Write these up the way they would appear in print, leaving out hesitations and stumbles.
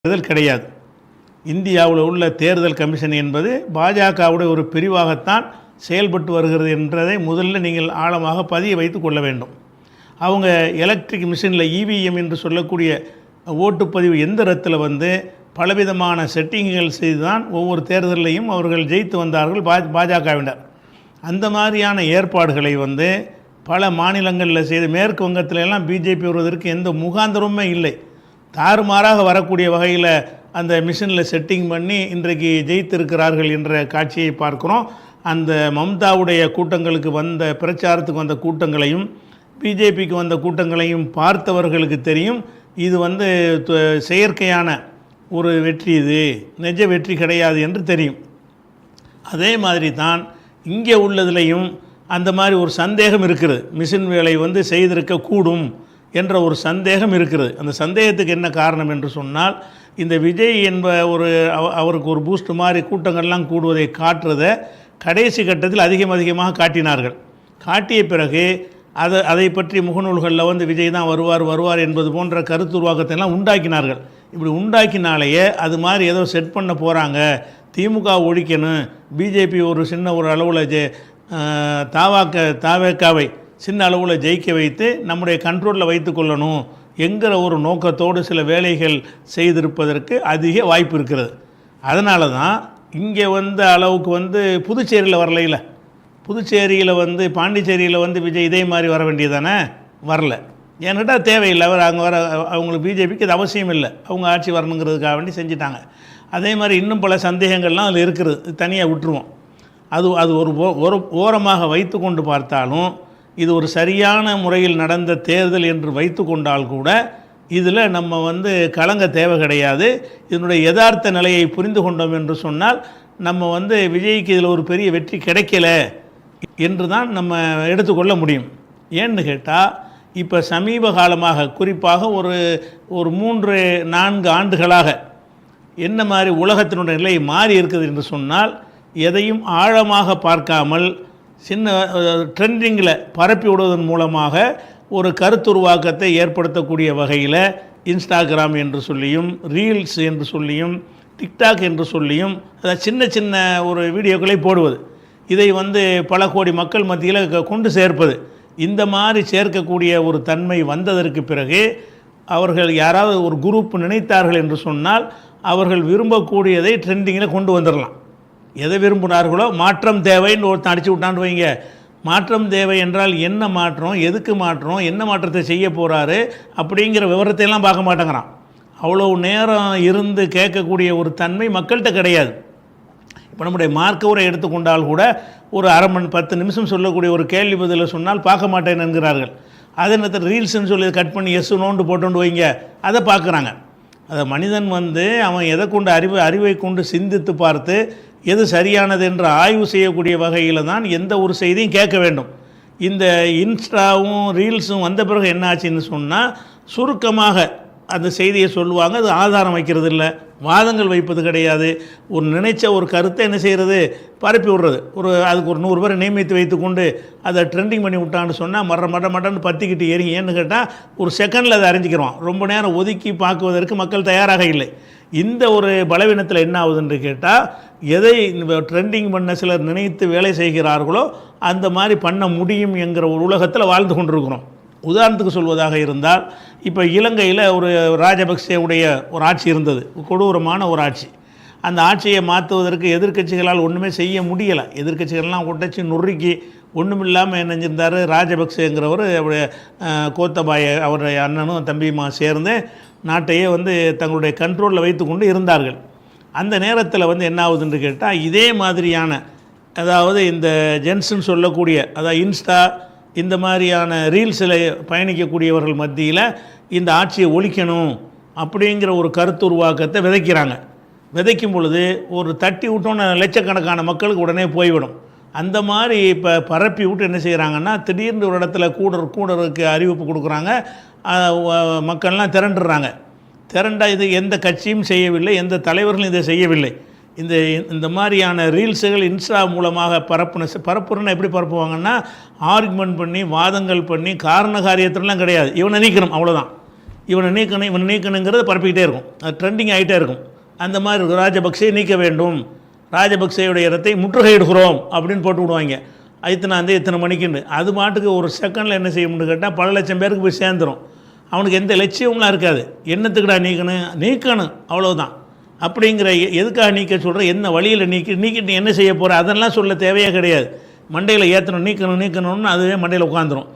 தேர்தல் கிடையாது. இந்தியாவில் உள்ள தேர்தல் கமிஷன் என்பது பாஜகவுடைய ஒரு பிரிவாகத்தான் செயல்பட்டு வருகிறது என்றதை முதல்ல நீங்கள் ஆழமாக பதிய வைத்து கொள்ள வேண்டும். அவங்க எலக்ட்ரிக் மிஷினில் இவிஎம் என்று சொல்லக்கூடிய ஓட்டுப்பதிவு எந்திரத்தில் பலவிதமான செட்டிங்குகள் செய்து தான் ஒவ்வொரு தேர்தலையும் அவர்கள் ஜெயித்து வந்தார்கள் பாஜகவினர். அந்த மாதிரியான ஏற்பாடுகளை பல மாநிலங்களில் செய்து மேற்கு வங்கத்தில் எல்லாம் பிஜேபி வருவதற்கு எந்த முகாந்தரமுமே இல்லை. தாறுமாறாக வரக்கூடிய வகையில் அந்த மிஷினில் செட்டிங் பண்ணி இன்றைக்கு ஜெயித்திருக்கிறார்கள் என்ற காட்சியை பார்க்குறோம். அந்த மம்தாவுடைய கூட்டங்களுக்கு பிரச்சாரத்துக்கு வந்த கூட்டங்களையும் பிஜேபிக்கு வந்த கூட்டங்களையும் பார்த்தவர்களுக்கு தெரியும் இது செயற்கையான ஒரு வெற்றி, இது நிஜ வெற்றி கிடையாது என்று தெரியும். அதே மாதிரி தான் இங்கே உள்ளதுலேயும் அந்த மாதிரி ஒரு சந்தேகம் இருக்கிறது. மிஷின் வேலை செய்திருக்கக்கூடும் என்ற ஒரு சந்தேகம் இருக்கிறது. அந்த சந்தேகத்துக்கு என்ன காரணம் என்று சொன்னால், இந்த விஜய் அவருக்கு ஒரு பூஸ்ட் மாதிரி கூட்டங்கள்லாம் கூடுவதை காட்டுறதை கடைசி கட்டத்தில் அதிகமாக காட்டினார்கள். காட்டிய பிறகு அதை பற்றி முகநூல்களில் விஜய் தான் வருவார் என்பது போன்ற கருத்துருவாக்கத்தையெல்லாம் உண்டாக்கினார்கள். இப்படி உண்டாக்கினாலேயே அது மாதிரி ஏதோ செட் பண்ண போகிறாங்க, திமுக ஒழிக்கணும், பிஜேபி ஒரு சின்ன ஒரு அளவில் தாவேக்காவை சின்ன அளவில் ஜெயிக்க வைத்து நம்முடைய கண்ட்ரோலில் வைத்து கொள்ளணும் என்கிற ஒரு நோக்கத்தோடு சில வேலைகள் செய்திருப்பதற்கு அதிக வாய்ப்பு இருக்கிறது. அதனால தான் இங்கே அளவுக்கு புதுச்சேரியில் வரலையில், புதுச்சேரியில் பாண்டிச்சேரியில் விஜய் இதே மாதிரி வர வேண்டியதானே, வரல. ஏன்னுட்டா தேவையில்லை, அவர் அங்கே அவங்களுக்கு பிஜேபிக்கு இது அவசியம் இல்லை, அவங்க ஆட்சி வரணுங்கிறதுக்காக வேண்டி செஞ்சிட்டாங்க. அதே மாதிரி இன்னும் பல சந்தேகங்கள்லாம் அதில் இருக்கிறது, தனியாக விட்டுருவோம். அது ஒரு ஓரமாக வைத்து கொண்டு பார்த்தாலும் இது ஒரு சரியான முறையில் நடந்த தேர்தல் என்று வைத்து கொண்டால் கூட இதில் நம்ம கலங்க தேவை கிடையாது. இதனுடைய யதார்த்த நிலையை புரிந்து கொண்டோம் என்று சொன்னால் நம்ம விஜய்க்கு இதில் ஒரு பெரிய வெற்றி கிடைக்கல என்று தான் நம்ம எடுத்துக்கொள்ள முடியும். ஏன்னு கேட்டால், இப்போ சமீப காலமாக குறிப்பாக ஒரு 3-4 ஆண்டுகளாக என்ன மாதிரி உலகத்தினுடைய நிலை மாறி இருக்குது என்று சொன்னால், எதையும் ஆழமாக பார்க்காமல் சின்ன ட்ரெண்டிங்கில் பரப்பி விடுவதன் மூலமாக ஒரு கருத்துருவாக்கத்தை ஏற்படுத்தக்கூடிய வகையில் இன்ஸ்டாகிராம் என்று சொல்லியும், ரீல்ஸ் என்று சொல்லியும், டிக்டாக் என்று சொல்லியும் சின்ன சின்ன ஒரு வீடியோக்களை போடுவது, இதை பல கோடி மக்கள் மத்தியில் கொண்டு சேர்ப்பது, இந்த மாதிரி சேர்க்கக்கூடிய ஒரு தன்மை வந்ததற்கு பிறகு அவர்கள் யாராவது ஒரு குரூப் நினைத்தார்கள் என்று சொன்னால் அவர்கள் விரும்பக்கூடியதை ட்ரெண்டிங்கில் கொண்டு வந்துடலாம். எதை விரும்பினார்களோ, மாற்றம் தேவைன்னு ஒருத்தன் அடிச்சு விட்டான்னு வைங்க. மாற்றம் தேவை என்றால் என்ன மாற்றம், எதுக்கு மாற்றம், என்ன மாற்றத்தை செய்ய போகிறாரு அப்படிங்கிற விவரத்தையெல்லாம் பார்க்க மாட்டேங்கிறான். அவ்வளோ நேரம் இருந்து கேட்கக்கூடிய ஒரு தன்மை மக்கள்கிட்ட கிடையாது. இப்போ நம்முடைய மார்க்கவரை எடுத்துக்கொண்டால் கூட ஒரு அரை மணி 10 நிமிஷம் சொல்லக்கூடிய ஒரு கேள்வி பதிலை சொன்னால் பார்க்க மாட்டேன் என்கிறார்கள். அதே நேரத்தில் ரீல்ஸ்ன்னு சொல்லி கட் பண்ணி நோண்டு போட்டு வைங்க, அதை பார்க்குறாங்க. அதை மனிதன் அவன் எதை கொண்டு அறிவை கொண்டு சிந்தித்து பார்த்து எது சரியானது என்று ஆய்வு செய்யக்கூடிய வகையில் தான் எந்த ஒரு செய்தியும் கேட்க வேண்டும். இந்த இன்ஸ்டாவும் ரீல்ஸும் வந்த பிறகு என்ன ஆச்சுன்னு சொன்னால், சுருக்கமாக அந்த செய்தியை சொல்லுவாங்க. அது ஆதாரம் வைக்கிறது இல்லை, வாதங்கள் வைப்பது கிடையாது. ஒரு நினைச்ச ஒரு கருத்தை என்ன செய்கிறது, பரப்பி விடுறது. அதுக்கு ஒரு 100 பேரை நியமித்து வைத்து கொண்டு அதை ட்ரெண்டிங் பண்ணி விட்டான்னு சொன்னால் மட்டன்னு பற்றிக்கிட்டு ஏறி. ஏன்னு கேட்டால் ஒரு செகண்டில் அதை அறிஞ்சிக்கிறோம். ரொம்ப நேரம் ஒதுக்கி பார்க்குவதற்கு மக்கள் தயாராக இல்லை. இந்த ஒரு பலவீனத்தில் என்ன ஆகுதுன்னு கேட்டால், எதை ட்ரெண்டிங் பண்ண சிலர் நினைத்து வேலை செய்கிறார்களோ அந்த மாதிரி பண்ண முடியும் என்கிற ஒரு உலகத்தில் வாழ்ந்து கொண்டிருக்கிறோம். உதாரணத்துக்கு சொல்வதாக இருந்தால், இப்போ இலங்கையில் ஒரு ராஜபக்சேவுடைய ஒரு ஆட்சி இருந்தது, கொடூரமான ஒரு ஆட்சி. அந்த ஆட்சியை மாற்றுவதற்கு எதிர்க்கட்சிகளால் ஒன்றுமே செய்ய முடியலை. எதிர்க்கட்சிகள்லாம் ஒட்டச்சி நொறுக்கி ஒன்றுமில்லாமல் என்ன செஞ்சிருந்தார், ராஜபக்சேங்கிறவர் அவருடைய கோத்தபாய அவருடைய அண்ணனும் தம்பியுமா சேர்ந்து நாட்டையே தங்களுடைய கண்ட்ரோலில் வைத்து கொண்டு இருந்தார்கள். அந்த நேரத்தில் என்ன ஆகுதுன்னு கேட்டால், இதே மாதிரியான அதாவது இந்த ஜென்ஸ்ன்னு சொல்லக்கூடிய அதாவது இன்ஸ்டா இந்த மாதிரியான ரீல்ஸில் பயணிக்கக்கூடியவர்கள் மத்தியில் இந்த ஆட்சியை ஒழிக்கணும் அப்படிங்கிற ஒரு கருத்துருவாக்கத்தை விதைக்கிறாங்க. விதைக்கும் பொழுது ஒரு தட்டி விட்டோன்னு லட்சக்கணக்கான மக்களுக்கு உடனே போய்விடும். அந்த மாதிரி இப்போ பரப்பி விட்டு என்ன செய்கிறாங்கன்னா, திடீர்னு ஒரு இடத்துல கூடருக்கு அறிவிப்பு கொடுக்குறாங்க, மக்கள்லாம் திரண்டுறாங்க. திரண்டா இது எந்த கட்சியும் செய்யவில்லை, எந்த தலைவர்களும் இதை செய்யவில்லை. இந்த மாதிரியான ரீல்ஸுகள் இன்ஸ்டா மூலமாக பரப்புறன்னு எப்படி பரப்புவாங்கன்னா, ஆர்குமெண்ட் பண்ணி வாதங்கள் பண்ணி காரண காரியத்திலாம் கிடையாது, இவனை நீக்கணும் அவ்வளோதான். இவனை நீக்கணுங்கிறது பரப்பிக்கிட்டே இருக்கும், அது ட்ரெண்டிங் ஆகிட்டே இருக்கும். அந்த மாதிரி இருக்கும், ராஜபக்சே நீக்க வேண்டும், ராஜபக்சேயுடைய இடத்தை முற்றுகையிடுகிறோம் அப்படின்னு போட்டு விடுவாங்க. இத்தனை மணிக்குன்னு. அது மாட்டுக்கு ஒரு செகண்டில் என்ன செய்யணும்னு கேட்டால் பல லட்சம் பேருக்கு போய் சேர்ந்துடும். அவனுக்கு எந்த லட்சியம்லாம் இருக்காது. என்னத்துக்குடா நீக்கணும் அவ்வளோதான். அப்படிங்கிற எதுக்காக நீக்க சொல்கிற, என்ன வழியில் நீக்கிட்டு என்ன செய்ய போகிற, அதெல்லாம் சொல்ல தேவையே கிடையாது. மண்டையில் ஏற்றணும், நீக்கணும்னு அதுவே மண்டையில் உட்காந்துரும்.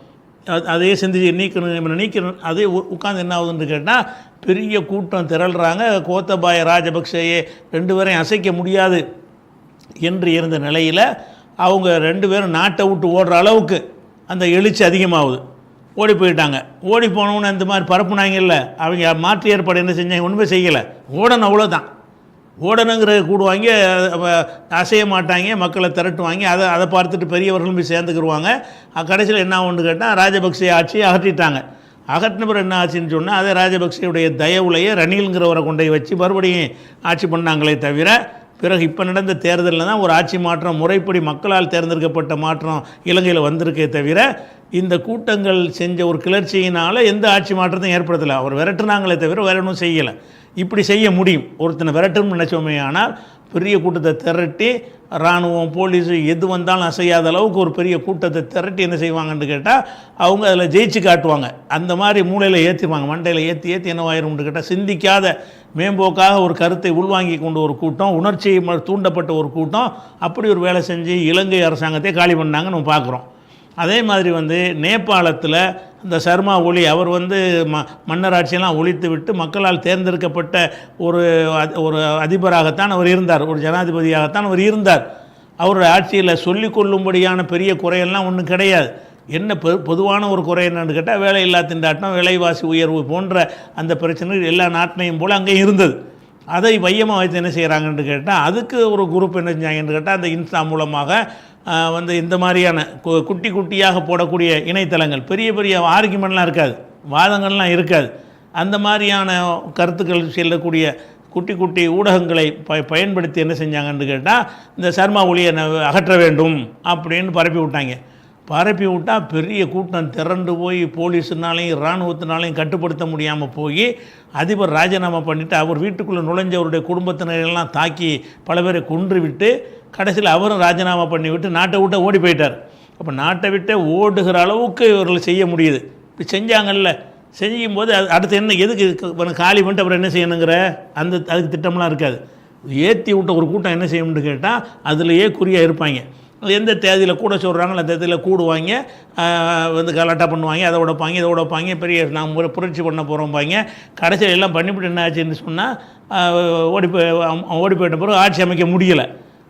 அதையே சிந்திச்சு நீக்கணும் அதே உட்காந்து என்ன ஆகுதுன்னு கேட்டால் பெரிய கூட்டம் திரள்றாங்க. கோத்தபாய ராஜபக்சேயே 2 பேரையும் அசைக்க முடியாது என்று இருந்த நிலையில் அவங்க 2 பேரும் நாட்டை விட்டு ஓடுற அளவுக்கு அந்த எழுச்சி அதிகமாகுது. ஓடி போயிட்டாங்க. ஓடி போனவன்னு இந்த மாதிரி பரப்புனாங்கல்ல, அவங்க மாற்று ஏற்பாடு என்ன செஞ்சாங்க, ஒன்றுமே செய்யலை. ஓடணும், அவ்வளோதான். ஓடணுங்கிற கூடுவாங்க, அசைய மாட்டாங்க, மக்களை திரட்டுவாங்க. அதை பார்த்துட்டு பெரியவர்களும் போய் சேர்ந்துக்கிடுவாங்க. கடைசியில் என்ன ஆகுன்னு கேட்டால் ராஜபக்சே ஆட்சியை அகற்றிட்டாங்க. அகற்றின பிறகு என்ன ஆச்சுன்னு சொன்னால் அதே ராஜபக்சேயுடைய தயவுலையே ரணில்ங்கிறவரை கொண்டு வச்சு மறுபடியும் ஆட்சி பண்ணாங்களே தவிர, பிறகு இப்போ நடந்த தேர்தலில் தான் ஒரு ஆட்சி மாற்றம், முறைப்படி மக்களால் தேர்ந்தெடுக்கப்பட்ட மாற்றம் இலங்கையில் வந்திருக்கே தவிர, இந்த கூட்டங்கள் செஞ்ச ஒரு கிளர்ச்சியினால் எந்த ஆட்சி மாற்றத்தையும் ஏற்படுத்தலை. அவர் விரட்டுனாங்களே தவிர வேறு ஒன்றும் செய்யலை. இப்படி செய்ய முடியும். ஒருத்தனை விரட்டணும்னு நினச்சோமே, ஆனால் பெரிய கூட்டத்தை திரட்டி இராணுவம், போலீஸு எது வந்தாலும் அசையாத அளவுக்கு ஒரு பெரிய கூட்டத்தை திரட்டி என்ன செய்வாங்கன்னு கேட்டால் அவங்க அதில் ஜெயிச்சு காட்டுவாங்க. அந்த மாதிரி மூளையில் ஏற்றிடுவாங்க, மண்டையில் ஏற்றி என்னவாயிரும்னு கேட்டால் சிந்திக்காத மேம்போக்காக ஒரு கருத்தை உள்வாங்கி கொண்ட ஒரு கூட்டம், உணர்ச்சி தூண்டப்பட்ட ஒரு கூட்டம் அப்படி ஒரு வேலை செஞ்சு இலங்கை அரசாங்கத்தை காலி பண்ணாங்க நம்ம பார்க்குறோம். அதே மாதிரி நேபாளத்தில் இந்த சர்மா ஒலி அவர் மன்னராட்சியெல்லாம் ஒழித்து விட்டு மக்களால் தேர்ந்தெடுக்கப்பட்ட ஒரு அதிபராகத்தான் அவர் இருந்தார், ஒரு ஜனாதிபதியாகத்தான் அவர் இருந்தார். அவருடைய ஆட்சியில் சொல்லிக்கொள்ளும்படியான பெரிய குறையெல்லாம் ஒன்றும் கிடையாது. என்ன பொதுவான ஒரு குறை என்னன்னு கேட்டால் வேலையில்லா திண்டாட்டம், விலைவாசி உயர்வு போன்ற அந்த பிரச்சனைகள் எல்லா நாட்டினையும் போல் அங்கே இருந்தது. அதை மையமாக வைத்து என்ன செய்கிறாங்கன்னு கேட்டால் அதுக்கு ஒரு குரூப் என்ன செஞ்சாங்கன்னு கேட்டால் அந்த இன்ஸ்டா மூலமாக இந்த மாதிரியான குட்டியாக போடக்கூடிய இணையதளங்கள், பெரிய ஆர்கியூமெண்ட்லாம் இருக்காது, வாதங்கள்லாம் இருக்காது. அந்த மாதிரியான கருத்துக்கள் செல்லக்கூடிய குட்டி ஊடகங்களை பயன்படுத்தி என்ன செஞ்சாங்கன்னு கேட்டால் இந்த சர்மா ஒலியை அகற்ற வேண்டும் அப்படின்னு பரப்பி விட்டாங்க. பரப்பி விட்டால் பெரிய கூட்டம் திரண்டு போய் போலீஸுனாலையும் இராணுவத்தினாலையும் கட்டுப்படுத்த முடியாமல் போய் அதிபர் ராஜினாமா பண்ணிவிட்டு அவர் வீட்டுக்குள்ளே நுழைஞ்சவருடைய குடும்பத்தினரெல்லாம் தாக்கி பல பேரை கொன்று விட்டு கடைசியில் அவரும் ராஜினாமா பண்ணிவிட்டு நாட்டை விட்டு ஓடி போயிட்டார். அப்போ நாட்டை விட்டு ஓடுகிற அளவுக்கு இவர்கள் செய்ய முடியுது. இப்படி செஞ்சாங்கல்ல, செய்யும்போது அடுத்து என்ன, எதுக்கு காலி பண்ணிட்டு அப்புறம் என்ன செய்யணுங்கிற அதுக்கு திட்டம்லாம் இருக்காது. ஏற்றி விட்ட ஒரு கூட்டம் என்ன செய்யணும்னு கேட்டால் அதிலேயே குறியாக இருப்பாங்க. எந்த தேதியில் கூட சொல்கிறாங்களோ அந்த தேதியில் கூடுவாங்க, கலாட்டா பண்ணுவாங்க, அதை உடைப்பாங்க இதை உடைப்பாங்க, பெரிய நாங்கள் புரட்சி பண்ண போகிறோம்பாங்க. கடைசியில் எல்லாம் பண்ணிவிட்டு என்ன ஆச்சுன்னு சொன்னால் ஓடி போயிட்ட பிறகு ஆட்சி அமைக்க முடியலை.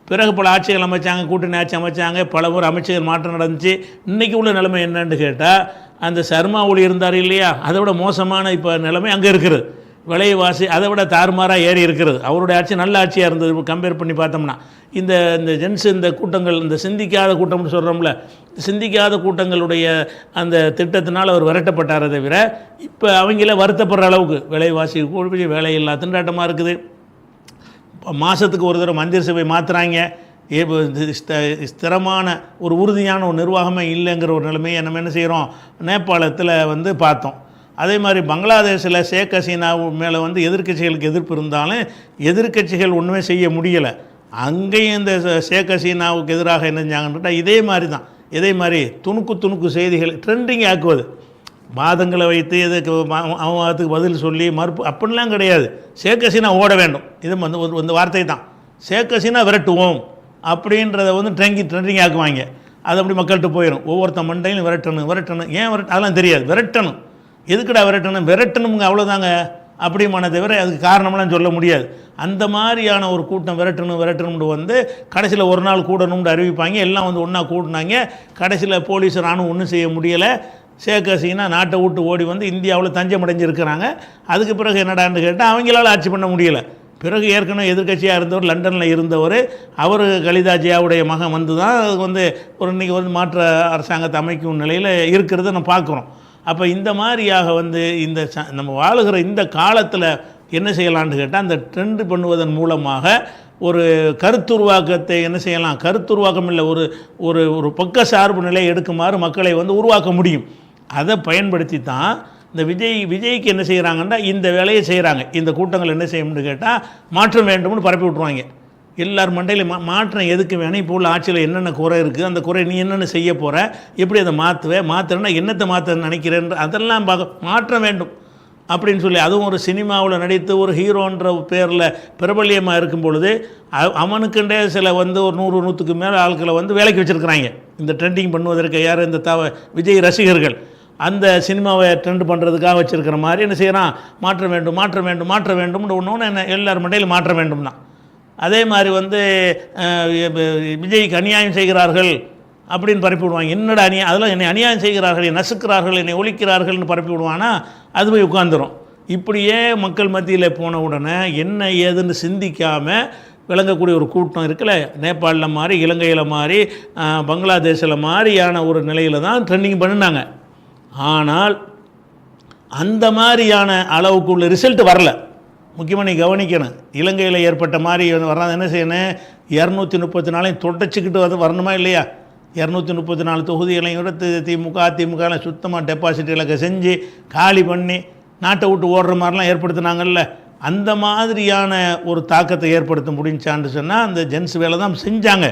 பிறகு பல ஆட்சிகள் அமைச்சாங்க, கூட்டணி ஆட்சி அமைச்சாங்க, பல ஊர் அமைச்சர்கள் மாற்றம் நடந்துச்சு. இன்றைக்கி உள்ள நிலைமை என்னன்னு கேட்டால் அந்த சர்மா ஒலி இருந்தார் இல்லையா, அதை விட மோசமான இப்போ நிலைமை அங்கே இருக்குது. விலைவாசி அதை விட தாறுமாறாக ஏறி இருக்கிறது. அவருடைய ஆட்சி நல்ல ஆட்சியாக இருந்தது கம்பேர் பண்ணி பார்த்தோம்னா. இந்த இந்த கூட்டங்கள், இந்த சிந்திக்காத கூட்டம்னு சொல்கிறோம்ல, சிந்திக்காத கூட்டங்களுடைய அந்த திட்டத்தினால் அவர் விரட்டப்பட்டாரே தவிர இப்போ அவங்கள வருத்தப்படுற அளவுக்கு விலைவாசி கூடி வேலையில்லா திண்டாட்டமாக இருக்குது. மாதத்துக்கு ஒரு தடவை மந்திரி சபை மாற்றுறாங்க. ஸ்திரமான ஒரு உறுதியான ஒரு நிர்வாகமே இல்லைங்கிற ஒரு நிலைமையை நம்ம என்ன செய்கிறோம் நேபாளத்தில் பார்த்தோம். அதே மாதிரி பங்களாதேஷில் ஷேக் ஹசீனா மேலே எதிர்க்கட்சிகளுக்கு எதிர்ப்பு இருந்தாலும் எதிர்க்கட்சிகள் ஒன்றுமே செய்ய முடியலை. அங்கேயும் இந்த ஷேக் ஹசீனாவுக்கு எதிராக என்ன செஞ்சாங்கன்னு இதே மாதிரி துணுக்கு செய்திகள் ட்ரெண்டிங் ஆக்குவது, வாதங்களை வைத்து இதுக்கு அவத்துக்கு பதில் சொல்லி மறுப்பு அப்படிலாம் கிடையாது. ஷேக் ஹசீனா ஓட வேண்டும், இது இந்த வார்த்தை தான். ஷேக் ஹசீனா விரட்டுவோம் அப்படின்றத ட்ரெண்டிங் ஆக்குவாங்க. அது அப்படி மக்கள்கிட்ட போயிடும். ஒவ்வொருத்த மண்டையிலும் விரட்டணும். ஏன் அதெல்லாம் தெரியாது. விரட்டணும், எதுக்குடா விரட்டணுங்க அவ்வளோதாங்க அப்படிமான தவிர அதுக்கு காரணம்லாம் சொல்ல முடியாது. அந்த மாதிரியான ஒரு கூட்டம் விரட்டணும்னு கடைசியில் ஒரு நாள் கூடணும்னு அறிவிப்பாங்க. எல்லாம் ஒன்றா கூட்டினாங்க. கடைசியில் போலீஸ் ராணுவம் ஒன்றும் செய்ய முடியலை. ஷேக் ஹசீனா நாட்டை விட்டு ஓடி இந்தியாவில் தஞ்சம் அடைஞ்சிருக்கிறாங்க. அதுக்கு பிறகு என்னடான்னு கேட்டால் அவங்களால ஆட்சி பண்ண முடியலை. பிறகு ஏற்கனவே எதிர்க்கட்சியாக இருந்தவர், லண்டனில் இருந்தவர், அவர் கலிதா ஜியாவுடைய மகன் தான் ஒரு இன்றைக்கி மாற்று அரசாங்கத்தை அமைக்கும் நிலையில் இருக்கிறத நம்ம பார்க்குறோம். அப்போ இந்த மாதிரியாக இந்த நம்ம வாழுகிற இந்த காலத்தில் என்ன செய்யலான்னு கேட்டால் அந்த ட்ரெண்டு பண்ணுவதன் மூலமாக ஒரு கருத்துருவாக்கத்தை என்ன செய்யலாம், கருத்துருவாக்கம் இல்லை, ஒரு பக்க சார்பு நிலையை எடுக்குமாறு மக்களை உருவாக்க முடியும். அதை பயன்படுத்தி தான் இந்த விஜய்க்கு என்ன செய்கிறாங்கன்னா இந்த வேலையை செய்கிறாங்க. இந்த கூட்டங்கள் என்ன செய்யணும்னு கேட்டால் மாற்றம் வேண்டும்னு பரப்பி விட்ருவாங்க. எல்லார் மண்டையில் மாற்றம் எதுக்கு வேணும், இப்போ உள்ள ஆட்சியில் என்னென்ன குறை இருக்குது, அந்த குறை நீ என்னென்ன செய்ய போகிற, எப்படி அதை மாற்றுறேன்னா என்னத்தை மாற்ற நினைக்கிறேன், அதெல்லாம் மாற்றம் வேண்டும் அப்படின்னு சொல்லி, அதுவும் ஒரு சினிமாவில் நடித்து ஒரு ஹீரோன்ற பேரில் பிரபல்யமாக இருக்கும் பொழுது அவனுக்குண்டே சில ஒரு 100-100க்கு மேலே ஆட்களை வேலைக்கு வச்சுருக்கிறாங்க இந்த ட்ரெண்டிங் பண்ணுவதற்கு. யார் இந்த விஜய் ரசிகர்கள் அந்த சினிமாவை ட்ரெண்ட் பண்ணுறதுக்காக வச்சுருக்கிற மாதிரி என்ன செய்கிறான், மாற்ற வேண்டும் மாற்ற வேண்டும் மாற்ற வேண்டும்னு ஒன்று என்ன எல்லார் மண்டையில் மாற்ற வேண்டும் தான். அதே மாதிரி விஜய்க்கு அநியாயம் செய்கிறார்கள் அப்படின்னு பரப்பி விடுவாங்க. என்னடா அதெல்லாம் என்னை அநியாயம் செய்கிறார்கள், என்னை நசுக்கிறார்கள், என்னை ஒழிக்கிறார்கள்னு பரப்பி விடுவானா, அது போய் உட்காந்துரும். இப்படியே மக்கள் மத்தியில் போன உடனே என்ன ஏதுன்னு சிந்திக்காமல் விளங்கக்கூடிய ஒரு கூட்டம் இருக்குல்ல, நேபாளில் மாதிரி, இலங்கையில் மாதிரி, பங்களாதேஷில் மாதிரியான ஒரு நிலையில் தான் ட்ரெண்டிங் பண்ணினாங்க. ஆனால் அந்த மாதிரியான அளவுக்கு உள்ள ரிசல்ட் வரல. முக்கியமாக நீ கவனிக்கணும், இலங்கையில் ஏற்பட்ட மாதிரி வராது. என்ன செய்யணும், 234 தொடச்சிக்கிட்டு வரணுமா இல்லையா? 234 தொகுதிகளையும் கூட அதிமுக சுத்தமாக டெபாசிட் இலக்கை செஞ்சு காலி பண்ணி நாட்டை விட்டு ஓடுற மாதிரிலாம் ஏற்படுத்தினாங்கல்ல. அந்த மாதிரியான ஒரு தாக்கத்தை ஏற்படுத்த முடிஞ்சான்னு சொன்னால் அந்த ஜென்ஸ் வேலை தான் செஞ்சாங்க.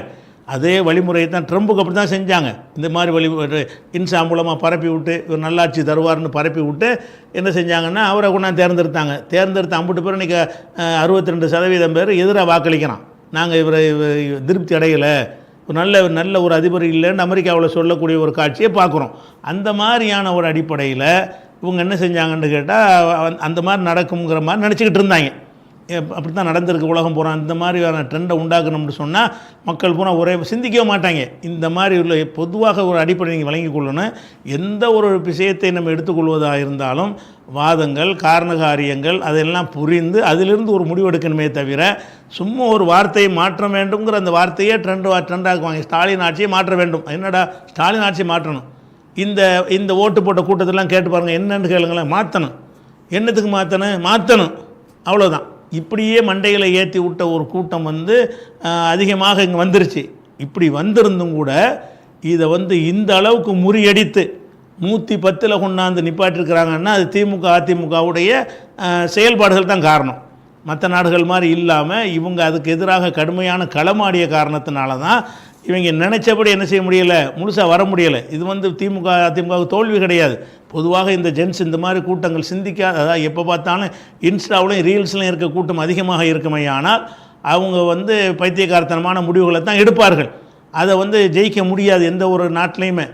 அதே வழிமுறையை தான் ட்ரம்புக்கு அப்படி தான் செஞ்சாங்க. இந்த மாதிரி இன்சா மூலமாக பரப்பி விட்டு ஒரு நல்லாட்சி தருவார்னு பரப்பி விட்டு என்ன செஞ்சாங்கன்னா அவரை கொண்டாந்து தேர்ந்தெடுத்து 50 பேர் இன்றைக்கி 62% பேர் எதிராக வாக்களிக்கிறான். நாங்கள் இவரை திருப்தி அடையலை, ஒரு நல்ல ஒரு அதிபர் இல்லைன்னு அமெரிக்காவில் சொல்லக்கூடிய ஒரு காட்சியை பார்க்குறோம். அந்த மாதிரியான ஒரு அடிப்படையில் இவங்க என்ன செஞ்சாங்கன்னு கேட்டால் அந்த மாதிரி நடக்குங்கிற மாதிரி நினச்சிக்கிட்டு இருந்தாங்க. அப்படி தான் நடந்திருக்கு உலகம் பூரா. இந்த மாதிரியான ட்ரெண்டை உண்டாக்கணும்னு சொன்னால் மக்கள் பூரா ஒரே சிந்திக்கவே மாட்டாங்க. இந்த மாதிரி உள்ள பொதுவாக ஒரு அடிப்படை நீங்கள் வழங்கி கொள்ளணும். எந்த ஒரு விஷயத்தை நம்ம எடுத்துக்கொள்வதாக இருந்தாலும் வாதங்கள், காரணகாரியங்கள் அதெல்லாம் புரிந்து அதிலிருந்து ஒரு முடிவெடுக்கணுமே தவிர சும்மா ஒரு வார்த்தையை மாற்ற வேண்டும்ங்கிற அந்த வார்த்தையே ட்ரெண்டாக்குவாங்க. ஸ்டாலின் ஆட்சியை மாற்ற வேண்டும். என்னடா ஸ்டாலின் ஆட்சியை மாற்றணும்? இந்த ஓட்டு போட்ட கூட்டத்திலாம் கேட்டு பாருங்கள், என்னென்னு கேளுங்களேன். மாற்றணும். என்னத்துக்கு மாற்றணும் அவ்வளோதான். இப்படியே மண்டைகளை ஏற்றி விட்ட ஒரு கூட்டம் அதிகமாக இங்கே வந்துருச்சு. இப்படி வந்திருந்தும் கூட இதை இந்த அளவுக்கு முறியடித்து 110 கொண்டாந்து நிப்பாட்டிருக்கிறாங்கன்னா அது திமுக அதிமுகவுடைய செயல்பாடுகள் தான் காரணம். மற்ற நாடுகள் மாதிரி இல்லாமல் இவங்க அதுக்கு எதிராக கடுமையான களமாடிய காரணத்தினால தான் இவங்க நினச்சபடி என்ன செய்ய முடியலை, முழுசாக வர முடியலை. இது திமுக அதிமுகவுக்கு தோல்வி கிடையாது. பொதுவாக இந்த ஜென்ஸ் இந்த மாதிரி கூட்டங்கள் சிந்திக்காத, அதாவது எப்போ பார்த்தாலும் இன்ஸ்டாவிலையும் ரீல்ஸ்லையும் இருக்க கூட்டம் அதிகமாக இருக்குமே. ஆனால் அவங்க பைத்தியக்காரத்தனமான முடிவுகளை தான் எடுப்பார்கள். அதை ஜெயிக்க முடியாது எந்த ஒரு நாட்டிலையுமே.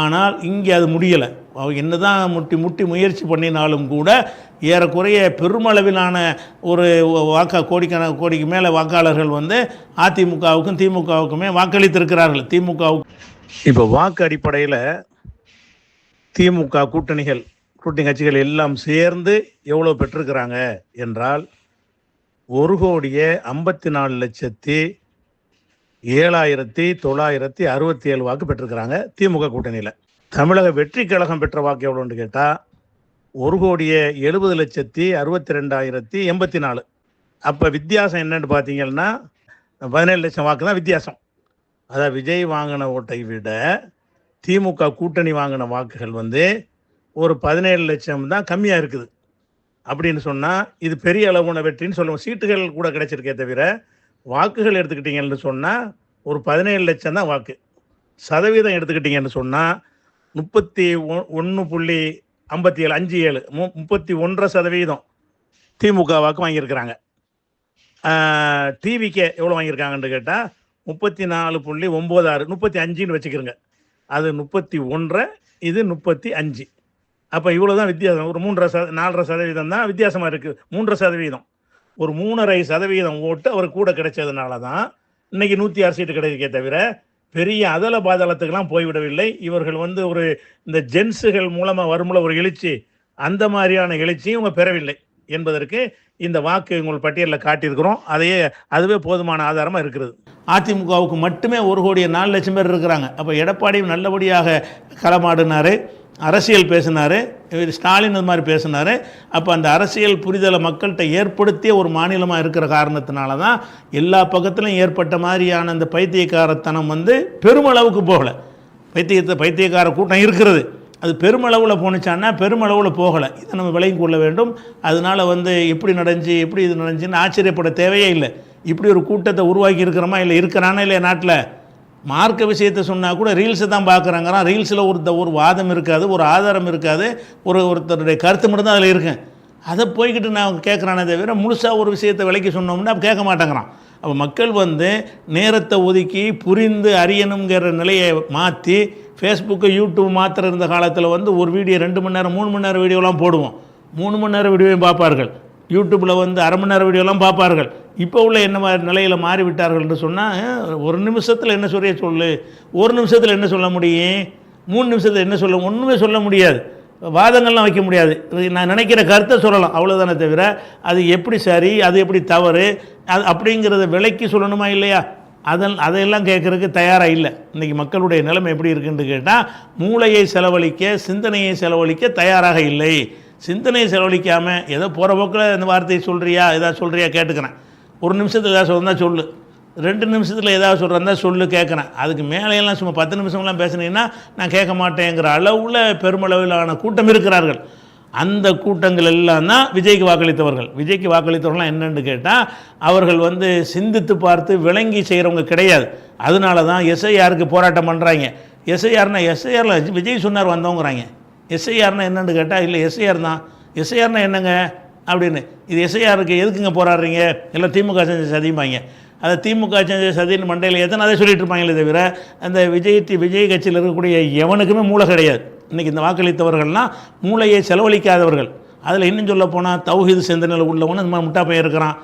ஆனால் இங்கே அது முடியலை. என்ன தான் முட்டி முயற்சி பண்ணினாலும் கூட ஏறக்குறைய பெருமளவிலான ஒரு கோடிக்கு மேலே வாக்காளர்கள் அதிமுகவுக்கும் திமுகவுக்குமே வாக்களித்திருக்கிறார்கள். திமுகவுக்கு இப்போ வாக்கு அடிப்படையில் திமுக கூட்டணி கட்சிகள் எல்லாம் சேர்ந்து எவ்வளோ பெற்றிருக்கிறாங்க என்றால் 1,54,07,967 வாக்கு பெற்றிருக்கிறாங்க திமுக கூட்டணியில். தமிழக வெற்றி கழகம் பெற்ற வாக்கு எவ்வளோன்னு கேட்டால் 1,70,62,084. அப்போ வித்தியாசம் என்னன்னு பார்த்தீங்கன்னா 17 லட்சம் வாக்கு தான் வித்தியாசம். அதாவது விஜய் வாங்கின ஓட்டை விட திமுக கூட்டணி வாங்கின வாக்குகள் ஒரு 17 லட்சம் தான் கம்மியாக இருக்குது. அப்படின்னு சொன்னால் இது பெரிய அளவான வெற்றின்னு சொல்லுவோம். சீட்டுகள் கூட கிடைச்சிருக்கே தவிர வாக்குகள் எடுத்துக்கிட்டிங்கன்னு சொன்னால் ஒரு 17 லட்சம் தான் வாக்கு. சதவீதம் எடுத்துக்கிட்டிங்கன்னு சொன்னால் 31.57 31% திமுக வாக்கு வாங்கியிருக்கிறாங்க. டிவிக்கே எவ்வளோ வாங்கியிருக்காங்கன்னு கேட்டால் 34.96 35ன்னு வச்சுக்கிறோங்க. அது 31, இது 35. அப்போ இவ்வளோ தான் வித்தியாசம். ஒரு 4.5% தான் வித்தியாசமாக இருக்குது. 3%, ஒரு 3.5% ஓட்டு அவர் கூட கிடைச்சதுனால தான் இன்றைக்கி 106 சீட்டு கிடைக்கே தவிர பெரிய அதல பாதளத்துக்கெல்லாம் போய்விடவில்லை. இவர்கள் ஒரு இந்த ஜென்ஸுகள் மூலமாக வருமுல ஒரு எழுச்சி, அந்த மாதிரியான எழுச்சியும் இவங்க பெறவில்லை என்பதற்கு இந்த வாக்கு உங்கள் பட்டியலில் காட்டியிருக்கிறோம். அதுவே போதுமான ஆதாரமாக இருக்கிறது. அதிமுகவுக்கு மட்டுமே 1,04,00,000 பேர் இருக்கிறாங்க. அப்போ எடப்பாடியும் நல்லபடியாக களமாடினார், அரசியல் பேசினார், ஸ்டாலின் இது மாதிரி பேசினார். அப்போ அந்த அரசியல் புரிதலை மக்கள்கிட்ட ஏற்படுத்திய ஒரு மாநிலமாக இருக்கிற காரணத்தினால தான் எல்லா பக்கத்திலும் ஏற்பட்ட மாதிரியான அந்த பைத்தியக்காரத்தனம் பெருமளவுக்கு போகலை. பைத்தியக்கார கூட்டம் இருக்கிறது. அது பெருமளவில் போணுச்சான்னா பெருமளவில் போகலை. இதை நம்ம விளங்கி கொள்ள வேண்டும். அதனால் எப்படி நடந்துச்சு எப்படி இது நடந்துச்சுன்னு ஆச்சரியப்பட தேவையே இல்லை. இப்படி ஒரு கூட்டத்தை உருவாக்கி இருக்கிறோமா இல்லை இருக்கிறானா இல்லையா நாட்டில்? மார்க்க விஷயத்தை சொன்னால் கூட ரீல்ஸை தான் பார்க்குறாங்கிறான். ரீல்ஸில் ஒரு வாதம் இருக்காது, ஒரு ஆதாரம் இருக்காது, ஒருத்தருடைய கருத்து மட்டும்தான் அதில் இருக்கேன். அதை போய்கிட்டு நான் கேட்குறானே தவிர முழுசாக ஒரு விஷயத்தை விலைக்கு சொன்னோம்னா கேட்க மாட்டேங்கிறான். அப்போ மக்கள் நேரத்தை ஒதுக்கி புரிந்து அறியணுங்கிற நிலையை மாற்றி ஃபேஸ்புக்கு யூடியூப் மாத்திர இருந்த காலத்தில் ஒரு வீடியோ 2 மணி நேரம் 3 மணி நேரம் வீடியோலாம் போடுவோம். 3 மணி நேரம் வீடியோவையும் பார்ப்பார்கள். யூடியூப்பில் 1/2 மணி நேரம் வீடியோலாம் பார்ப்பார்கள். இப்போ உள்ள என்ன மாதிரி நிலையில் மாறிவிட்டார்கள் என்று சொன்னால், ஒரு நிமிஷத்தில் என்ன சொல்லு, ஒரு நிமிஷத்தில் என்ன சொல்ல முடியும், 3 நிமிஷத்தில் என்ன சொல்ல, ஒன்றுமே சொல்ல முடியாது. வாதங்கள்லாம் வைக்க முடியாது. நான் நினைக்கிற கருத்தை சொல்லலாம், அவ்வளோதானே தவிர அது எப்படி சரி அது எப்படி தவறு அது அப்படிங்கிறத விலைக்கு சொல்லணுமா இல்லையா? அதையெல்லாம் கேட்குறதுக்கு தயாராக இல்லை. இன்றைக்கி மக்களுடைய நிலைமை எப்படி இருக்குன்னு கேட்டால், மூளையை செலவழிக்க சிந்தனையை செலவழிக்க தயாராக இல்லை. சிந்தனையை செலவழிக்காமல் ஏதோ போகிற போக்கில் இந்த வார்த்தையை சொல்கிறியா ஏதாவது சொல்கிறியா கேட்டுக்கிறேன். 1 நிமிஷத்தில் ஏதாவது சொல்கிறதா சொல்லு, 2 நிமிஷத்தில் ஏதாவது சொல்கிறதா சொல்லு கேட்குறேன். அதுக்கு மேலேயெல்லாம் சும்மா 10 நிமிஷம்லாம் பேசுனீங்கன்னா நான் கேட்க மாட்டேங்கிற அளவில் பெருமளவிலான கூட்டம் இருக்கிறார்கள். அந்த கூட்டங்கள் எல்லாம் தான் விஜய்க்கு வாக்களித்தவர்கள். விஜய்க்கு வாக்களித்தவர்கள்லாம் என்னென்னு கேட்டால், அவர்கள் சிந்தித்து பார்த்து விளங்கி செய்கிறவங்க கிடையாது. அதனால தான் எஸ்ஐஆருக்கு போராட்டம் பண்ணுறாங்க. எஸ்ஐஆரில் விஜய் சொன்னார் வந்தவங்கிறாங்க. எஸ்ஐஆர்னா என்னென்னு கேட்டால், இல்லை எஸ்ஐஆர் தான். எஸ்ஐஆர்னா என்னங்க அப்படின்னு, இது எஸ்ஐஆருக்கு எதுக்குங்க போராடுறீங்க, எல்லாம் திமுக செஞ்ச சதிப்பாங்க. அதை திமுக செஞ்ச சதின்னு மண்டையில் எத்தனை அதை சொல்லிட்டு இருப்பாங்களே தவிர, அந்த விஜய் கட்சியில் இருக்கக்கூடிய எவனுக்குமே மூளை கிடையாது. இன்றைக்கி இந்த வாக்களித்தவர்கள்லாம் மூளையை செலவழிக்காதவர்கள். அதில் இன்னும் சொல்ல போனால் தௌஹீது சிந்தனையில் உள்ளவனு இந்த மாதிரி முட்டா பையன் இருக்கிறான்.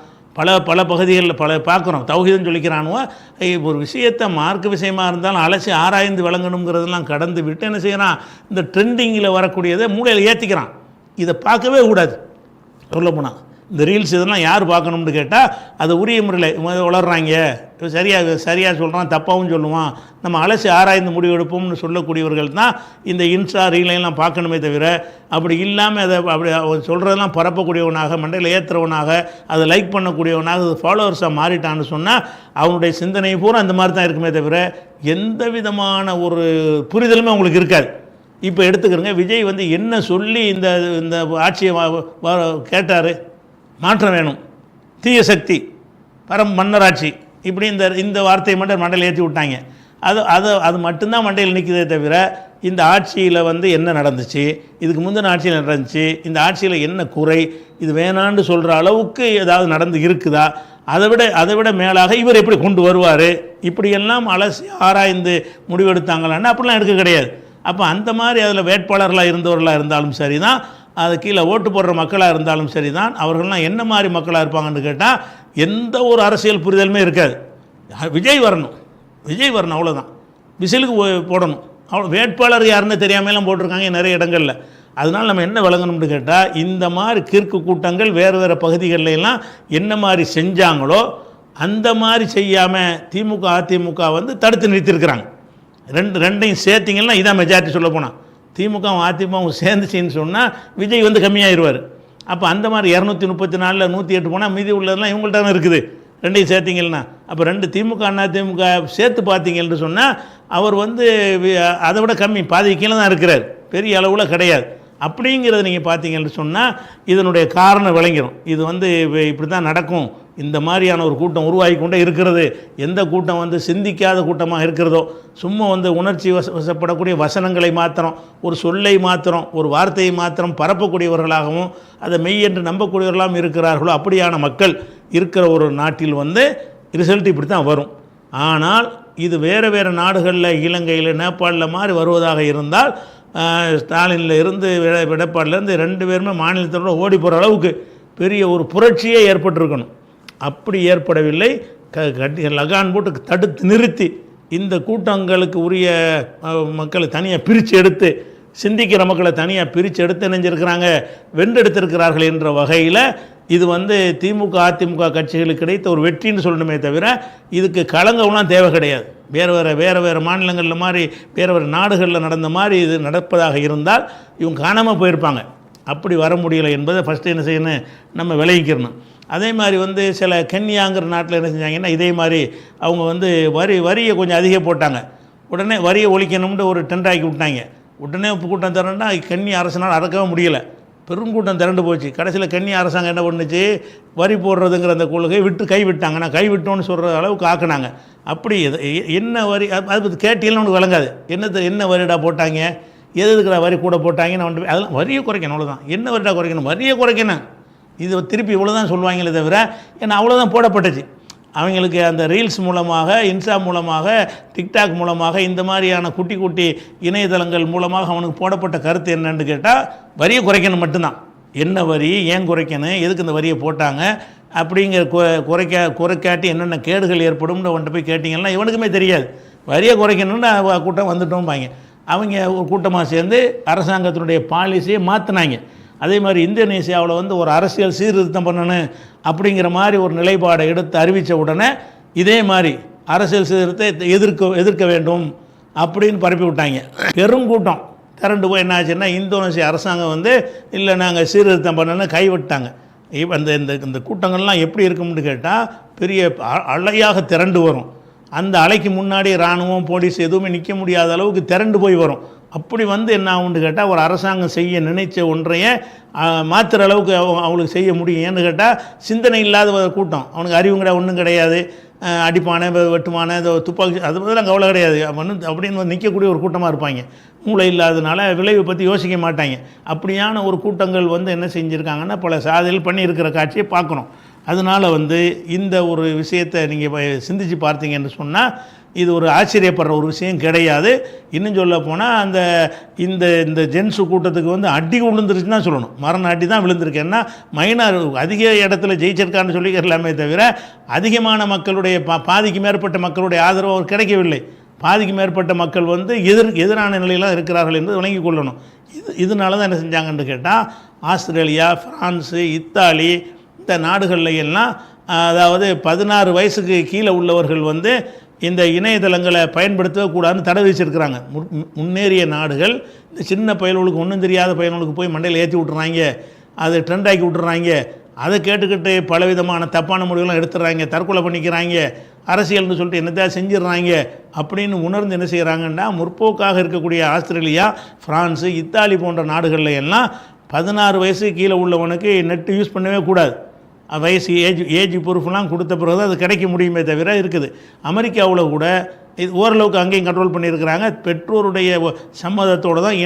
பல பகுதிகளில் பார்க்குறோம். தௌஹீதுன்னு சொல்லிக்கிறானுவோ, ஒரு விஷயத்தை மார்க்க விஷயமாக இருந்தாலும் அலசி ஆராய்ந்து விளங்கணுங்கிறதெல்லாம் கடந்து விட்டு என்ன செய்கிறான், இந்த ட்ரெண்டிங்கில் வரக்கூடியதை மூளையில் ஏற்றிக்கிறான். இதை பார்க்கவே கூடாது. சொல்லப்போனால் இந்த ரீல்ஸ் இதெல்லாம் யார் பார்க்கணும்னு கேட்டால், அது உரிய முறையில் வளர்கிறாங்க. சரியாக சொல்கிறான், தப்பாகவும் சொல்லுவான், நம்ம அலசி ஆராய்ந்து முடிவெடுப்போம்னு சொல்லக்கூடியவர்கள் தான் இந்த இன்ஸ்டா ரீலையெல்லாம் பார்க்கணுமே தவிர, அப்படி இல்லாமல் அதை அப்படி சொல்கிறதெல்லாம் பரப்பக்கூடியவனாக, மண்டையில் ஏற்றுறவனாக, அதை லைக் பண்ணக்கூடியவனாக, அது ஃபாலோவர்ஸாக மாறிட்டான்னு சொன்னால் அவனுடைய சிந்தனை பூரா அந்த மாதிரி தான் இருக்குமே தவிர எந்த விதமான ஒரு புரிதலுமே அவங்களுக்கு இருக்காது. இப்போ எடுத்துக்கிறங்க, விஜய் என்ன சொல்லி இந்த ஆட்சியை கேட்டார், மாற்றம் வேணும், தீய சக்தி, மன்னராட்சி, இப்படி இந்த வார்த்தையை மட்டும் மண்டையில் ஏற்றி விட்டாங்க. அது மட்டும்தான் மண்டையில் நிற்கிறதே தவிர, இந்த ஆட்சியில் என்ன நடந்துச்சு, இதுக்கு முந்தின ஆட்சியில் நடந்துச்சு, இந்த ஆட்சியில் என்ன குறை, இது வேணான்னு சொல்கிற அளவுக்கு ஏதாவது நடந்து இருக்குதா, அதை விட மேலாக இவர் எப்படி கொண்டு வருவார், இப்படியெல்லாம் அலசி ஆராய்ந்து முடிவெடுத்தாங்களான்னு அப்படிலாம் எடுக்க கிடையாது. அப்போ அந்த மாதிரி அதில் வேட்பாளர்களாக இருந்தவர்களாக இருந்தாலும் சரி தான், அது கீழே ஓட்டு போடுற மக்களாக இருந்தாலும் சரி தான், அவர்கள்லாம் என்ன மாதிரி மக்களாக இருப்பாங்கன்னு கேட்டால் எந்த ஒரு அரசியல் புரிதலுமே இருக்காது. விஜய் வரணும் அவ்வளோதான், விசிலுக்கு போடணும், அவ்வளோ. வேட்பாளர் யாருன்னு தெரியாமலாம் போட்டிருக்காங்க நிறைய இடங்களில். அதனால் நம்ம என்ன விளங்கணும்னு கேட்டால், இந்த மாதிரி கிறுக்கு கூட்டங்கள் வேறு பகுதிகளெல்லாம் என்ன மாதிரி செஞ்சாங்களோ அந்த மாதிரி செய்யாமல் திமுக அதிமுக தடுத்து நிறுத்தியிருக்கிறாங்க. ரெண்டையும் சேர்த்திங்கன்னா இதான் மெஜாரிட்டி சொல்ல போனால். திமுகவும் அதிமுகவும் சேர்ந்துச்சின்னு சொன்னால் விஜய் கம்மியாகிடுவார். அப்போ அந்த மாதிரி 234 108 போனால் மீதி உள்ளதெல்லாம் இவங்கள்ட்ட தான் இருக்குது. ரெண்டையும் சேர்த்திங்கன்னா அப்போ 2 திமுக அதிமுக சேர்த்து பார்த்தீங்கன்னு சொன்னால் அவர் அதை விட கம்மி, பாதி கீழே தான் இருக்கிறார், பெரிய அளவில் கிடையாது. அப்படிங்கிறத நீங்கள் பார்த்தீங்கன்னு சொன்னால் இதனுடைய காரணம் விளங்கிடும். இது இப்படி தான் நடக்கும். இந்த மாதிரியான ஒரு கூட்டம் உருவாகி கொண்டே இருக்கிறது. எந்த கூட்டம் சிந்திக்காத கூட்டமாக இருக்கிறதோ, சும்மா உணர்ச்சி வசப்படக்கூடிய வசனங்களை மாத்திரம், ஒரு சொல்லை மாத்திரம், ஒரு வார்த்தையை மாத்திரம் பரப்பக்கூடியவர்களாகவும் அதை மெய் என்று நம்பக்கூடியவர்களாகவும் இருக்கிறார்களோ, அப்படியான மக்கள் இருக்கிற ஒரு நாட்டில் ரிசல்ட் இப்படி தான் வரும். ஆனால் இது வேறு நாடுகளில், இலங்கையில், நேபாளில் மாதிரி வருவதாக இருந்தால், ஸ்டாலினில் இருந்து எடப்பாடிலேருந்து 2 பேருமே மாநிலத்தோட ஓடி போகிற அளவுக்கு பெரிய ஒரு புரட்சியே ஏற்பட்டிருக்கணும். அப்படி ஏற்படவில்லை. லகான் போட்டு தடுத்து நிறுத்தி இந்த கூட்டங்களுக்கு உரிய மக்களை தனியாக பிரித்து எடுத்து, சிந்திக்கிற மக்களை தனியாக பிரித்து எடுத்து நினைஞ்சிருக்கிறாங்க, வென்றெடுத்திருக்கிறார்கள் என்ற வகையில் இது திமுக அதிமுக கட்சிகளுக்கு கிடைத்த ஒரு வெற்றின்னு சொல்லணுமே தவிர, இதுக்கு களங்கம்லாம் தேவை கிடையாது. வேறு மாநிலங்களில் மாதிரி வேறு நாடுகளில் நடந்த மாதிரி இது நடப்பதாக இருந்தால் இவங்க காணாமல் போயிருப்பாங்க. அப்படி வர முடியலை என்பதை ஃபஸ்ட்டு என்ன செய்யணும், நம்ம விளைவிக்கிறணும். அதே மாதிரி சில கென்யாங்கிற நாட்டில் என்ன செஞ்சாங்கன்னா, இதே மாதிரி அவங்க வரியை கொஞ்சம் அதிகம் போட்டாங்க. உடனே வரியை ஒழிக்கணும்னு ஒரு டெண்டர் ஆக்கி விட்டாங்க. உடனே கூட்டம் திரண்டா கன்னி அரசனால் அடக்கவே முடியலை, பெருங்கூட்டம் திரண்டு போச்சு. கடைசியில் கன்னி அரசாங்கம் என்ன பண்ணுச்சு, வரி போடுறதுங்கிற அந்த கொள்கையை கைவிட்டாங்க. நான் கைவிட்டோன்னு சொல்கிற அளவுக்கு ஆக்குனாங்க. அப்படி என்ன வரி அது கேட்டீங்கன்னு உனக்கு விளங்காது. என்ன வரிடா போட்டாங்க, எதுக்குடா வரி கூட போட்டாங்கன்னு அவன் அதெல்லாம் வரியை குறைக்கணும், அவ்வளோதான். என்ன வரிடா குறைக்கணும், வரியை குறைக்கணும். இது திருப்பி இவ்வளோ தான் சொல்லுவாங்களே தவிர, ஏன்னா அவ்வளோதான் போடப்பட்டுச்சு. அவங்களுக்கு அந்த ரீல்ஸ் மூலமாக, இன்ஸ்டா மூலமாக, டிக்டாக் மூலமாக, இந்த மாதிரியான குட்டி குட்டி இணையதளங்கள் மூலமாக அவனுக்கு போடப்பட்ட கருத்து என்னன்னு கேட்டால் வரியை குறைக்கணும் மட்டும்தான். என்ன வரி, ஏன் குறைக்கணும், எதுக்கு இந்த வரியை போட்டாங்க அப்படிங்கிற குறைக்காட்டி என்னென்ன கேடுகள் ஏற்படும்னு அவன்கிட்ட போய் கேட்டிங்கன்னா இவனுக்குமே தெரியாது. வரியை குறைக்கணும்னு கூட்டம் வந்துட்டோம்பாங்க. அவங்க ஒரு கூட்டமாக சேர்ந்து அரசாங்கத்தினுடைய பாலிசியை மாற்றினாங்க. அதே மாதிரி இந்தோனேசியாவில் ஒரு அரசியல் சீர்திருத்தம் பண்ணணும் அப்படிங்கிற மாதிரி ஒரு நிலைப்பாடை எடுத்து அறிவித்த உடனே இதே மாதிரி அரசியல் சீர்திருத்தத்தை எதிர்க்க வேண்டும் அப்படின்னு பரப்பி விட்டாங்க. பெருங்கூட்டம் திரண்டு போய் என்ன ஆச்சுன்னா, இந்தோனேசியா அரசாங்கம் இல்லை நாங்கள் சீர்திருத்தம் பண்ணணும்னு கைவிட்டாங்க. இந்த கூட்டங்கள்லாம் எப்படி இருக்கும்னு கேட்டால் பெரிய அலையாக திரண்டு வரும். அந்த அலைக்கு முன்னாடி இராணுவம், போலீஸ் எதுவுமே நிற்க முடியாத அளவுக்கு திரண்டு போய் வரும். அப்படி என்ன ஆகும்னு கேட்டால், ஒரு அரசாங்கம் செய்ய நினைச்ச ஒன்றையே மாற்றுற அளவுக்கு அவங்களுக்கு செய்ய முடியும். ஏன்னு கேட்டால், சிந்தனை இல்லாத கூட்டம், அவனுக்கு அறிவும் கிடையாது, ஒன்றும் கிடையாது, அடிப்பானை வெட்டுமான துப்பாக்கி அது பதில் அங்கே அவ்வளோ கிடையாது அப்படின்னு நிற்கக்கூடிய ஒரு கூட்டமாக இருப்பாங்க. மூளை இல்லாததுனால விளைவை பற்றி யோசிக்க மாட்டாங்க. அப்படியான ஒரு கூட்டங்கள் என்ன செஞ்சுருக்காங்கன்னா பல சாதனைகள் பண்ணியிருக்கிற காட்சியை பார்க்குறோம். அதனால் இந்த ஒரு விஷயத்தை நீங்கள் சிந்தித்து பார்த்தீங்கன்னு சொன்னால் இது ஒரு ஆச்சரியப்படுற ஒரு விஷயம் கிடையாது. இன்னும் சொல்ல போனால் இந்த ஜென்ஸு கூட்டத்துக்கு அடி விழுந்துருச்சுன்னு தான் சொல்லணும். மரண அடி தான் விழுந்திருக்கு. ஏன்னா மைனார் அதிக இடத்துல ஜெயிச்சிருக்கான்னு சொல்லிக்கிறலாமே தவிர அதிகமான மக்களுடைய பாதிக்கு மேற்பட்ட மக்களுடைய ஆதரவு அவர் கிடைக்கவில்லை. பாதிக்கு மேற்பட்ட மக்கள் எதிரான நிலையெல்லாம் இருக்கிறார்கள் என்று விளங்கி கொள்ளணும். இதனால தான் என்ன செஞ்சாங்கன்னு கேட்டால், ஆஸ்திரேலியா, ஃப்ரான்ஸு, இத்தாலி இந்த நாடுகளில் எல்லாம் அதாவது 16 வயசுக்கு கீழே உள்ளவர்கள் இந்த இணையதளங்களை பயன்படுத்தக்கூடாதுன்னு தடை வச்சுருக்கிறாங்க. முன்னேறிய நாடுகள் இந்த சின்ன பயல்களுக்கு, ஒன்றும் தெரியாத பயல்களுக்கு போய் மண்டையில் ஏற்றி விட்டுறாங்க, அதை ட்ரெண்டாக்கி விட்டுறாங்க. அதை கேட்டுக்கிட்டு பலவிதமான தப்பான முடிவுலாம் எடுத்துடுறாங்க, தற்கொலை பண்ணிக்கிறாங்க, அரசியல்னு சொல்லிட்டு என்னத்தான் செஞ்சிடறாங்க அப்படின்னு உணர்ந்து என்ன செய்கிறாங்கன்னா, முற்போக்காக இருக்கக்கூடிய ஆஸ்திரேலியா, ஃப்ரான்ஸு, இத்தாலி போன்ற நாடுகளில் எல்லாம் 16 வயசு கீழே உள்ளவனுக்கு நெட்டு யூஸ் பண்ணவே கூடாது. வயசு ஏஜ் ப்ரூஃப்லாம் கொடுத்த பிறகு அது கிடைக்க முடியுமே தவிர இருக்குது. அமெரிக்காவில் கூட இது ஓரளவுக்கு அங்கேயும் கண்ட்ரோல் பண்ணியிருக்கிறாங்க. பெற்றோருடைய சம்மதத்தோடு தான்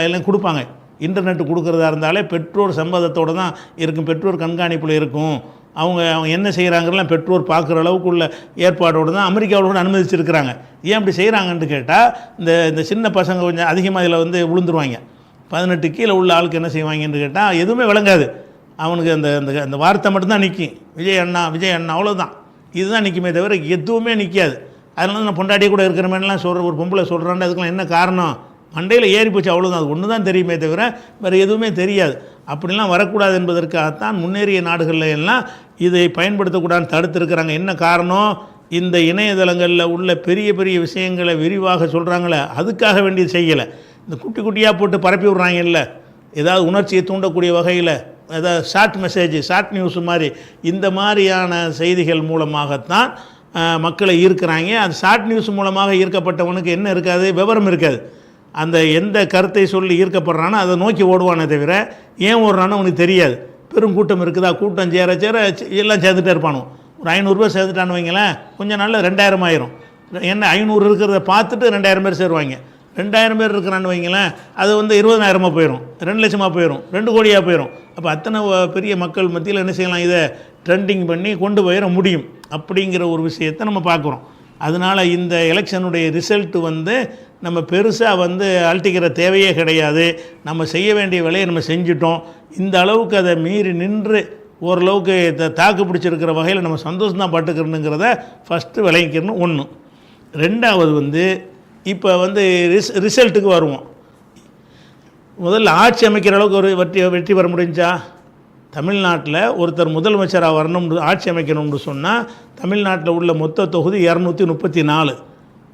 எல்லாம் கொடுப்பாங்க. இன்டர்நெட் கொடுக்குறதா இருந்தாலே பெற்றோர் சம்மதத்தோடு தான் இருக்கும், பெற்றோர் கண்காணிப்பில் இருக்கும். அவங்க என்ன செய்கிறாங்கலாம் பெற்றோர் பார்க்குற அளவுக்கு உள்ள ஏற்பாடோடு தான் அமெரிக்காவில் கூட அனுமதிச்சிருக்கிறாங்க. ஏன் அப்படி செய்கிறாங்கன்னு கேட்டால், இந்த சின்ன பசங்க கொஞ்சம் அதிகமாக இதில் விழுந்துருவாங்க. 18 கீழே உள்ள ஆளுக்கு என்ன செய்வாங்கன்னு கேட்டால் எதுவுமே விளங்காது. அவனுக்கு அந்த வார்த்தை மட்டும்தான் நிற்கும், விஜய் அண்ணா விஜய் அண்ணா, அவ்வளோதான். இதுதான் நிற்குமே தவிர எதுவுமே நிற்காது. அதனால நான் பொண்டாட்டியே கூட இருக்கிற மாதிரிலாம் ஒரு பொம்பளை சொல்கிறான்னு அதுக்கெலாம் என்ன காரணம், மண்டையில் ஏறி போச்சு, அவ்வளோதான். அது ஒன்று தான் தெரியுமே தவிர வேறு எதுவுமே தெரியாது. அப்படிலாம் வரக்கூடாது என்பதற்காகத்தான் முன்னேறிய நாடுகளில் எல்லாம் இதை பயன்படுத்தக்கூடாதுன்னு தடுத்துருக்கிறாங்க. என்ன காரணம், இந்த இணையதளங்களில் உள்ள பெரிய பெரிய விஷயங்களை விரிவாக சொல்கிறாங்களே, அதுக்காக வேண்டியது செய்யலை. இந்த குட்டி குட்டியாக போட்டு பரப்பி விட்றாங்கல்ல, ஏதாவது உணர்ச்சியை தூண்டக்கூடிய வகையில், அதாவது ஷார்ட் மெசேஜ், ஷார்ட் நியூஸ் மாதிரி, இந்த மாதிரியான செய்திகள் மூலமாகத்தான் மக்களை ஈர்க்கிறாங்க. அது ஷார்ட் நியூஸ் மூலமாக ஈர்க்கப்பட்டவனுக்கு என்ன இருக்காது, விவரம் இருக்காது. அந்த எந்த கருத்தை சொல்லி ஈர்க்கப்படுறானோ அதை நோக்கி ஓடுவானே தவிர ஏன் ஓடுறானோ அவனுக்கு தெரியாது. பெருங்கூட்டம் இருக்குதா, கூட்டம் சேர எல்லாம் சேர்ந்துட்டே இருப்பானோ. ஒரு 500 ரூபா சேர்த்துட்டான்னு வைங்களேன், கொஞ்சம் நாளில் 2000 ஆயிரும். என்ன 500 இருக்கிறத பார்த்துட்டு 2000 பேர் சேருவாங்க. 2000 பேர் இருக்கிறான்னு வைங்களேன், அது 20,000 போயிடும், 2 லட்சமாக போயிடும், 2 கோடியாக போயிடும். அப்போ அத்தனை பெரிய மக்கள் மத்தியில் என்ன செய்யலாம், இதை ட்ரெண்டிங் பண்ணி கொண்டு போயிட முடியும் அப்படிங்கிற ஒரு விஷயத்தை நம்ம பார்க்குறோம். அதனால் இந்த எலெக்ஷனுடைய ரிசல்ட்டு நம்ம பெருசாக அழட்டிக்கிற தேவையே கிடையாது. நம்ம செய்ய வேண்டிய வேலையை நம்ம செஞ்சிட்டோம். இந்த அளவுக்கு அதை மீறி நின்று ஓரளவுக்கு தாக்கு பிடிச்சிருக்கிற வகையில் நம்ம சந்தோஷம்தான் பட்டுக்கிறணுங்கிறத ஃபஸ்ட்டு விளங்கிக்கணும். ஒன்று. ரெண்டாவது இப்போ ரிசல்ட்டுக்கு வருவோம். முதல்ல ஆட்சி அமைக்கிற அளவுக்கு ஒரு வெற்றி பெற முடிஞ்சா, தமிழ்நாட்டில் ஒருத்தர் முதலமைச்சராக வரணும், ஆட்சி அமைக்கணும்னு சொன்னால் தமிழ்நாட்டில் உள்ள மொத்த தொகுதி 234.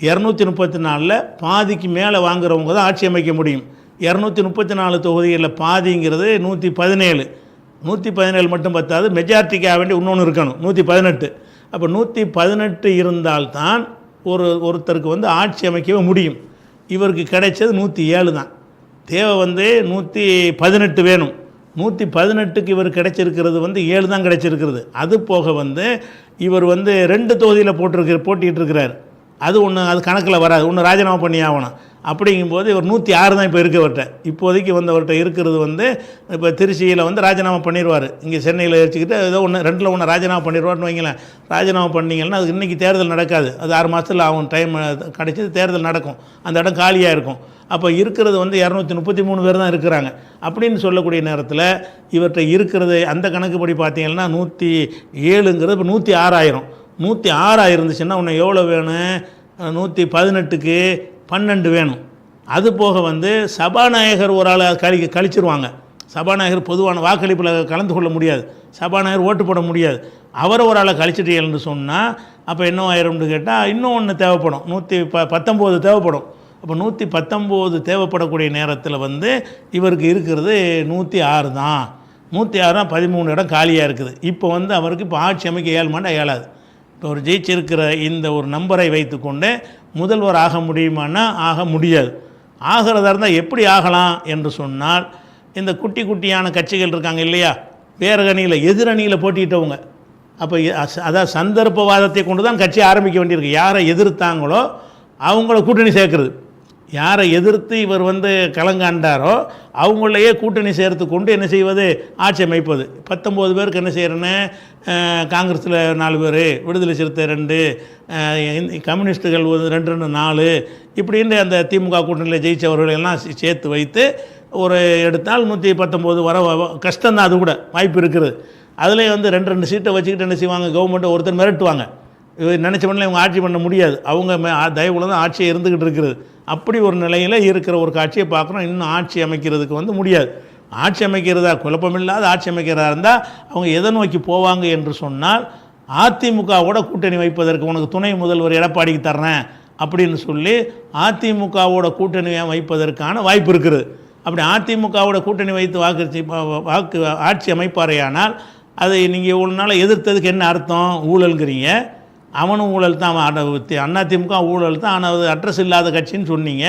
234 பாதிக்கு மேலே வாங்குறவங்க தான் ஆட்சி அமைக்க முடியும். 234 தொகுதிகளில் பாதிங்கிறது 117. 117 மட்டும் பத்தாது, மெஜாரிட்டிக்காக வேண்டி இன்னொன்று இருக்கணும், 118. அப்போ 118 இருந்தால்தான் ஒருத்தருக்கு ஆட்சி அமைக்கவே முடியும். இவருக்கு கிடைச்சது 107 தான். தேவை வந்து 118 வேணும். 118க்கு இவர் கிடைச்சிருக்கிறது வந்து 7 தான் கிடைச்சிருக்கிறது. அது போக வந்து இவர் வந்து 2 தொகுதியில் போட்டிகிட்டு இருக்கிறார். அது கணக்கில் வராது, ஒன்று ராஜினாமா பண்ணி ஆகணும். அப்படிங்கும்போது இவர் 106 தான் இப்போ இருக்கவர்கிட்ட. இப்போதைக்கு வந்தவர்கிட்ட இருக்கிறது வந்து இப்போ திருச்சியில் வந்து ராஜினாமா பண்ணிடுவார். இங்கே சென்னையில் வச்சுக்கிட்டு ஏதோ 2ல் 1 ராஜினாமா பண்ணிடுவார்னு வைங்களேன். ராஜினாமா பண்ணிங்கன்னா அதுக்கு இன்றைக்கி தேர்தல் நடக்காது, அது 6 மாதத்தில் ஆகும், டைம் கிடைச்சி தேர்தல் நடக்கும், அந்த இடம் காலியாக இருக்கும். அப்போ இருக்கிறது வந்து 233 பேர் தான் இருக்கிறாங்க. அப்படின்னு சொல்லக்கூடிய நேரத்தில் இவர்கிட்ட இருக்கிறது அந்த கணக்குப்படி பார்த்தீங்கன்னா 107ங்கிறது இப்போ 106 106 இருந்துச்சுன்னா உன்னை எவ்வளோ வேணும்? 118க்கு 12 வேணும். அது போக வந்து சபாநாயகர் ஒரு ஆளை கழிச்சிருவாங்க. சபாநாயகர் பொதுவான வாக்களிப்பில் கலந்து கொள்ள முடியாது, சபாநாயகர் ஓட்டு போட முடியாது. அவரை ஒரு ஆளை கழிச்சிட்டீங்கன்னு சொன்னால் அப்போ என்ன ஆயிரும்னு கேட்டால் இன்னும் ஒன்று தேவைப்படும், 119 தேவைப்படும். அப்போ 119 தேவைப்படக்கூடிய நேரத்தில் வந்து இவருக்கு இருக்கிறது 106 தான். 106 தான், 13 இடம் காலியாக இருக்குது. இப்போ வந்து அவருக்கு இப்போ ஆட்சி அமைக்க இயலாது. இப்போ அவர் ஜெயிச்சிருக்கிற இந்த ஒரு நம்பரை வைத்துக்கொண்டு முதல்வர் ஆக முடியுமான்னா ஆக முடியாது. ஆகிறதா இருந்தால் எப்படி ஆகலாம் என்று சொன்னால், இந்த குட்டியான கட்சிகள் இருக்காங்க இல்லையா, வேறு அணியில் எதிரணியில் போட்டிட்டவங்க, அப்போ அதாவது சந்தர்ப்பவாதத்தை கொண்டு தான் கட்சி ஆரம்பிக்க வேண்டியிருக்கு. யாரை எதிர்த்தாங்களோ அவங்கள கூட்டணி சேர்க்குறது. யாரை எதிர்த்து இவர் வந்து கலங்காண்டாரோ அவங்களையே கூட்டணி சேர்த்து கொண்டு என்ன செய்வது? ஆட்சி அமைப்பது. 19 பேருக்கு என்ன செய்கிறேன்னு, காங்கிரஸில் 4 பேர், விடுதலை சிறுத்தை 2, கம்யூனிஸ்ட்டுகள் 2 4, இப்படின்னு அந்த திமுக கூட்டணியில் ஜெயித்தவர்களெல்லாம் சேர்த்து வைத்து ஒரு எடுத்தால் 119 வர கஷ்டம்தான். அது கூட வாய்ப்பு இருக்குது. அதிலே வந்து 2 சீட்டை வச்சுக்கிட்டு என்ன செய்வாங்க, கவர்மெண்ட்டை ஒருத்தர் மிரட்டுவாங்க. நினச்ச பண்ணல இவங்க ஆட்சி பண்ண முடியாது, அவங்க தயவுல தான் ஆட்சியை இருந்துக்கிட்டு இருக்கிறது. அப்படி ஒரு நிலையில் இருக்கிற ஒரு காட்சியை பார்க்குறோம். இன்னும் ஆட்சி அமைக்கிறதுக்கு வந்து முடியாது. ஆட்சி அமைக்கிறதா குழப்பமில்லாத ஆட்சி அமைக்கிறதா இருந்தால் அவங்க எதை நோக்கி போவாங்க என்று சொன்னால், அதிமுகவோட கூட்டணி வைப்பதற்கு உனக்கு துணை முதல்வர் எடப்பாடிக்கு தர்றேன் அப்படின்னு சொல்லி அதிமுகவோட கூட்டணி வைப்பதற்கான வாய்ப்பு இருக்குது. அப்படி அதிமுகவோட கூட்டணி வைத்து ஆட்சி அமைப்பாரையானால் அதை நீங்கள் இவ்வளோ நாள் எதிர்த்ததுக்கு என்ன அர்த்தம்? ஊழல்ங்கிறீங்க. அவனும் ஊழல் தான், அதிமுக ஊழல் தான், ஆனால் அது அட்ரஸ் இல்லாத கட்சின்னு சொன்னீங்க.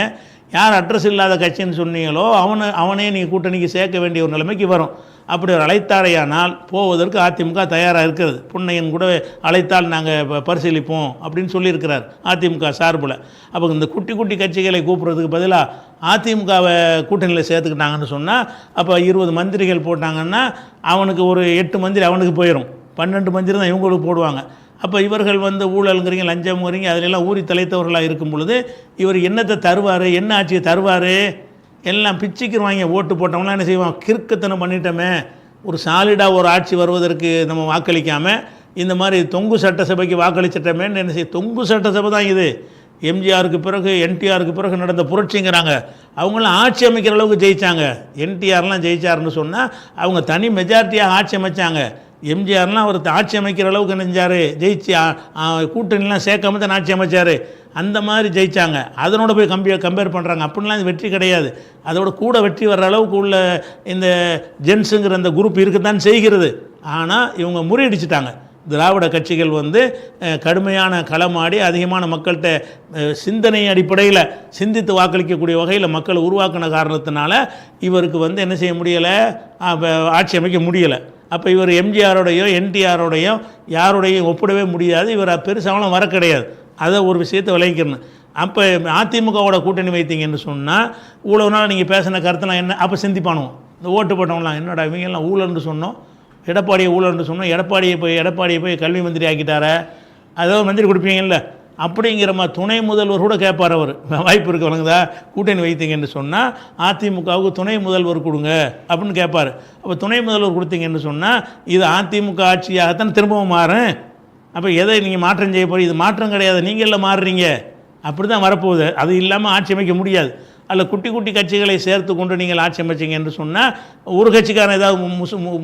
யார் அட்ரஸ் இல்லாத கட்சின்னு சொன்னீங்களோ அவனே நீங்கள் கூட்டணிக்கு சேர்க்க வேண்டிய ஒரு நிலைமைக்கு வரும். அப்படி ஒரு அழைத்தாரையானால் போவதற்கு அதிமுக தயாராக இருக்கிறது. புன்னையன் கூட அழைத்தால் நாங்கள் பரிசீலிப்போம் அப்படின்னு சொல்லியிருக்கிறார் அதிமுக சார்பில். அப்போ இந்த குட்டி கட்சிகளை கூப்பிட்றதுக்கு பதிலாக அதிமுகவை கூட்டணியில் சேர்த்துக்கிட்டாங்கன்னு சொன்னால், அப்போ 20 மந்திரிகள் போட்டாங்கன்னா அவனுக்கு ஒரு 8 மந்திரி அவனுக்கு போயிடும், 12 மந்திரி தான் இவங்களுக்கு போடுவாங்க. அப்போ இவர்கள் வந்து ஊழலுங்கிறீங்க, லஞ்சம்ங்கிறீங்க, அதிலெல்லாம் ஊறி தலைத்தவர்களாக இருக்கும் பொழுது இவர் என்னத்தை தருவார், என்ன ஆட்சியை தருவார்? எல்லாம் பிச்சுக்கிடுவாங்க. ஓட்டு போட்டவங்களாம் என்ன செய்வான், கிறுக்குத்தனம் பண்ணிட்டோமே, ஒரு சாலிடாக ஒரு ஆட்சி வருவதற்கு நம்ம வாக்களிக்காமல் இந்த மாதிரி தொங்கு சட்டசபைக்கு வாக்களிச்சிட்டமேன்னு என்ன செய்ய? தொங்கு சட்டசபை தான் இது. எம்ஜிஆருக்கு பிறகு என்டிஆருக்கு பிறகு நடந்த புரட்சிங்கிறாங்க. அவங்களாம் ஆட்சி அமைக்கிற அளவுக்கு ஜெயித்தாங்க. என்டிஆர்லாம் ஜெயிச்சாருன்னு சொன்னால் அவங்க தனி மெஜாரிட்டியாக ஆட்சி அமைச்சாங்க. எம்ஜிஆர்லாம் அவர் ஆட்சி அமைக்கிற அளவுக்கு நினைஞ்சார், ஜெயிச்சு கூட்டணிலாம் சேர்க்காம தான் ஆட்சி அமைச்சார். அந்த மாதிரி ஜெயித்தாங்க. அதனோட போய் கம்பேர் பண்ணுறாங்க. அப்படின்லாம் இது வெற்றி கிடையாது. அதோட கூட வெற்றி வர்ற அளவுக்கு உள்ள இந்த ஜென்ஸுங்கிற அந்த குரூப் இருக்கத்தான் செய்கிறது. ஆனால் இவங்க முறியடிச்சிட்டாங்க. திராவிட கட்சிகள் வந்து கடுமையான களமாடி அதிகமான மக்கள்கிட்ட சிந்தனை அடிப்படையில் சிந்தித்து வாக்களிக்கக்கூடிய வகையில் மக்களை உருவாக்கின காரணத்தினால இவருக்கு வந்து என்ன செய்ய முடியலை, ஆட்சி அமைக்க முடியலை. அப்போ இவர் எம்ஜிஆரோடையோ என்டிஆரோடையோ யாரோடையும் ஒப்பிடவே முடியாது. இவர் பெருசாகலாம் வர கிடையாது. அதை ஒரு விஷயத்தை விளைவிக்கணும். அப்போ அதிமுகவோட கூட்டணி வைத்தீங்கன்னு சொன்னால் இவ்வளோ நாள் நீங்கள் பேசின கருத்துலாம் என்ன? அப்போ சிந்திப்பானுவோம். இந்த ஓட்டு போட்டவங்களாம் என்னடா இவங்கெல்லாம் ஊழல்னு சொன்னோம், எடப்பாடியை ஊழல்னு சொன்னோம், எடப்பாடியை போய் கல்வி மந்திரி ஆக்கிட்டார, அதாவது மந்திரி கொடுப்பீங்கல்ல அப்படிங்கிற மாதிரி துணை முதல்வர் கூட கேட்பார். அவர் வாய்ப்பு இருக்கு வழங்குதா, கூட்டணி வைத்தீங்கன்னு சொன்னால் அதிமுகவுக்கு துணை முதல்வர் கொடுங்க அப்படின்னு கேட்பார். அப்போ துணை முதல்வர் கொடுத்தீங்கன்னு சொன்னால் இது அதிமுக ஆட்சியாகத்தான் திரும்பவும் மாறும். அப்போ எதை நீங்கள் மாற்றம் செய்ய போகிறீங்க? இது மாற்றம் கிடையாது, நீங்கள் எல்லாம் மாறுறீங்க, அப்படி தான் வரப்போகுது. அது இல்லாமல் ஆட்சி அமைக்க முடியாது. அதில் குட்டி கட்சிகளை சேர்த்து கொண்டு நீங்கள் ஆட்சி அமைச்சிங்க என்று சொன்னால் ஒரு கட்சிக்காரன் ஏதாவது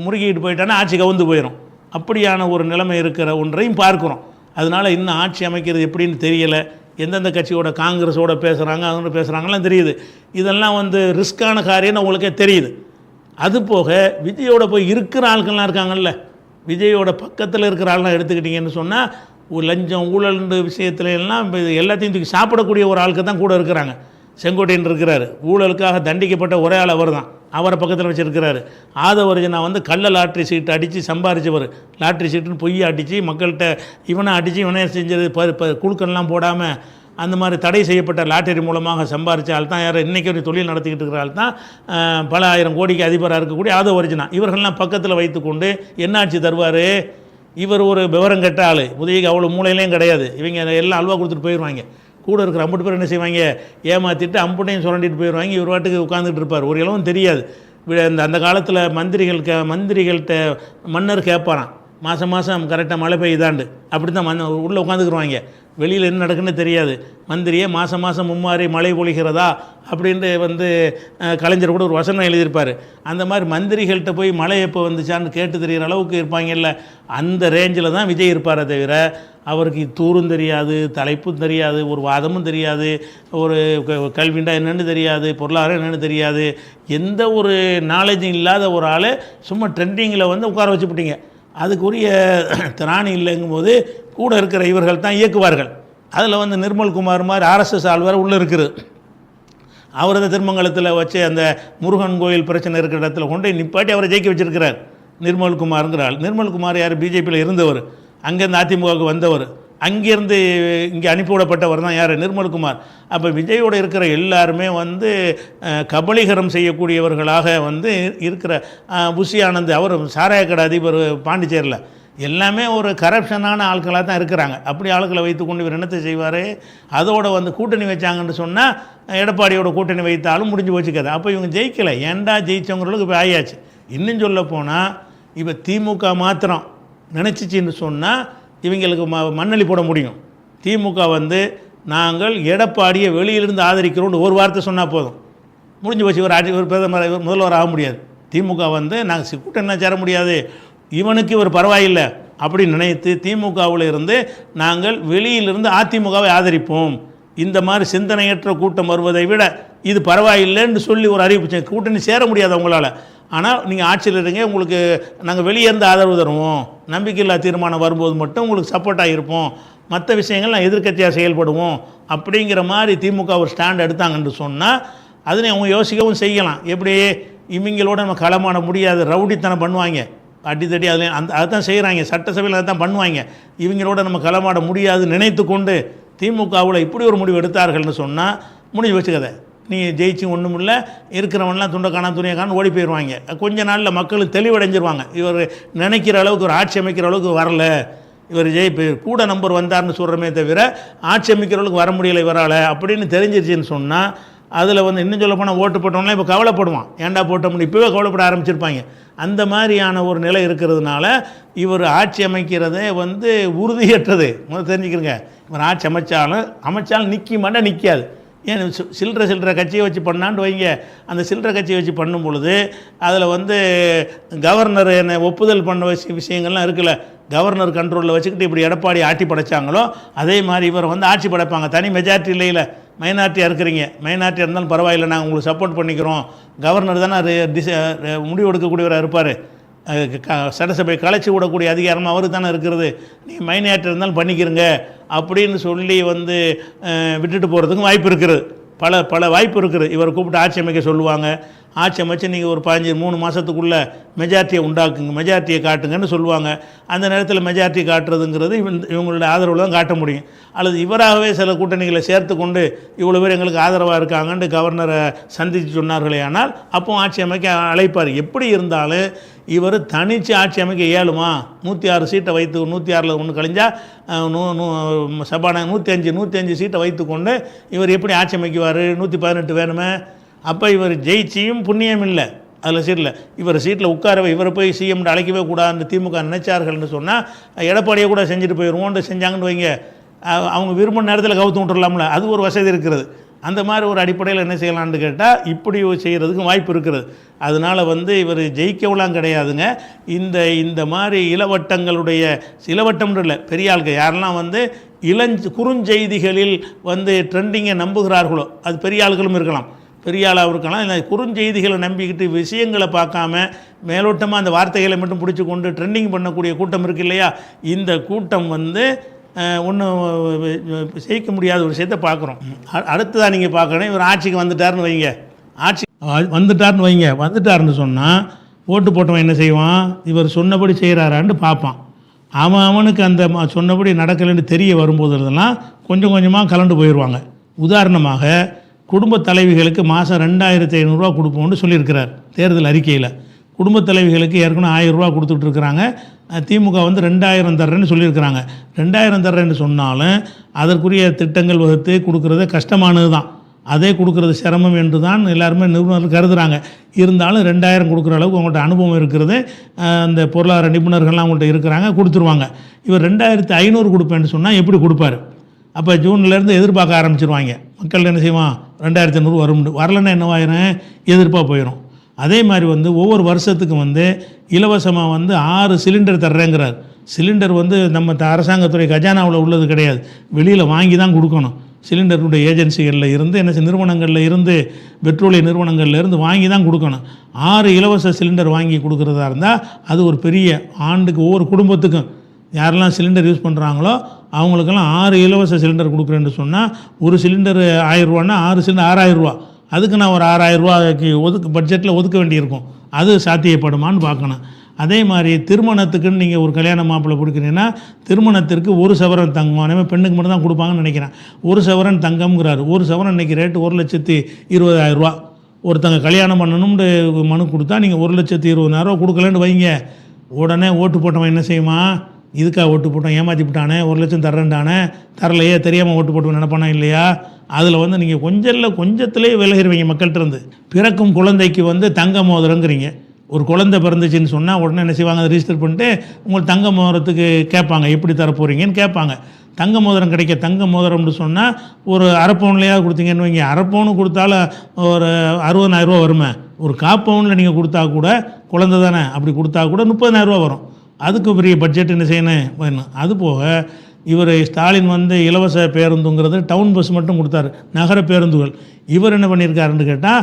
முறுக்கிட்டு போயிட்டானா ஆட்சி கவுந்து போயிடும். அப்படியான ஒரு நிலைமை இருக்கிற ஒன்றையும் பார்க்குறோம். அதனால் இன்னும் ஆட்சி அமைக்கிறது எப்படின்னு தெரியலை. எந்தெந்த கட்சியோட காங்கிரஸோட பேசுகிறாங்க, அவங்க பேசுகிறாங்கலாம் தெரியுது. இதெல்லாம் வந்து ரிஸ்க்கான காரியம்னு உங்களுக்கே தெரியுது. அதுபோக விஜயோட போய் இருக்கிற ஆட்கள்லாம் இருக்காங்கல்ல, விஜயோட பக்கத்தில் இருக்கிற ஆள்லாம் எடுத்துக்கிட்டிங்கன்னு சொன்னால் லஞ்சம் ஊழல் விஷயத்துல எல்லாம் எல்லாத்தையும் தூக்கி சாப்பிடக்கூடிய ஒரு ஆளுக்கு தான் கூட இருக்கிறாங்க. செங்கோட்டையன் இருக்கிறார், ஊழலுக்காக தண்டிக்கப்பட்ட ஒரே ஆள் அவர் தான், அவரை பக்கத்தில் வச்சுருக்கிறாரு. ஆதவர்ஜனா வந்து கள்ள லாட்ரி சீட்டு அடித்து சம்பாரிச்சவர், லாட்ரி சீட்டுன்னு பொய்யை அடித்து மக்கள்கிட்ட இவனை அடித்து இவனே செஞ்சது குழுக்கள்லாம் போடாமல் அந்த மாதிரி தடை செய்யப்பட்ட லாட்டரி மூலமாக சம்பாரித்த ஆள் தான் யார் இன்றைக்கி ஒரு தொழில் நடத்திக்கிட்டு இருக்கிற ஆள் தான் பல ஆயிரம் கோடிக்கு அதிபராக இருக்கக்கூடிய ஆதவர்ஜனா. இவர்கள்லாம் பக்கத்தில் வைத்துக்கொண்டு என்ன ஆட்சி தருவார்? இவர் ஒரு விவரம் கெட்ட ஆள், உதவிக்கு அவ்வளோ மூலையிலையும் கிடையாது. இவங்க எல்லாம் அல்வா கொடுத்துட்டு போயிடுவாங்க. கூட இருக்கிற அம்புட்டு பேர் என்ன செய்வாங்க, ஏமாற்றிட்டு அம்புட்டையும் சுரண்டிட்டு போயிடுவாங்க. இவர் வாட்டுக்கு உட்காந்துட்டு இருப்பார், ஒரு இளவும் தெரியாது. அந்த காலத்தில் மந்திரிகள்கிட்ட மன்னர் கேட்பாரான், மாதம் மாதம் கரெக்டாக மழை பெய்யுதாண்டு. அப்படி தான் உள்ளே உட்காந்துக்குருவாங்க, வெளியில் என்ன நடக்குன்னு தெரியாது. மந்திரியே மாதம் மாதம் மும்மாறி மழை பொழிகிறதா அப்படின்ட்டு வந்து கலைஞர் கூட ஒரு வசனம் எழுதியிருப்பார். அந்த மாதிரி மந்திரிகள்கிட்ட போய் மழை எப்போ வந்துச்சான்னு கேட்டு தெரிகிற அளவுக்கு இருப்பாங்கல்ல, அந்த ரேஞ்சில் தான் விஜய் இருப்பாரே தவிர அவருக்கு தூரும் தெரியாது, தலைப்பும் தெரியாது, ஒரு வாதமும் தெரியாது, ஒரு கல்விண்டா என்னென்னு தெரியாது, பொருளாதாரம் என்னென்னு தெரியாது, எந்த ஒரு நாலேஜும் இல்லாத ஒரு ஆள் சும்மா ட்ரெண்டிங்கில் வந்து உட்கார வச்சுப்பிட்டீங்க. அதுக்குரிய திராணி இல்லைங்கும்போது கூட இருக்கிற இவர்கள் தான் இயக்குவார்கள். அதில் வந்து நிர்மல்குமார் மாதிரி ஆர்எஸ்எஸ் ஆழ்வார் உள்ளே இருக்குது. அவரது திருமங்கலத்தில் வச்சு அந்த முருகன் கோயில் பிரச்சனை இருக்கிற இடத்துல கொண்டு நிப்பாட்டி அவரை ஜெயிக்க வச்சுருக்கிறார் நிர்மல்குமாருங்கிறாள். நிர்மல்குமார் யார்? பிஜேபியில் இருந்தவர், அங்கேருந்து அதிமுகவுக்கு வந்தவர், அங்கேருந்து இங்கே அனுப்பிவிடப்பட்டவர் தான் யார்? நிர்மல்குமார். அப்போ விஜயோடு இருக்கிற எல்லாருமே வந்து கபலீகரம் செய்யக்கூடியவர்களாக வந்து இருக்கிற புஷி ஆனந்த், அவர் சாராய கடை அதிபர் பாண்டிச்சேரியில், எல்லாமே ஒரு கரப்ஷனான ஆட்களாக தான் இருக்கிறாங்க. அப்படி ஆட்களை வைத்துக்கொண்டு இவர் என்னத்தை செய்வார்? அதோடு வந்து கூட்டணி வச்சாங்கன்னு சொன்னால் எடப்பாடியோட கூட்டணி வைத்தாலும் முடிஞ்சு போச்சுக்காது. அப்போ இவங்க ஜெயிக்கலை, ஏண்டா ஜெயித்தவங்களுக்கு இப்போ ஆயாச்சு. இன்னும் சொல்ல போனால் இப்போ திமுக மாத்திரம் நினச்சிச்சின்னு சொன்னால் இவங்களுக்கு மண்ணளி போட முடியும். திமுக வந்து நாங்கள் எடப்பாடியை வெளியிலிருந்து ஆதரிக்கிறோன்னு ஒரு வார்த்தை சொன்னால் போதும், முடிஞ்சு போச்சு. ஒரு பிரதமர் முதல்வர் ஆக முடியாது. திமுக வந்து நாங்கள் கூட்டணி சேர முடியாது, இவனுக்கு இவர் பரவாயில்லை அப்படின்னு நினைத்து திமுகவில் இருந்து நாங்கள் வெளியிலிருந்து அதிமுகவை ஆதரிப்போம். இந்த மாதிரி சிந்தனையற்ற கூட்டம் வருவதை விட இது பரவாயில்லைன்னு சொல்லி ஒரு அறிவிப்பு, கூட்டணி சேர முடியாது அவங்களால், ஆனால் நீங்கள் ஆட்சியில் இருங்க, உங்களுக்கு நாங்கள் வெளியே இருந்து ஆதரவு தருவோம், நம்பிக்கையில்லா தீர்மானம் வரும்போது மட்டும் உங்களுக்கு சப்போர்ட்டாக இருப்போம், மற்ற விஷயங்கள் நான் எதிர்க்கட்சியாக செயல்படுவோம் அப்படிங்கிற மாதிரி திமுக ஒரு ஸ்டாண்ட் எடுத்தாங்கன்னு சொன்னால் அதனை அவங்க யோசிக்கவும் செய்யலாம். எப்படி இவங்களோட நம்ம களமான முடியாது, ரவுடித்தனம் பண்ணுவாங்க, அடித்தடி அதில் அதுதான் செய்கிறாங்க, சட்டசபையில் அதை தான் பண்ணுவாங்க. இவங்களோட நம்ம களமாட முடியாது நினைத்து கொண்டு திமுகவில் இப்படி ஒரு முடிவு எடுத்தார்கள்னு சொன்னால் முடிஞ்சு வச்சுக்கதை. நீ ஜெயிச்சு ஒன்றும் இல்லை, இருக்கிறவன்லாம் துண்டை காணா துணியை காணு ஓடி போயிடுவாங்க. கொஞ்ச நாளில் மக்கள் தெளிவடைஞ்சிருவாங்க, இவர் நினைக்கிற அளவுக்கு ஒரு ஆட்சி அமைக்கிற அளவுக்கு வரல, இவர் கூட நம்பர் வந்தார்னு சொல்கிறமே தவிர ஆட்சி அமைக்கிற அளவுக்கு வர முடியலை இவரால் அப்படின்னு தெரிஞ்சிருச்சுன்னு சொன்னால் அதில் வந்து இன்னும் சொல்ல போனால் ஓட்டு போட்டோம்னா இப்போ கவலைப்படுவான், ஏண்டா போட்டோம்னு இப்போவே கவலைப்பட ஆரம்பிச்சிருப்பாங்க. அந்த மாதிரியான ஒரு நிலை இருக்கிறதுனால இவர் ஆட்சி அமைக்கிறதே வந்து உறுதியற்றது. முதல்ல தெரிஞ்சுக்கிறங்க, இவர் ஆட்சி அமைச்சாலும் நிற்குமாண்டா நிற்காது. ஏன் சில்லற கட்சியை வச்சு பண்ணான்னு வைங்க, அந்த சில்லற கட்சியை வச்சு பண்ணும் பொழுது அதில் வந்து கவர்னர் என்ன ஒப்புதல் பண்ண விஷயங்கள்லாம் இருக்குல்ல, கவர்னர் கண்ட்ரோலில் வச்சுக்கிட்டு இப்படி எடப்பாடி ஆட்சி படைச்சாங்களோ அதே மாதிரி இவர் வந்து ஆட்சி படைப்பாங்க. தனி மெஜாரிட்டி இல்லையில், மைனாரிட்டியாக இருக்கிறீங்க, மைனாரிட்டியாக இருந்தாலும் பரவாயில்லை, நாங்கள் உங்களுக்கு சப்போர்ட் பண்ணிக்கிறோம், கவர்னர் தானே முடிவு எடுக்கக்கூடியவராக இருப்பார், சட்டசபை கலைச்சி விடக்கூடிய அதிகாரம் அவருக்கு தானே இருக்கிறது, நீங்கள் மைனாரிட்டி இருந்தாலும் பண்ணிக்கிறங்க அப்படின்னு சொல்லி வந்து விட்டுட்டு போகிறதுக்கும் வாய்ப்பு இருக்குது. பல வாய்ப்பு இருக்குது. இவர் கூப்பிட்டு ஆட்சி அமைக்க சொல்லுவாங்க, ஆட்சி அமைச்சு நீங்கள் ஒரு 3 மாதத்துக்குள்ளே மெஜாரிட்டியை உண்டாக்குங்க, மெஜாரிட்டியை காட்டுங்கன்னு சொல்லுவாங்க. அந்த நேரத்தில் மெஜாரிட்டி காட்டுறதுங்கிறது இவங்களோட ஆதரவில் தான் காட்ட முடியும். அல்லது இவராகவே சில கூட்டணிகளை சேர்த்து கொண்டு இவ்வளோ பேர் எங்களுக்கு ஆதரவாக இருக்காங்கன்னு கவர்னரை சந்தித்து சொன்னார்களே, ஆனால் அப்போ ஆட்சி அமைக்க அழைப்பார். எப்படி இருந்தாலும் இவர் தனித்து ஆட்சி அமைக்க இயலுமா? 106 சீட்டை வைத்து 106ல் ஒன்று கழிஞ்சால் சபாநாயகர் 105 சீட்டை வைத்து கொண்டு இவர் எப்படி ஆட்சி அமைக்குவார்? 118 வேணுமே. அப்போ இவர் ஜெயிச்சியும் புண்ணியம் இல்லை அதில் சீட்டில், இவர் சீட்டில் உட்காரவே இவரை போய் சிஎம்னு அழைக்கவே கூடாதுன்னு திமுக நினைச்சார்கள்னு சொன்னால் எடப்பாடியை கூட செஞ்சுட்டு போயிடுவோன்ட்டு செஞ்சாங்கன்னு வைங்க, அவங்க விரும்பின நேரத்தில் கவுத்து விட்டுடலாம்ல, அது ஒரு வசதி இருக்கிறது. அந்த மாதிரி ஒரு அடிப்படையில் என்ன செய்யலான்னு கேட்டால் இப்படி செய்கிறதுக்கும் வாய்ப்பு இருக்கிறது. அதனால் வந்து இவர் ஜெயிக்கவெல்லாம் கிடையாதுங்க. இந்த மாதிரி இளவட்டங்களுடைய இளவட்டம்னு இல்லை, பெரிய ஆளுக்கு யாரெல்லாம் வந்து குறுஞ்செய்திகளில் வந்து ட்ரெண்டிங்கை நம்புகிறார்களோ அது பெரிய ஆளுகளும் இருக்கலாம், பெரிய ஆளாக இருக்கலாம். இல்லை குறுஞ்செய்திகளை நம்பிக்கிட்டு விஷயங்களை பார்க்காம மேலோட்டமாக அந்த வார்த்தைகளை மட்டும் பிடிச்சி கொண்டு ட்ரெண்டிங் பண்ணக்கூடிய கூட்டம் இருக்குது இல்லையா, இந்த கூட்டம் வந்து ஒன்றும் ஜெயிக்க முடியாத ஒரு விஷயத்தை பார்க்குறோம். அடுத்ததாக நீங்கள் பார்க்கணும், இவர் ஆட்சிக்கு வந்துட்டாருன்னு வைங்க, வந்துட்டாருன்னு சொன்னால் ஓட்டு போட்டவன் என்ன செய்வான், இவர் சொன்னபடி செய்கிறாரான்னு பார்ப்பான். அவனுக்கு அந்த சொன்னபடி நடக்கலைன்னு தெரிய வரும்போதெல்லாம் கொஞ்சம் கொஞ்சமாக கலண்டு போயிடுவாங்க. உதாரணமாக குடும்ப தலைவிகளுக்கு மாதம் 2500 ரூபா கொடுப்போம்னு சொல்லியிருக்கிறார் தேர்தல் அறிக்கையில். குடும்ப தலைவிகளுக்கு ஏற்கனவே 1000 ரூபா கொடுத்துட்ருக்குறாங்க. திமுக வந்து 2000 தர்றேன்னு சொல்லியிருக்கிறாங்க. 2000 தர்றேன்னு சொன்னாலும் அதற்குரிய திட்டங்கள் வகுத்து கொடுக்குறது கஷ்டமானது தான். அதே கொடுக்குறது சிரமம் என்று தான் எல்லாருமே நிபுணர்கள் கருதுகிறாங்க. இருந்தாலும் 2000 கொடுக்குற அளவுக்கு அவங்கள்ட்ட அனுபவம் இருக்கிறது, அந்த பொருளாதார நிபுணர்கள்லாம் அவங்கள்ட்ட இருக்கிறாங்க, கொடுத்துருவாங்க. இவர் 2500 கொடுப்பேன்னு சொன்னால் எப்படி கொடுப்பார்? அப்போ ஜூன்லேருந்து எதிர்பார்க்க ஆரம்பிச்சிருவாங்க. மக்கள் என்ன செய்வான், 2500 வரும், வரலன்னா என்னவாயிரும், எதிர்ப்பாக போயிடும். அதே மாதிரி வந்து ஒவ்வொரு வருஷத்துக்கும் வந்து இலவசமாக வந்து 6 சிலிண்டர் தர்றேங்கிறார். சிலிண்டர் வந்து நம்ம அரசாங்கத்துறை கஜானாவில் உள்ளது கிடையாது, வெளியில் வாங்கி தான் கொடுக்கணும். சிலிண்டருடைய ஏஜென்சிகளில் இருந்து என்ன நிறுவனங்களில் இருந்து பெட்ரோலிய நிறுவனங்களில் இருந்து வாங்கி தான் கொடுக்கணும். 6 இலவச சிலிண்டர் வாங்கி கொடுக்குறதா இருந்தால் அது ஒரு பெரிய ஆண்டுக்கு ஒவ்வொரு குடும்பத்துக்கும் யாரெல்லாம் சிலிண்டர் யூஸ் பண்ணுறாங்களோ அவங்களுக்கெல்லாம் 6 இலவச சிலிண்டர் கொடுக்குறேன்னு சொன்னால் ஒரு சிலிண்டர் 1000 ரூபான்னா 6 சிலிண்டர் 6000 ரூபா. அதுக்கு நான் ஒரு 6000 ரூபாய்க்கு பட்ஜெட்டில் ஒதுக்க வேண்டியிருக்கும். அது சாத்தியப்படுமான்னு பார்க்கணும். அதே மாதிரி திருமணத்துக்குன்னு நீங்கள் ஒரு கல்யாண மாப்பிள்ளை கொடுக்குறீங்கன்னா திருமணத்திற்கு 1 சவரன் தங்கம், அதே மாதிரி பெண்ணுக்கு மட்டும் தான் கொடுப்பாங்கன்னு நினைக்கிறேன். 1 சவரன் தங்கம்ங்கிறாரு. 1 சவரன் இன்றைக்கி ரேட்டு 1,20,000 ரூபா. ஒருத்தங்க கல்யாணம் பண்ணணும்னு மனு கொடுத்தா நீங்கள் 1,20,000 ரூபா கொடுக்கலன்னு வைங்க, உடனே ஓட்டு போட்டவன் என்ன செய்யுமா, இதுக்காக ஓட்டு போட்டோம், ஏமாற்றி விட்டானே, 1 லட்சம் தர்றேன்டானே, தரலையே, தெரியாமல் ஓட்டு போட்டு நினைப்பானா இல்லையா? அதில் வந்து நீங்கள் கொஞ்சத்திலே விலகிடுவீங்க மக்கள்கிட்ட இருந்து. பிறக்கும் குழந்தைக்கு வந்து தங்க மோதிரங்கிறீங்க. ஒரு குழந்தை பிறந்துச்சின்னு சொன்னால் உடனே என்ன செய்வாங்க, அதை ரிஜிஸ்டர் பண்ணிட்டு உங்களுக்கு தங்க மோதிரத்துக்கு கேட்பாங்க, எப்படி தரப்போகிறீங்கன்னு கேட்பாங்க. தங்க மோதிரம் கிடைக்க, தங்க மோதிரம்னு சொன்னால் ஒரு அரை பவுன்லையாவது கொடுத்தீங்கன்னு வைங்க, அரை பவுனு கொடுத்தாலும் ஒரு 60,000 ரூபா வருமே. ஒரு 1/4 பவுனில் நீங்கள் கொடுத்தா கூட குழந்தை தானே, அப்படி கொடுத்தா கூட 30,000 ரூபா வரும். அதுக்கு பெரிய பட்ஜெட் என்ன செய்யணும் வேணும். அதுபோக இவர் ஸ்டாலின் வந்து இலவச பேருந்துங்கிறது டவுன் பஸ் மட்டும் கொடுத்தாரு, நகர பேருந்துகள். இவர் என்ன பண்ணியிருக்காருன்னு கேட்டால்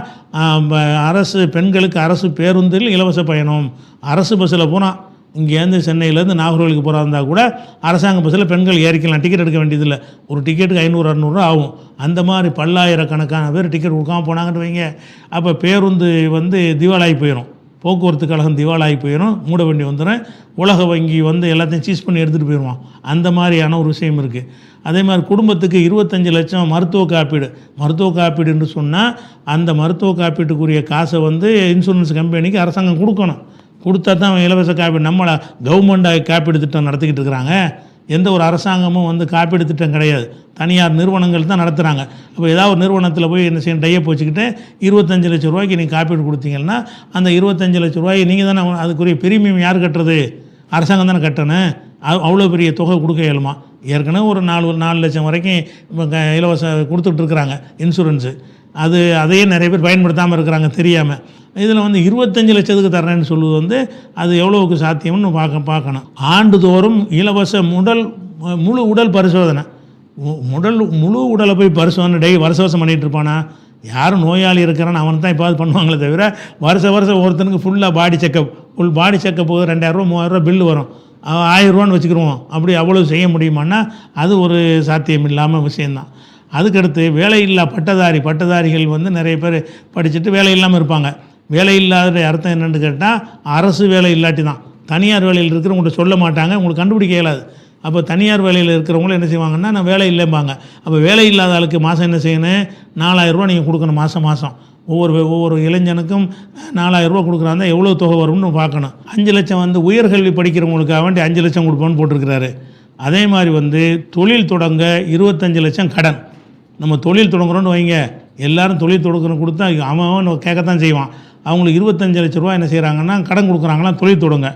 அரசு பெண்களுக்கு அரசு பேருந்தில் இலவச பயணம். அரசு பஸ்ஸில் போனால் இங்கேருந்து சென்னையிலேருந்து நாகர்கோவிலுக்கு போகிறா இருந்தால் கூட அரசாங்க பஸ்ஸில் பெண்கள் ஏறிக்கலாம், டிக்கெட் எடுக்க வேண்டியதில்லை. ஒரு டிக்கெட்டுக்கு 500-600 ரூபா ஆகும். அந்த மாதிரி பல்லாயிரக்கணக்கான பேர் டிக்கெட் கொடுக்காம போனாங்கன்னு வைங்க. அப்போ பேருந்து வந்து திவாலாகி போயிடும், போக்குவரத்து கழகம் திவாலாகி போயிடும், மூட வேண்டி வந்துடும். உலக வங்கி வந்து எல்லாத்தையும் சீஸ் பண்ணி எடுத்துகிட்டு போயிடுவான். அந்த மாதிரியான ஒரு விஷயம் இருக்குது. அதே மாதிரி குடும்பத்துக்கு 25 லட்சம் மருத்துவ காப்பீடு. மருத்துவ காப்பீடுன்னு சொன்னால் அந்த மருத்துவ காப்பீட்டுக்குரிய காசை வந்து இன்சூரன்ஸ் கம்பெனிக்கு அரசாங்கம் கொடுக்கணும். கொடுத்தா தான் இலவச காப்பீடு. நம்மளை கவர்மெண்ட் காப்பீடு திட்டம் நடத்திக்கிட்டு இருக்கிறாங்க. எந்த ஒரு அரசாங்கமும் வந்து காப்பீடு திட்டம் கிடையாது, தனியார் நிறுவனங்கள் தான் நடத்துகிறாங்க. அப்போ ஏதாவது ஒரு நிறுவனத்தில் போய் என்ன செய்யணும், டையப் வச்சுக்கிட்டு 25 லட்சம் ரூபாய்க்கு நீங்கள் காப்பீடு கொடுத்தீங்கன்னா அந்த 25 லட்சம் ரூபாய் நீங்கள் தானே, அதுக்குரிய பிரீமியம் யார் கட்டுறது, அரசாங்கம் தானே கட்டணும். அவ்வளோ பெரிய தொகை கொடுக்க இயலுமா? ஏற்கனவே ஒரு 4 லட்சம் வரைக்கும் இலவச கொடுத்துட்ருக்குறாங்க இன்சூரன்ஸு. அதையே நிறைய பேர் பயன்படுத்தாமல் இருக்கிறாங்க தெரியாமல். இதில் வந்து 25 லட்சத்துக்கு தர்றேன்னு சொல்லுவது வந்து அது எவ்வளோவுக்கு சாத்தியம்னு பார்க்கணும். ஆண்டுதோறும் இலவச முழு உடல் பரிசோதனை. முழு உடலை போய் பரிசோதனை வருஷம் பண்ணிகிட்டு இருப்பானா? யாரும் நோயாளி இருக்கிறான்னு அவன் தான் இப்போ பண்ணுவாங்களே தவிர வருஷம் ஒருத்தனுக்கு ஃபுல்லாக ஃபுல் பாடி செக்கப் 2000 ரூபா 3000 ரூபா பில்லு வரும். 1000 ரூபான்னு வச்சுக்கிடுவோம். அப்படி அவ்வளோ செய்ய முடியுமான்னா அது ஒரு சாத்தியம் இல்லாமல் விஷயந்தான். அதுக்கடுத்து வேலையில்லா பட்டதாரிகள் வந்து நிறைய பேர் படிச்சுட்டு வேலை இல்லாமல் இருப்பாங்க. வேலை இல்லாத அர்த்தம் என்னென்னு கேட்டால் அரசு வேலை இல்லாட்டி தான். தனியார் வேலையில் இருக்கிறவங்கள்ட்ட சொல்ல மாட்டாங்க, உங்களுக்கு கண்டுபிடிக்க இயலாது. அப்போ தனியார் வேலையில் இருக்கிறவங்களும் என்ன செய்வாங்கன்னா நான் வேலை இல்லைம்பாங்க. அப்போ வேலை இல்லாத ஆளுக்கு மாதம் என்ன செய்யணும், 4000 ரூபா நீங்கள் கொடுக்கணும் மாதம். ஒவ்வொரு இளைஞனுக்கும் 4000 ரூபா கொடுக்குறாங்க, எவ்வளோ தொகை வரும்னு பார்க்கணும். 5 லட்சம் வந்து உயர்கல்வி படிக்கிறவங்களுக்காக வேண்டி 5 லட்சம் கொடுப்போன்னு போட்டிருக்கிறாரு. அதே மாதிரி வந்து தொழில் தொடங்க 25 லட்சம் கடன். நம்ம தொழில் தொடங்குறோன்னு வைங்க, எல்லோரும் தொழில் தொடங்குறோன்னு கொடுத்தா அவன் கேட்கத்தான் செய்வான். அவங்களுக்கு 25 லட்ச ரூபா என்ன செய்கிறாங்கன்னா கடன் கொடுக்குறாங்களாம் தொழில் தொடங்க.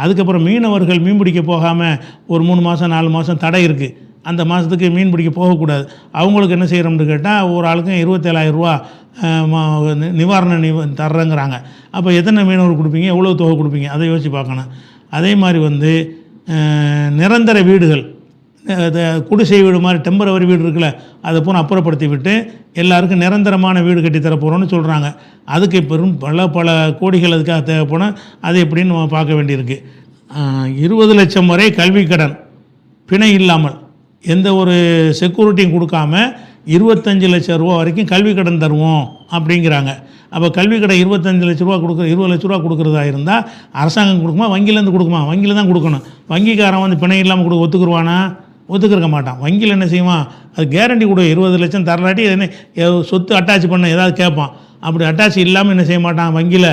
அதுக்கப்புறம் மீனவர்கள் மீன் பிடிக்க போகாமல் ஒரு 3 மாதம் 4 மாதம் தடை இருக்குது. அந்த மாதத்துக்கு மீன் பிடிக்க போகக்கூடாது. அவங்களுக்கு என்ன செய்கிறோம்னு கேட்டால் ஒரு ஆளுக்கும் 27,000 ரூபா நிவாரணம் தர்றேங்கிறாங்க. அப்போ எத்தனை மீனவர் கொடுப்பீங்க, எவ்வளோ தொகை கொடுப்பீங்க, அதை யோசிச்சு பார்க்கணும். அதே மாதிரி வந்து நிரந்தர வீடுகள், குடிசை வீடு மாதிரி டெம்பரவரி வீடு இருக்குல்ல, அதை பூரா அப்புறப்படுத்தி விட்டு எல்லாருக்கும் நிரந்தரமான வீடு கட்டி தரப்போகிறோன்னு சொல்கிறாங்க. அதுக்கு பெரும் பல கோடிகள் அதுக்காக தேவைப்படும். அது எப்படின்னு நம்ம பார்க்க வேண்டியிருக்கு. 20 லட்சம் வரை கல்வி கடன் பிணை இல்லாமல் எந்த ஒரு செக்யூரிட்டியும் கொடுக்காம 25 லட்சம் ரூபா வரைக்கும் கல்வி கடன் தருவோம் அப்படிங்கிறாங்க. அப்போ கல்வி கடன் 25 லட்ச ரூபா 20 லட்ச ரூபா கொடுக்குறதா இருந்தால் அரசாங்கம் கொடுக்குமா, வங்கியிலேருந்து கொடுக்குமா? வங்கியில் தான் கொடுக்கணும். வங்கிக்காரன் வந்து பிணை இல்லாமல் ஒத்துக்குருவானா? ஒத்துக்கிருக்க மாட்டான். வங்கியில் என்ன செய்வான், அது கேரண்டி கொடு, 20 லட்சம் தரலாட்டி என்ன சொத்து அட்டாச் பண்ண ஏதாவது கேட்பான். அப்படி அட்டாச் இல்லாமல் என்ன செய்ய மாட்டான், வங்கியில்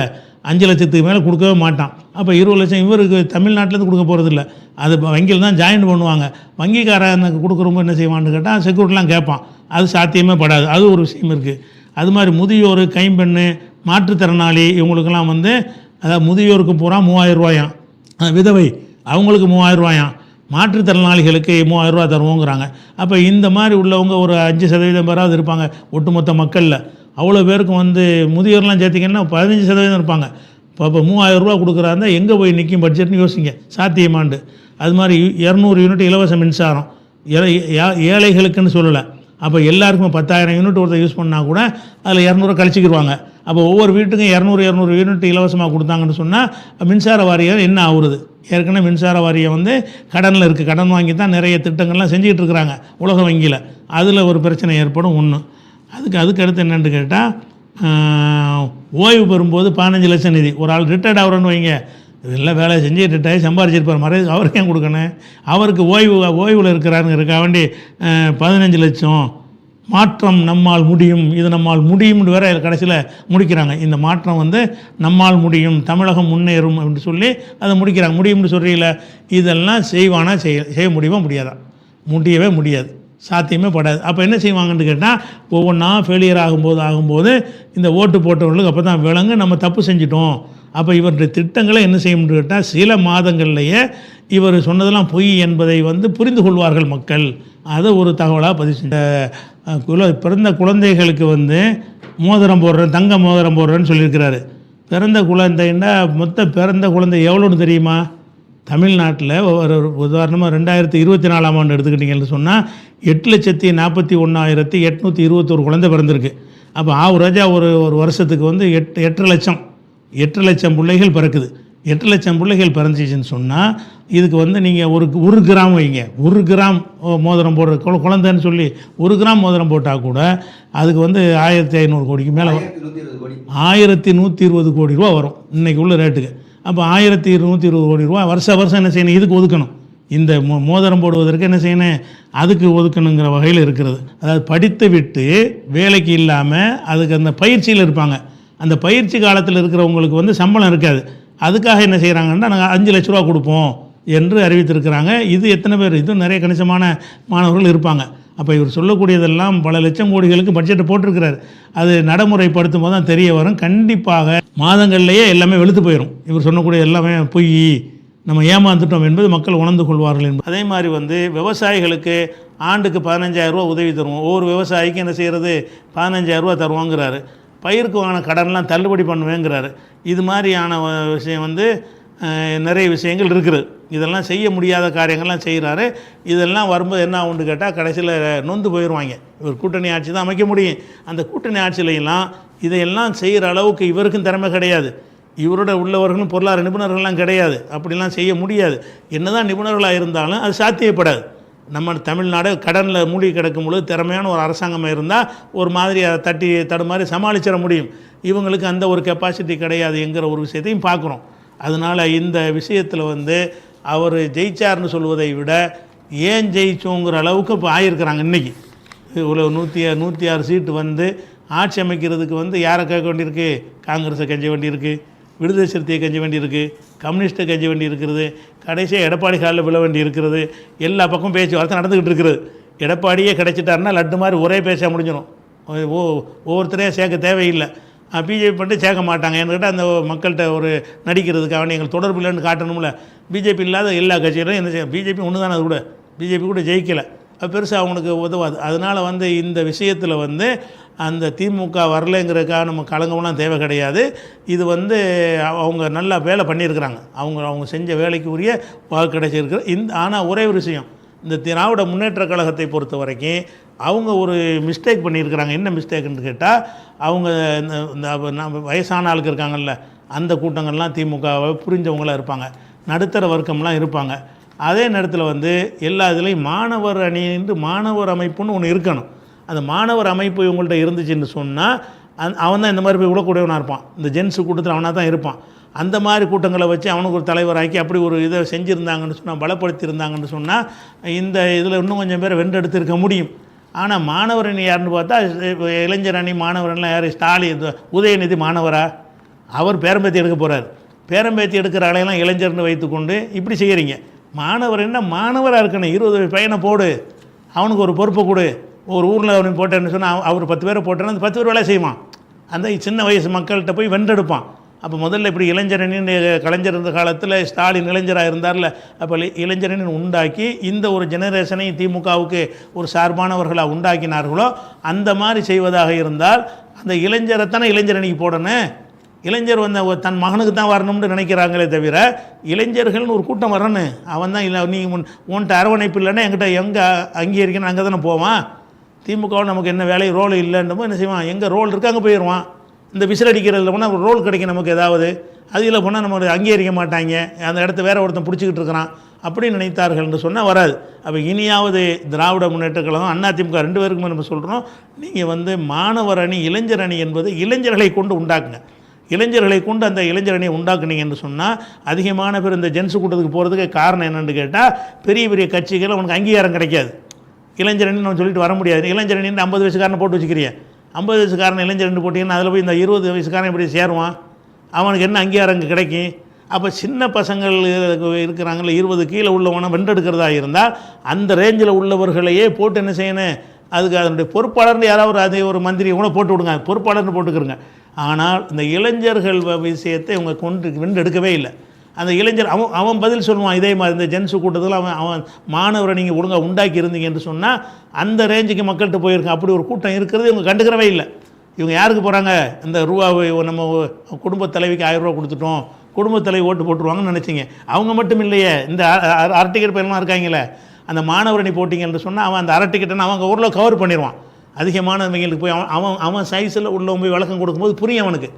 5 லட்சத்துக்கு மேலே கொடுக்கவே மாட்டான். அப்போ 20 லட்சம் இவருக்கு தமிழ்நாட்டிலேருந்து கொடுக்க போகிறதில்ல, அது வங்கியில் தான் ஜாயின் பண்ணுவாங்க. வங்கிக்காரனுக்கு கொடுக்குறவங்க என்ன செய்வான்னு கேட்டால் செக்யூரிட்டிலாம் கேட்பான். அது சாத்தியமே படாது. அது ஒரு விஷயம் இருக்குது. அது மாதிரி முதியோர், கைம்பெண்ணு, மாற்றுத்திறனாளி இவங்களுக்கெல்லாம் வந்து அதாவது முதியோருக்கு பூரா 3000 ரூபாயாம், விதவை அவங்களுக்கு 3000 ரூபாயாம், மாற்றுத்திறனாளிகளுக்கு 3000 ரூபா தருவோங்கிறாங்க. அப்போ இந்த மாதிரி உள்ளவங்க ஒரு 5% பேராவது இருப்பாங்க ஒட்டுமொத்த மக்களில். அவ்வளோ பேருக்கு வந்து முதியோர்லாம் சேர்த்திங்கன்னா 15% இருப்பாங்க. இப்போ 3000 ரூபா கொடுக்குறாருந்தா எங்கே போய் நிற்கும் பட்ஜெட்னு யோசிங்க, சாத்தியமாண்டு. அது மாதிரி 200 யூனிட் இலவச மின்சாரம் ஏழைகளுக்குன்னு சொல்லலை. அப்போ எல்லாருக்கும் 10,000 யூனிட் ஒருத்தர் யூஸ் பண்ணால் கூட அதில் 200 கழிச்சிக்கிடுவாங்க. அப்போ ஒவ்வொரு வீட்டுக்கும் 200 யூனிட் இலவசமாக கொடுத்தாங்கன்னு சொன்னால் மின்சார வாரியம் என்ன ஆகுறது? ஏற்கனவே மின்சார வாரியம் வந்து கடனில் இருக்குது. கடன் வாங்கி தான் நிறைய திட்டங்கள்லாம் செஞ்சுக்கிட்டு இருக்கிறாங்க உலக வங்கியில். அதில் ஒரு பிரச்சனை ஏற்படும் ஒன்று. அதுக்கு அடுத்து என்னென்னு கேட்டால், ஓய்வு பெறும்போது 15 லட்சம் நிதி. ஒரு ஆள் ரிட்டையர்ட் ஆகிறோன்னு வைங்க, இதெல்லாம் வேலை செஞ்சு ரிட்டையர் சம்பாரிச்சிருப்பார், மறைவு அவருக்கு ஏன் கொடுக்கணும்? அவருக்கு ஓய்வில் இருக்கிறாருங்கிறக்கா வேண்டி 15 லட்சம். மாற்றம் நம்மால் முடியும், இது நம்மால் முடியும்னு வேற கடைசியில் முடிக்கிறாங்க. இந்த மாற்றம் வந்து நம்மால் முடியும், தமிழகம் முன்னேறும் அப்படின்னு சொல்லி அதை முடிக்கிறாங்க. முடியும்னு சொல்கிறீங்கள, இதெல்லாம் செய்வானா? செய்ய முடியுமா? முடியாதா? முடியவே முடியாது, சாத்தியமே படாது. அப்போ என்ன செய்வாங்கன்னு கேட்டால், ஒவ்வொன்றா ஃபெயிலியர் ஆகும்போது இந்த ஓட்டு போட்டவர்களுக்கு அப்போ தான் விளங்கு நம்ம தப்பு செஞ்சிட்டோம். அப்போ இவருடைய திட்டங்களை என்ன செய்யணும்னு கேட்டால், சில மாதங்கள்லேயே இவர் சொன்னதெல்லாம் பொய் என்பதை வந்து புரிந்து கொள்வார்கள் மக்கள். அதை ஒரு தகவலாக பதிவு செஞ்ச பிறந்த குழந்தைகளுக்கு வந்து மோதிரம் போடுறேன், தங்க மோதிரம் போடுறேன்னு சொல்லியிருக்கிறாரு. பிறந்த குழந்தைன்னா மொத்த பிறந்த குழந்தை எவ்வளோன்னு தெரியுமா? தமிழ்நாட்டில் ஒரு உதாரணமாக 2024ஆம் ஆண்டு எடுத்துக்கிட்டிங்கன்னு சொன்னால் 8,41,821 குழந்தை பிறந்திருக்கு. அப்போ ஆவரேஜாக ஒரு வருஷத்துக்கு வந்து 8 லட்சம் பிள்ளைகள் பிறக்குது. 8 லட்சம் பிள்ளைகள் பிறந்துச்சின்னு சொன்னால் இதுக்கு வந்து நீங்கள் ஒரு கிராம் வைங்க, 1 கிராம் மோதிரம் போடுற குழந்தைன்னு சொல்லி 1 கிராம் மோதிரம் போட்டால் கூட அதுக்கு வந்து 1500 கோடிக்கு மேலே 1120 கோடி ரூபா வரும் இன்றைக்கி உள்ள ரேட்டுக்கு. அப்போ 1120 கோடி ரூபா வருஷம் என்ன செய்யணும், இதுக்கு ஒதுக்கணும். இந்த மோதிரம் போடுவதற்கு என்ன செய்யணும், அதுக்கு ஒதுக்கணுங்கிற வகையில் இருக்கிறது. அதாவது படித்து விட்டு வேலைக்கு இல்லாமல் அதுக்கு அந்த பயிற்சியில் இருப்பாங்க. அந்த பயிற்சி காலத்தில் இருக்கிறவங்களுக்கு வந்து சம்பளம் இருக்காது. அதுக்காக என்ன செய்கிறாங்கன்னா, நாங்கள் 5 லட்ச ரூபா கொடுப்போம் என்று அறிவித்திருக்கிறாங்க. இது எத்தனை பேர்? இதுவும் நிறைய கணிசமான மாணவர்கள் இருப்பாங்க. அப்போ இவர் சொல்லக்கூடியதெல்லாம் பல லட்சம் கோடிகளுக்கு பட்ஜெட்டை போட்டிருக்கிறார். அது நடைமுறைப்படுத்தும் போது தான் தெரிய வரும். கண்டிப்பாக மாதங்கள்லேயே எல்லாமே வெளுத்து போயிடும். இவர் சொல்லக்கூடிய எல்லாமே பொய், நம்ம ஏமாந்துட்டோம் என்பது மக்கள் உணர்ந்து கொள்வார்கள் என்பது. அதே மாதிரி வந்து விவசாயிகளுக்கு ஆண்டுக்கு 15,000 ரூபா உதவி தருவோம். ஒவ்வொரு விவசாயிக்கு என்ன செய்கிறது, 15,000 ரூபா தருவோங்கிறாரு. பயிருக்கு வாங்கின கடன்லாம் தள்ளுபடி பண்ணுவேங்கிறாரு. இது மாதிரியான விஷயம் வந்து நிறைய விஷயங்கள் இருக்குது. இதெல்லாம் செய்ய முடியாத காரியங்கள்லாம் செய்கிறாரு. இதெல்லாம் வரும்போது என்ன ஆகுன்னு கேட்டால், கடைசியில் நொந்து போயிடுவாங்க. இவர் கூட்டணி ஆட்சி தான் அமைக்க முடியும். அந்த கூட்டணி ஆட்சியிலையெல்லாம் இதையெல்லாம் செய்கிற அளவுக்கு இவருக்கும் திறமை கிடையாது. இவரோட உள்ளவர்களும் பொருளாதார நிபுணர்கள்லாம் கிடையாது. அப்படிலாம் செய்ய முடியாது. என்னதான் நிபுணர்களாக இருந்தாலும் அது சாத்தியப்படாது. நம்ம தமிழ்நாடு கடனில் மூழ்கி கிடக்கும் பொழுது திறமையான ஒரு அரசாங்கமாக இருந்தால் ஒரு மாதிரி அதை தடுமாறி சமாளிச்சிட முடியும். இவங்களுக்கு அந்த ஒரு கெப்பாசிட்டி கிடையாது என்கிற ஒரு விஷயத்தையும் பார்க்குறோம். அதனால் இந்த விஷயத்தில் வந்து அவர் ஜெயிச்சார்னு சொல்வதை விட ஏன் ஜெயிச்சோங்கிற அளவுக்கு இப்போ ஆகியிருக்கிறாங்க. இன்றைக்கி இவ்வளோ 106 சீட்டு வந்து ஆட்சி அமைக்கிறதுக்கு வந்து யாரை கேட்க வேண்டியிருக்கு? காங்கிரஸை கெஞ்ச வேண்டியிருக்கு, விடுதலை சிறுத்தையை கெஞ்ச வேண்டியிருக்கு, கம்யூனிஸ்ட்டை கெஞ்ச வேண்டி இருக்கிறது, கடைசியாக எடப்பாடி காலில் விழ வேண்டி இருக்கிறது. எல்லா பக்கம் பேச்சுவார்த்தை நடந்துக்கிட்டு இருக்கிறது. எடப்பாடியே கிடைச்சிட்டாருன்னா லட்டு மாதிரி ஒரே பேச முடிஞ்சிடும். ஒவ்வொருத்தரையும் சேர்க்க தேவையில்லை. பிஜேபி பண்ணிட்டு சேர்க்க மாட்டாங்க. என்கிட்ட அந்த மக்கள்கிட்ட ஒரு நடிக்கிறதுக்காக எங்களுக்கு தொடர்பு இல்லைன்னு காட்டணும்ல. பிஜேபி இல்லாத எல்லா கட்சிகளும் என்ன செய்ய, பிஜேபி ஒன்று தானே, அது கூட பிஜேபி கூட ஜெயிக்கலை, அது பெருசாக அவங்களுக்கு உதவாது. அதனால் வந்து இந்த விஷயத்தில் வந்து அந்த திமுக வரலைங்கிறதுக்காக நம்ம கலங்கம்லாம் தேவை கிடையாது. இது வந்து அவங்க நல்லா வேலை பண்ணியிருக்கிறாங்க. அவங்க செஞ்ச வேலைக்கு உரிய வாக்கு கிடைச்சிருக்கு. ஆனால் ஒரே ஒரு விஷயம், இந்த திராவிட முன்னேற்ற கழகத்தை பொறுத்த வரைக்கும் அவங்க ஒரு மிஸ்டேக் பண்ணியிருக்கிறாங்க. என்ன மிஸ்டேக்குன்னு கேட்டால், அவங்க இந்த வயசான ஆளுக்கு இருக்காங்கல்ல, அந்த கூட்டங்கள்லாம் திமுகவை புரிஞ்சவங்களாம் இருப்பாங்க, நடுத்தர வர்க்கம்லாம் இருப்பாங்க. அதே நேரத்தில் வந்து எல்லா இதுலேயும் மாணவர் அணி என்று மாணவர் அமைப்புன்னு ஒன்று இருக்கணும். அந்த மாணவர் அமைப்பு இவங்கள்ட்ட இருந்துச்சுன்னு சொன்னால் அவன் தான் இந்த மாதிரி போய் விடக்கூடியவனாக இருப்பான். இந்த ஜென்ஸு கூட்டத்தில் அவனாக தான் இருப்பான். அந்த மாதிரி கூட்டங்களை வச்சு அவனுக்கு ஒரு தலைவராக்கி அப்படி ஒரு இதை செஞ்சுருந்தாங்கன்னு சொன்னால், பலப்படுத்தியிருந்தாங்கன்னு சொன்னால் இந்த இதில் இன்னும் கொஞ்சம் பேரை வென்றெடுத்து இருக்க முடியும். ஆனால் மாணவர் அணி யாருன்னு பார்த்தா இளைஞர் அணி மாணவர் அணிலாம் யார்? ஸ்டாலின், உதயநிதி மாணவரா? அவர் பேரம்பேத்தி எடுக்க போகிறார். பேரம்பேத்தி எடுக்கிற ஆளையெல்லாம் இளைஞர்னு வைத்துக்கொண்டு இப்படி செய்கிறீங்க. மாணவர் என்ன மாணவராக இருக்கணும். 20 பையனை போடு, அவனுக்கு ஒரு பொறுப்பை கொடு. ஒரு ஊரில் அவனுக்கு போட்டேன்னு சொன்னால் அவர் 10 பேரை போட்டேன்னா அந்த 10 பேர் வேலை செய்வான். அந்த சின்ன வயசு மக்கள்கிட்ட போய் வென்றெடுப்பான். அப்போ முதல்ல இப்படி இளைஞரணின்னு கலைஞர் இருந்த காலத்தில் ஸ்டாலின் இளைஞராக இருந்தார்ல, அப்போ இளைஞரணி உண்டாக்கி இந்த ஒரு ஜெனரேஷனை திமுகவுக்கு ஒரு சார்பானவர்களாக உண்டாக்கினார்களோ அந்த மாதிரி செய்வதாக இருந்தால் அந்த இளைஞரைத்தானே இளைஞரணிக்கு போடணும். இளைஞர் வந்து தன் மகனுக்கு தான் வரணும்னு நினைக்கிறாங்களே தவிர இளைஞர்கள்னு ஒரு கூட்டம் வரணும். அவன் தான் இல்லை நீ உன்கிட்ட அரவணைப்பு இல்லைன்னா என்கிட்ட எங்கே அங்கீகரிக்கணும் அங்கே தானே போவான். திமுகவில் நமக்கு என்ன வேலை ரோல் இல்லைன்றப்போ என்ன செய்வான்? எங்கே ரோல் இருக்குது அங்கே போயிடுவான். இந்த விசில் அடிக்கிறதுல போனால் ஒரு ரோல் கிடைக்கும் நமக்கு ஏதாவது, அதில் போனால் நம்ம அங்கீகரிக்க மாட்டாங்க, அந்த இடத்த வேறு ஒருத்தன் பிடிச்சிக்கிட்டு இருக்கிறான் அப்படின்னு நினைத்தார்கள் என்று சொன்னால் வராது. அப்போ இனியாவது திராவிட முன்னேற்ற கழகம் அதிமுக 2 பேருக்குமே நம்ம சொல்கிறோம், நீங்கள் வந்து மாணவர் அணி இளைஞர் அணி என்பது இளைஞர்களை கொண்டு உண்டாக்குங்க. இளைஞர்களை கொண்டு அந்த இளைஞர் அணியை உண்டாக்குனீங்கன்னு சொன்னால் அதிகமான பேர் இந்த ஜென்ஸு கூட்டத்துக்கு போகிறதுக்கு காரணம் என்னென்னு கேட்டால் பெரிய பெரிய கட்சிகள் உனக்கு அங்கீகாரம் கிடைக்காது. இளைஞரணின்னு நம்ம சொல்லிட்டு வர முடியாது. இளைஞரணின்னு 50 வயசுக்காரனை போட்டு வச்சுக்கிறிய, 50 வயசுக்காரன் இளைஞரண்டு போட்டிங்கன்னா அதில் போய் இந்த 20 வயசுக்காரன் எப்படி சேருவான்? அவனுக்கு என்ன அங்கீகாரம் கிடைக்கும்? அப்போ சின்ன பசங்கள் இருக்கிறாங்கள 20 கீழே உள்ளவனை வென்றெடுக்கிறதா இருந்தால் அந்த ரேஞ்சில் உள்ளவர்களையே போட்டு என்ன செய்யணும்? அதுக்கு அதனுடைய பொறுப்பாளர்னு யாராவது அதை ஒரு மந்திரி கூட போட்டு விடுங்க, பொறுப்பாளர்னு போட்டுக்கிறங்க. ஆனால் இந்த இளைஞர்கள் விஷயத்தை இவங்க கொண்டு வென்றெடுக்கவே இல்லை. அந்த இளைஞர் அவன் பதில் சொல்லுவான். இதே மாதிரி இந்த ஜென்ஸு கூட்டத்தில் அவன் மாணவரை நீங்கள் ஒழுங்காக உண்டாக்கி இருந்தீங்க என்று சொன்னால் அந்த ரேஞ்சுக்கு மக்கள்கிட்ட போயிருக்கேன். அப்படி ஒரு கூட்டம் இருக்கிறது இவங்க கண்டுக்கிறவே இல்லை. இவங்க யாருக்கு போகிறாங்க? இந்த ரூபாவை நம்ம குடும்ப தலைவிக்கு 1000 ரூபா கொடுத்துட்டோம், குடும்ப தலைவி ஓட்டு போட்டுருவாங்கன்னு நினச்சிங்க. அவங்க மட்டும் இல்லையே, இந்த அரை டிக்கெட் பேரெல்லாம் இருக்காங்களே, அந்த மாணவரணி போட்டிங்க என்று சொன்னால் அவன் அந்த அரை டிக்கெட்டை அவங்க ஊரில் கவர் பண்ணிடுவான். அதிகமானவங்களுக்கு போய் அவன் சைஸில் உள்ளவங்க போய் விளக்கம் கொடுக்கும்போது புரியும் அவனுக்கு.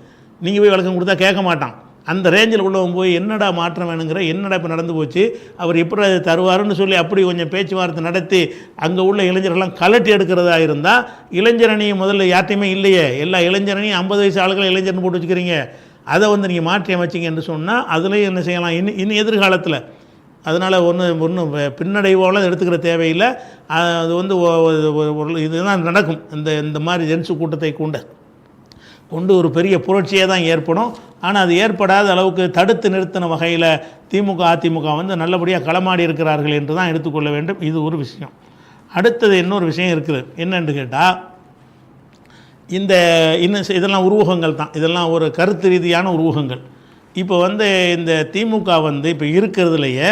நீங்கள் போய் விளக்கம் கொடுத்தா கேட்க மாட்டான். அந்த ரேஞ்சில் உள்ளவங்க போய் என்னடா மாற்றம் வேணுங்கிற, என்னடா இப்போ நடந்து போச்சு, அவர் எப்படி அதை தருவாருன்னு சொல்லி அப்படி கொஞ்சம் பேச்சுவார்த்தை நடத்தி அங்கே உள்ள இளைஞர்கள்லாம் கலட்டி எடுக்கிறதா இருந்தால் இளைஞரணி முதல்ல யார்ட்டையுமே இல்லையே, எல்லா இளைஞரணியும் 50 வயசு ஆளுகளை இளைஞர்னு போட்டு வச்சுக்கிறீங்க. அதை வந்து நீங்கள் மாற்றி அமைச்சிங்க என்று சொன்னால் அதுலேயும் என்ன செய்யலாம் இன்னும் எதிர்காலத்தில். அதனால் ஒன்றும் பின்னடைவோலாம் எடுத்துக்கிற தேவையில்லை. அது வந்து இதுதான் நடக்கும். இந்த மாதிரி ஜென்ஸு கூட்டத்தை கொண்டு ஒரு பெரிய புரட்சியே தான் ஏற்படும். ஆனால் அது ஏற்படாத அளவுக்கு தடுத்து நிறுத்தின வகையில் திமுக அதிமுக வந்து நல்லபடியாக களமாடி இருக்கிறார்கள் என்று தான் எடுத்துக்கொள்ள வேண்டும். இது ஒரு விஷயம். அடுத்தது இன்னொரு விஷயம் இருக்குது. என்னென்று கேட்டால் இதெல்லாம் உருவகங்கள் தான், இதெல்லாம் ஒரு கருத்து ரீதியான உருவகங்கள். இப்போ வந்து இந்த திமுக வந்து இப்போ இருக்கிறதுலையே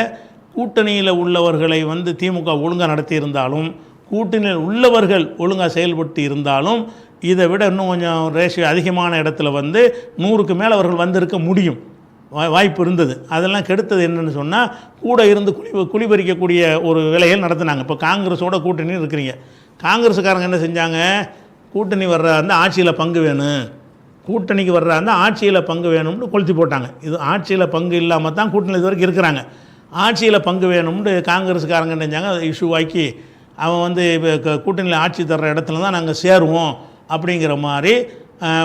கூட்டணியில் உள்ளவர்களை வந்து திமுக ஒழுங்காக நடத்தி இருந்தாலும், கூட்டணியில் உள்ளவர்கள் ஒழுங்காக செயல்பட்டு இருந்தாலும் இதை விட இன்னும் கொஞ்சம் ரேஷியோ அதிகமான இடத்துல வந்து 100க்கு மேலே அவர்கள் வந்திருக்க முடியும், வாய்ப்பு இருந்தது. அதெல்லாம் கெடுத்தது என்னென்னு சொன்னால் கூட இருந்து குளிபறிக்கக்கூடிய ஒரு வேலைகள் நடத்தினாங்க. இப்போ காங்கிரஸோட கூட்டணி இருக்கிறீங்க, காங்கிரஸுக்காரங்க என்ன செஞ்சாங்க? கூட்டணி வர்ற அந்த ஆட்சியில் பங்கு வேணும், கூட்டணிக்கு வர்ற அந்த ஆட்சியில் பங்கு வேணும்னு கொளுத்தி போட்டாங்க. இது ஆட்சியில் பங்கு இல்லாமல் தான் கூட்டணி இது வரைக்கும் இருக்கிறாங்க. ஆட்சியில் பங்கு வேணும்னு காங்கிரஸுக்காரங்க நினைஞ்சாங்க, இஷ்யூ ஆக்கி அவன் வந்து இப்போ கூட்டணியில் ஆட்சி தர்ற இடத்துல தான் நாங்கள் சேருவோம் அப்படிங்கிற மாதிரி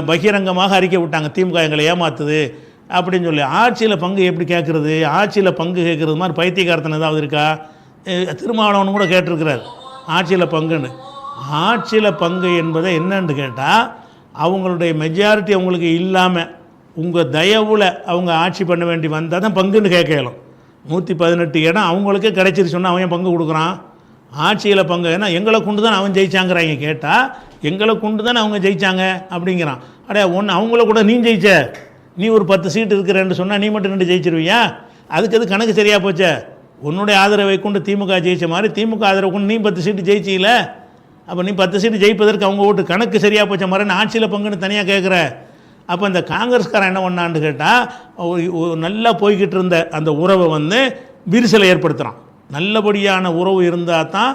பகிரங்கமாக அறிக்கை விட்டாங்க. திமுக எங்களை ஏமாத்துது அப்படின்னு சொல்லி. ஆட்சியில் பங்கு எப்படி கேட்குறது? ஆட்சியில் பங்கு கேட்குறது மாதிரி பைத்தியக்காரத்தனை ஏதாவது இருக்கா? திருமாவளவன் கூட கேட்டிருக்கிறார் ஆட்சியில் பங்குன்னு. ஆட்சியில் பங்கு என்பதை என்னன்னு கேட்டால் அவங்களுடைய மெஜாரிட்டி அவங்களுக்கு இல்லாமல் உங்கள் தயவில் அவங்க ஆட்சி பண்ண வேண்டி வந்தால் தான் பங்குன்னு கேட்கலாம். 118 இடம் அவங்களுக்கே கிடைச்சிரு சொன்னால் அவன் பங்கு கொடுக்குறான். ஆட்சியில் பங்கு ஏன்னா எங்களை கொண்டு தான் அவன் ஜெயிச்சாங்கிறாங்க. கேட்டால் எங்களை கொண்டு தானே அவங்க ஜெயித்தாங்க அப்படிங்கிறான். அடையா அவங்கள கூட நீ ஜெயிச்ச, நீ ஒரு 10 சீட்டு இருக்கிறேன்னு சொன்னால் நீ மட்டும் 2 ஜெயிச்சிருவியா? அதுக்கு அது கணக்கு சரியாக போச்சே. உன்னுடைய ஆதரவை கொண்டு திமுக ஜெயிச்ச மாதிரி திமுக ஆதரவை கொண்டு நீ 10 சீட்டு ஜெயிச்சில. அப்போ நீ 10 சீட்டு ஜெயிப்பதற்கு அவங்க ஓட்டு கணக்கு சரியாக போச்ச மாதிரி ஆட்சியில் பங்குன்னு தனியாக கேட்குற. அப்போ இந்த காங்கிரஸ்காரன் என்ன பண்ணான்னு கேட்டால் நல்லா போய்கிட்டு இருந்த அந்த உறவை வந்து விரிசலை ஏற்படுத்துகிறான். நல்லபடியான உறவு இருந்தால் தான்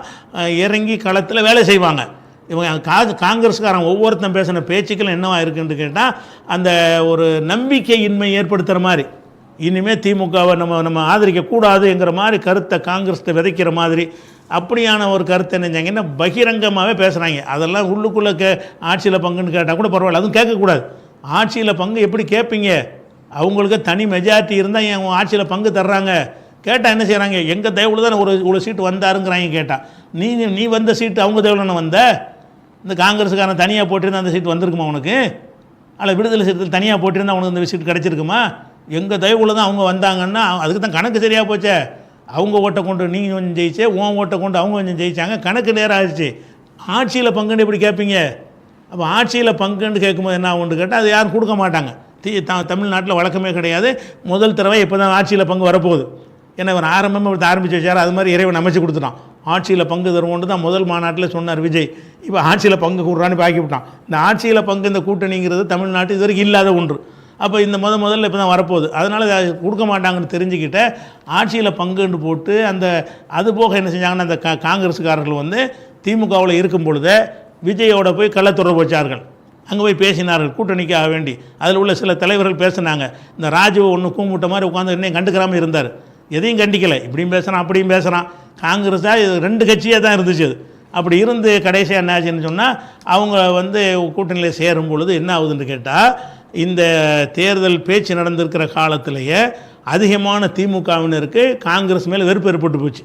இறங்கி களத்தில் வேலை செய்வாங்க. இவங்க காங்கிரஸ்காரன் ஒவ்வொருத்தன் பேசின பேச்சுக்கள் என்னவா இருக்குன்னு கேட்டால் அந்த ஒரு நம்பிக்கையின்மை ஏற்படுத்துகிற மாதிரி. இனிமேல் திமுகவை நம்ம ஆதரிக்கக்கூடாதுங்கிற மாதிரி கருத்தை காங்கிரஸை விதைக்கிற மாதிரி அப்படியான ஒரு கருத்தை நினைஞ்சாங்கன்னா பகிரங்கமாகவே பேசுகிறாங்க. அதெல்லாம் உள்ளுக்குள்ளே ஆட்சியில் பங்குன்னு கேட்டால் கூட பரவாயில்ல, அதுவும் கேட்கக்கூடாது. ஆட்சியில் பங்கு எப்படி கேட்பீங்க? அவங்களுக்கு தனி மெஜாரிட்டி இருந்தால் என் ஆட்சியில் பங்கு தர்றாங்க. கேட்டால் என்ன செய்கிறாங்க? எங்கள் தயவுல தான் ஒரு சீட்டு வந்தாருங்கிறாங்க. கேட்டால் நீ வந்த சீட்டு அவங்க தயவுல வந்த, இந்த காங்கிரஸுக்காரன் தனியாக போட்டிருந்தா அந்த சீட்டு வந்திருக்குமா உனக்கு? அதில் விடுதலை சீட்டில் தனியாக போட்டிருந்தா உனக்கு இந்த சீட்டு கிடச்சிருக்குமா? எங்கள் தயவுல தான் அவங்க வந்தாங்கன்னா அதுக்கு தான் கணக்கு சரியாக போச்சே. அவங்க ஓட்டை கொண்டு நீ கொஞ்சம் ஜெயிச்சே, உன் ஓட்டை கொண்டு அவங்க கொஞ்சம் ஜெயித்தாங்க, கணக்கு நேரம் ஆயிடுச்சு. ஆட்சியில் பங்குன்னு எப்படி கேட்பீங்க? அப்போ ஆட்சியில் பங்குன்னு கேட்கும்போது என்ன ஆகுன்னு கேட்டால் அது யாரும் கொடுக்க மாட்டாங்க. தமிழ்நாட்டில் வழக்கமே கிடையாது. முதல் தடவை இப்போ தான் ஆட்சியில் பங்கு வரப்போகுது. ஏன்னா இவர் ஆரம்பமாக ஆரம்பித்து வச்சார், அது மாதிரி இறைவன் அமைச்சு கொடுத்துட்டான். ஆட்சியில் பங்கு தருவோன்னு தான் முதல் மாநாட்டில் சொன்னார் விஜய். இப்போ ஆட்சியில் பங்கு கூடுறான்னு பாக்கிவிட்டான். இந்த ஆட்சியில் பங்கு இந்த கூட்டணிங்கிறது தமிழ்நாட்டு இது வரைக்கும் இல்லாத ஒன்று. அப்போ இந்த முதல்ல இப்போ தான் வரப்போகுது. அதனால் கொடுக்க மாட்டாங்கன்னு தெரிஞ்சுக்கிட்ட ஆட்சியில் பங்குன்னு போட்டு அது போக என்ன செஞ்சாங்கன்னா அந்த காங்கிரஸுக்காரர்கள் வந்து திமுகவில் இருக்கும் பொழுது விஜயோட போய் கள்ளத்தொடர்பு வச்சார்கள். அங்கே போய் பேசினார்கள் கூட்டணிக்காக வேண்டி. அதில் உள்ள சில தலைவர்கள் பேசினாங்க. இந்த ராஜுவை ஒன்று கூமுட்ட மாதிரி உட்காந்து இன்னும் கண்டுக்கிறாமல் இருந்தார். எதையும் கண்டிக்கலை. இப்படியும் பேசுகிறான் அப்படியும் பேசுகிறான். காங்கிரஸாக இது 2 கட்சியாக தான் இருந்துச்சு. அது அப்படி இருந்து கடைசியாக என்ன ஆச்சுன்னு சொன்னால் அவங்க வந்து கூட்டணியில் சேரும் பொழுது என்ன ஆகுதுன்னு கேட்டால், இந்த தேர்தல் பேச்சு நடந்திருக்கிற காலத்திலேயே அதிகமான திமுகவினருக்கு காங்கிரஸ் மேலே வெறுப்பு ஏற்பட்டு போச்சு.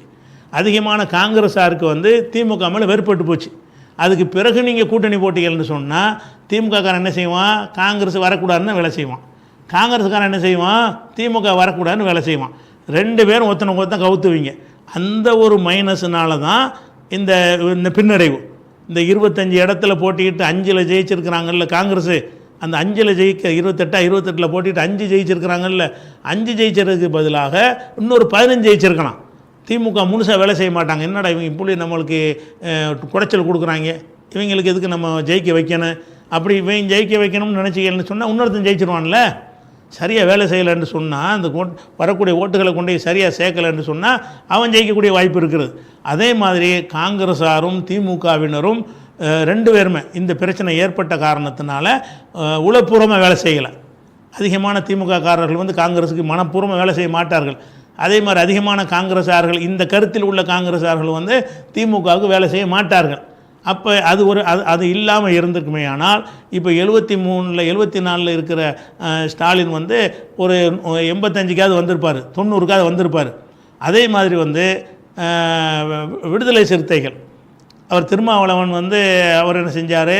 அதிகமான காங்கிரஸாருக்கு வந்து திமுக மேலே வெறுப்பட்டு போச்சு. அதுக்கு பிறகு நீங்கள் கூட்டணி போட்டிகள்னு சொன்னால் திமுககாரன் என்ன செய்வான்? காங்கிரஸ் வரக்கூடாதுன்னு வேலை செய்வான். காங்கிரஸுக்காரன் என்ன செய்வான்? திமுக வரக்கூடாதுன்னு வேலை செய்வான். 2 பேரும் ஒருத்தனுக்கு ஒருத்தன் கவுத்துவீங்க. அந்த ஒரு மைனஸ்னால தான் இந்த பின்னடைவு. இந்த 25 இடத்துல போட்டிக்கிட்டு 5ல் ஜெயிச்சிருக்கிறாங்கல்ல காங்கிரஸு. அந்த 5ல் ஜெயிக்க 28 போட்டிட்டு 5 ஜெயிச்சிருக்கிறாங்கல்ல. 5 ஜெயிச்சதுக்கு பதிலாக இன்னொரு 15 ஜெயிச்சிருக்கலாம். திமுக முழுசாக வேலை செய்ய மாட்டாங்க. என்னடா இவங்க இப்படி நம்மளுக்கு குடைச்சல் கொடுக்குறாங்க, இவங்களுக்கு எதுக்கு நம்ம ஜெயிக்க வைக்கணும், அப்படி இவங்க ஜெயிக்க வைக்கணும்னு நினச்சிக்கலன்னு சொன்னால் இன்னொருத்தன் ஜெயிச்சிருவான்ல. சரியாக வேலை செய்யலைன்னு சொன்னால் அந்த வரக்கூடிய ஓட்டுகளை கொண்டு சரியாக சேர்க்கலைன்னு சொன்னால் அவன் ஜெயிக்கக்கூடிய வாய்ப்பு இருக்கிறது. அதே மாதிரி காங்கிரஸாரும் திமுகவினரும் 2 பேருமே இந்த பிரச்சனை ஏற்பட்ட காரணத்தினால உளப்பூர்வமாக வேலை செய்யலை. அதிகமான திமுககாரர்கள் வந்து காங்கிரஸுக்கு மனப்பூர்வமாக வேலை செய்ய மாட்டார்கள். அதே மாதிரி அதிகமான காங்கிரஸார்கள், இந்த கருத்தில் உள்ள காங்கிரஸார்கள் வந்து திமுகவுக்கு வேலை செய்ய மாட்டார்கள். அப்போ அது இல்லாமல் இருந்திருக்குமே. ஆனால் இப்போ 73 74 இருக்கிற ஸ்டாலின் வந்து ஒரு 85க்காவது வந்திருப்பார், 90க்காவது வந்திருப்பார். அதே மாதிரி வந்து விடுதலை சிறுத்தைகள் அவர் திருமாவளவன் வந்து அவர் என்ன செஞ்சார்?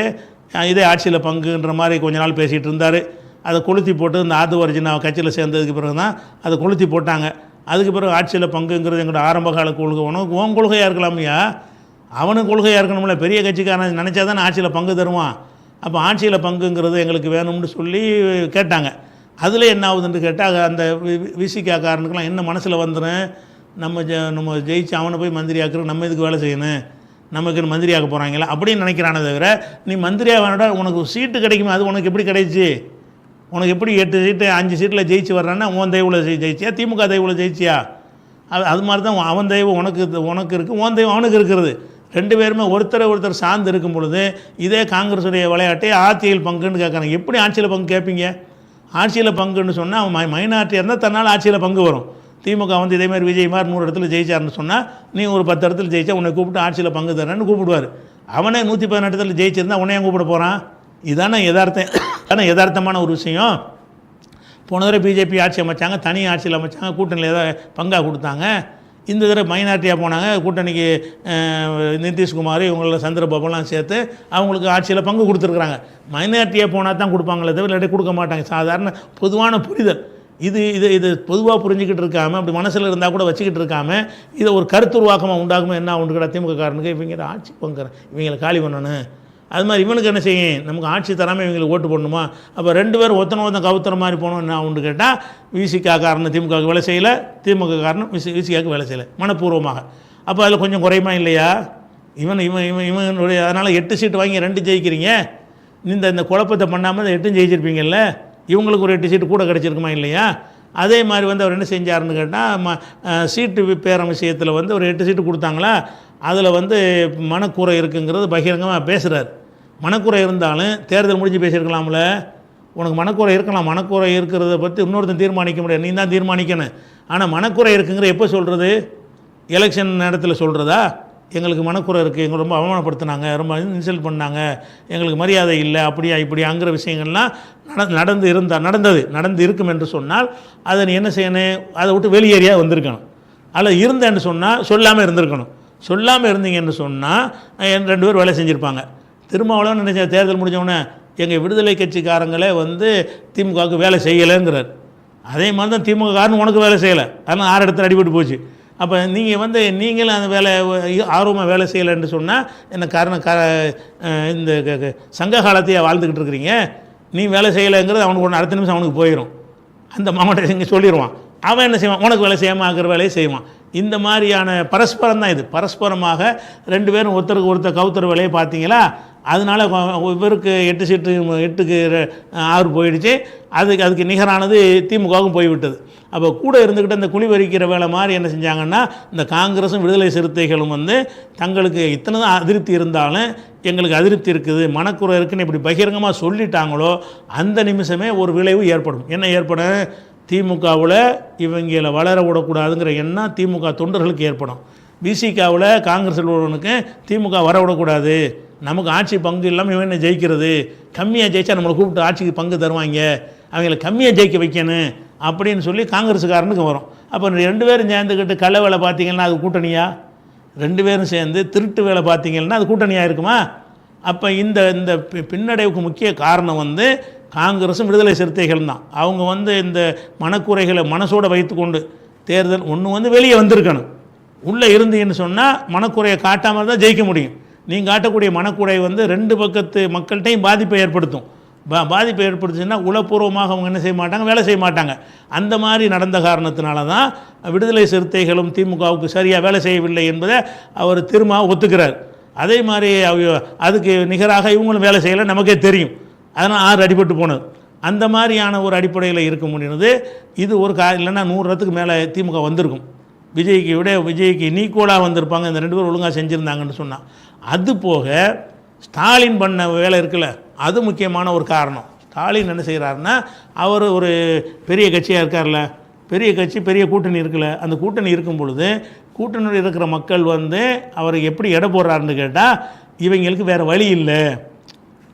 இதே ஆட்சியில் பங்குன்ற மாதிரி கொஞ்ச நாள் பேசிகிட்டு இருந்தார். அதை கொளுத்தி போட்டு இந்த ஆதுவர்ஜினா கட்சியில் சேர்ந்ததுக்கு பிறகு தான் அதை கொளுத்தி போட்டாங்க. அதுக்கு பிறகு ஆட்சியில் பங்குங்கிறது எங்களோட ஆரம்ப கால கொள்கை. உன் கொள்கையாக இருக்கலாமையா? அவனுக்கு கொள்கையாக இருக்கணும்ல. பெரிய கட்சிக்காரன் நினச்சா தான் ஆட்சியில் பங்கு தருவான். அப்போ ஆட்சியில் பங்குங்கிறது எங்களுக்கு வேணும்னு சொல்லி கேட்டாங்க. அதில் என்ன ஆகுதுன்னு கேட்டால் அந்த விசிகாக்காரனுக்கெலாம் என்ன மனசில் வந்துடும், நம்ம ஜெயிச்சு அவனை போய் மந்திரி ஆக்குறோம், நம்ம இதுக்கு வேலை செய்யணும், நமக்கு மந்திரி ஆக்க போகிறாங்களா அப்படின்னு நினைக்கிறானே தவிர, நீ மந்திரியாக வேணாடா உனக்கு சீட்டு கிடைக்குமா? அது உனக்கு எப்படி கிடைச்சி? உனக்கு எப்படி 8 சீட்டு 5 சீட்டில் ஜெயிச்சு வர்றான்னா உன் தெய்வில் ஜெயிச்சியா, திமுக தெய்வில் ஜெயிச்சியா? அது மாதிரி தான் அவன் தெய்வம் உனக்கு இருக்குது, உன் தெய்வம் அவனுக்கு இருக்கிறது. 2 பேருமே ஒருத்தர் சார்ந்து இருக்கும் பொழுது இதே காங்கிரஸுடைய விளையாட்டை ஆட்சியில் பங்குன்னு கேட்குறாங்க. எப்படி ஆட்சியில் பங்கு கேட்பீங்க? ஆட்சியில் பங்குன்னு சொன்னால் அவன் மைனாரிட்டியாக இருந்தால் தன்னால் ஆட்சியில் பங்கு வரும். திமுக வந்து இதேமாதிரி விஜய் மாதிரி 100 இடத்துல ஜெயிச்சார்னு சொன்னால் நீ ஒரு 10 இடத்துல ஜெயிச்சா உன்னை கூப்பிட்டு ஆட்சியில் பங்கு தரேன்னு கூப்பிடுவார். அவனே 118 இடத்துல ஜெயிச்சிருந்தா உன்னையும் கூப்பிட போகிறான். இதானே யதார்த்தமான ஒரு விஷயம். போன தடவை பிஜேபி ஆட்சி அமைச்சாங்க, தனி ஆட்சியில் அமைச்சாங்க, கூட்டணியில் ஏதாவது பங்காக கொடுத்தாங்க. இந்த தடவை மைனாரிட்டியாக போனாங்க, கூட்டணிக்கு நிதிஷ்குமார் இவங்கள சந்திரபாபுலாம் சேர்த்து அவங்களுக்கு ஆட்சியில் பங்கு கொடுத்துருக்குறாங்க. மைனாரிட்டியாக போனால் தான் கொடுப்பாங்களே தவிர இல்லாட்டி கொடுக்க மாட்டாங்க. சாதாரண பொதுவான புரிதல் இது பொதுவாக புரிஞ்சிக்கிட்டு இருக்காமல் அப்படி மனசில் இருந்தால் கூட வச்சுக்கிட்டு இருக்காமல் இதை ஒரு கருத்துருவாக்கமாக உண்டாகுமோ என்ன ஒன்று கிட்ட திமுக காரனுக்கு இவங்க ஆட்சி பங்குறேன், இவங்களை காலி பண்ணணும். அது மாதிரி இவனுக்கு என்ன செய்யும்? நமக்கு ஆட்சி தராமல் இவங்களுக்கு ஓட்டு போடணுமா? அப்போ 2 பேரும் ஒருத்தன் கவுத்துற மாதிரி போகணும். என்ன ஒன்று கேட்டால் விசிகா காரன் திமுகவுக்கு வேலை செய்யலை, திமுக காரன் விசிகாவுக்கு வேலை செய்யலை மனப்பூர்வமாக. அப்போ அதில் கொஞ்சம் குறையுமா இல்லையா? இவனுடைய அதனால் 8 சீட்டு வாங்கி 2 ஜெயிக்கிறீங்க. இந்த குழப்பத்தை பண்ணாமல் 8 ஜெயிச்சிருப்பீங்கல்ல. இவங்களுக்கு ஒரு 8 சீட்டு கூட கிடச்சிருக்குமா இல்லையா? அதே மாதிரி வந்து அவர் என்ன செஞ்சாருன்னு கேட்டால் சீட்டு பேரம் விஷயத்தில் வந்து ஒரு 8 சீட்டு கொடுத்தாங்களா, அதில் வந்து மனக்குறை இருக்குங்கிறது பகிரங்கமாக பேசுகிறார். மனக்குறை இருந்தாலும் தேர்தல் முடிஞ்சு பேசியிருக்கலாம்ல. உனக்கு மனக்குறை இருக்கலாம், மனக்குறை இருக்கிறத பற்றி இன்னொருத்தன் தீர்மானிக்க முடியாது, நீ தான் தீர்மானிக்கணும். ஆனால் மனக்குறை இருக்குங்கிற எப்போ சொல்கிறது? எலெக்ஷன் நேரத்தில் சொல்கிறதா? எங்களுக்கு மனக்குறை இருக்குது, எங்களை ரொம்ப அவமானப்படுத்தினாங்க, ரொம்ப இன்சல்ட் பண்ணாங்க, எங்களுக்கு மரியாதை இல்லை, அப்படியா இப்படியாங்கிற விஷயங்கள்லாம் நடந்து இருக்கும் என்று சொன்னால் அதை நீ என்ன செய்யணும்? அதை விட்டு வெளியேறியா வந்திருக்கணும். அதில் இருந்தேன்னு சொன்னால் சொல்லாமல் இருந்திருக்கணும். சொல்லாமல் இருந்தீங்கன்னு சொன்னால் 2 பேர் வேலை செஞ்சுருப்பாங்க. திருமாவளவன் நினைச்ச தேர்தல் முடிஞ்சவொடனே எங்கள் விடுதலை கட்சிக்காரங்களே திமுகவுக்கு வேலை செய்யலைங்கிறார். அதே மாதிரி தான் திமுககாரன் உனக்கு வேலை செய்யலை, அதனால் 6 இடத்துல அடிபட்டு போச்சு. அப்போ நீங்கள் நீங்களும் அந்த வேலை ஆர்வமாக வேலை செய்யலைன்னு சொன்னால் என்ன காரணம்? இந்த சங்க காலத்தையே வாழ்ந்துக்கிட்டு இருக்கிறீங்க. நீ வேலை செய்யலைங்கிறது அவனுக்கு ஒன்று அடுத்த நிமிஷம் அவனுக்கு போயிடும். அந்த மாவட்ட இங்கே சொல்லிடுவான். அவன் என்ன செய்வான்? உனக்கு வேலை செய்யாமல் ஆகிற வேலையை செய்வான். இந்த மாதிரியான பரஸ்பரம் தான் இது. பரஸ்பரமாக 2 பேரும் ஒருத்தருக்கு ஒருத்தர் கவுத்துற வேலையை பார்த்தீங்களா? அதனால் இவருக்கு 8 சீட்டு 8க்கு 6 போயிடுச்சு. அதுக்கு நிகரானது திமுகவுக்கும் போய்விட்டது. அப்போ கூட இருந்துக்கிட்டு இந்த குழி வரிக்கிற வேலை மாதிரி என்ன செஞ்சாங்கன்னா, இந்த காங்கிரஸும் விடுதலை சிறுத்தைகளும் தங்களுக்கு இத்தனை தான் அதிருப்தி இருந்தாலும் எங்களுக்கு அதிருப்தி இருக்குது, மனக்குறை இருக்குன்னு இப்படி பகிரங்கமாக சொல்லிட்டாங்களோ அந்த நிமிஷமே ஒரு விளைவு ஏற்படும். என்ன ஏற்படும்? திமுகவில் இவங்களை வளர விடக்கூடாதுங்கிற எண்ணம் திமுக தொண்டர்களுக்கு ஏற்படும். பிசிகாவில் காங்கிரஸ் உள்ளவனுக்கு திமுக வர விடக்கூடாது, நமக்கு ஆட்சி பங்கு இல்லாமல் இவன் என்ன ஜெயிக்கிறது, கம்மியாக ஜெயிச்சா நம்மளை கூப்பிட்டு ஆட்சிக்கு பங்கு தருவாங்க, அவங்கள கம்மியாக ஜெயிக்க வைக்கணும் அப்படின்னு சொல்லி காங்கிரஸுக்காரனுக்கு வரும். அப்போ 2 பேரும் சேர்ந்துக்கிட்டு கள்ள வேலை பார்த்தீங்கன்னா அது கூட்டணியா? 2 பேரும் சேர்ந்து திருட்டு வேலை பார்த்தீங்கன்னா அது கூட்டணியாக இருக்குமா? அப்போ இந்த பின்னடைவுக்கு முக்கிய காரணம் காங்கிரஸும் விடுதலை சிறுத்தைகள் தான். அவங்க இந்த மனக்குறைகளை மனசோடு வைத்துக்கொண்டு தேர்தல் ஒன்று வெளியே வந்திருக்கணும். உள்ளே இருந்தீங்கன்னு சொன்னால் மனக்குறையை காட்டாமல் தான் ஜெயிக்க முடியும். நீங்கள் காட்டக்கூடிய மனக்குறை 2 பக்கத்து மக்கள்கிட்டையும் பாதிப்பை ஏற்படுத்தும். பாதிப்பை ஏற்படுத்துச்சுன்னா உளப்பூர்வமாக அவங்க என்ன செய்ய மாட்டாங்க? வேலை செய்ய மாட்டாங்க. அந்த மாதிரி நடந்த காரணத்தினால தான் விடுதலை சிறுத்தைகளும் திமுகவுக்கு சரியாக வேலை செய்யவில்லை என்பதை அவர் திரும்ப ஒத்துக்கிறார். அதே மாதிரி அதுக்கு நிகராக இவங்களும் வேலை செய்யலை, நமக்கே தெரியும். அதனால் 6 அடிபட்டு போனது. அந்த மாதிரியான ஒரு அடிப்படையில் இருக்க முடியுது. இது ஒரு இல்லைன்னா 100 இடத்துக்கு மேலே திமுக வந்திருக்கும். விஜய்க்கு நீக்கோலாக வந்திருப்பாங்க. இந்த 2 பேர் ஒழுங்காக செஞ்சுருந்தாங்கன்னு சொன்னால். அது போக ஸ்டாலின் பண்ண வேலை இருக்குல்ல, அது முக்கியமான ஒரு காரணம். ஸ்டாலின் என்ன செய்கிறாருன்னா, அவர் ஒரு பெரிய கட்சியாக இருக்கார்ல, பெரிய கட்சி பெரிய கூட்டணி இருக்குல்ல, அந்த கூட்டணி இருக்கும் பொழுது கூட்டணியில் இருக்கிற மக்கள் அவருக்கு எப்படி எடை போடுறாருன்னு கேட்டால், இவங்களுக்கு வேறு வழி இல்லை.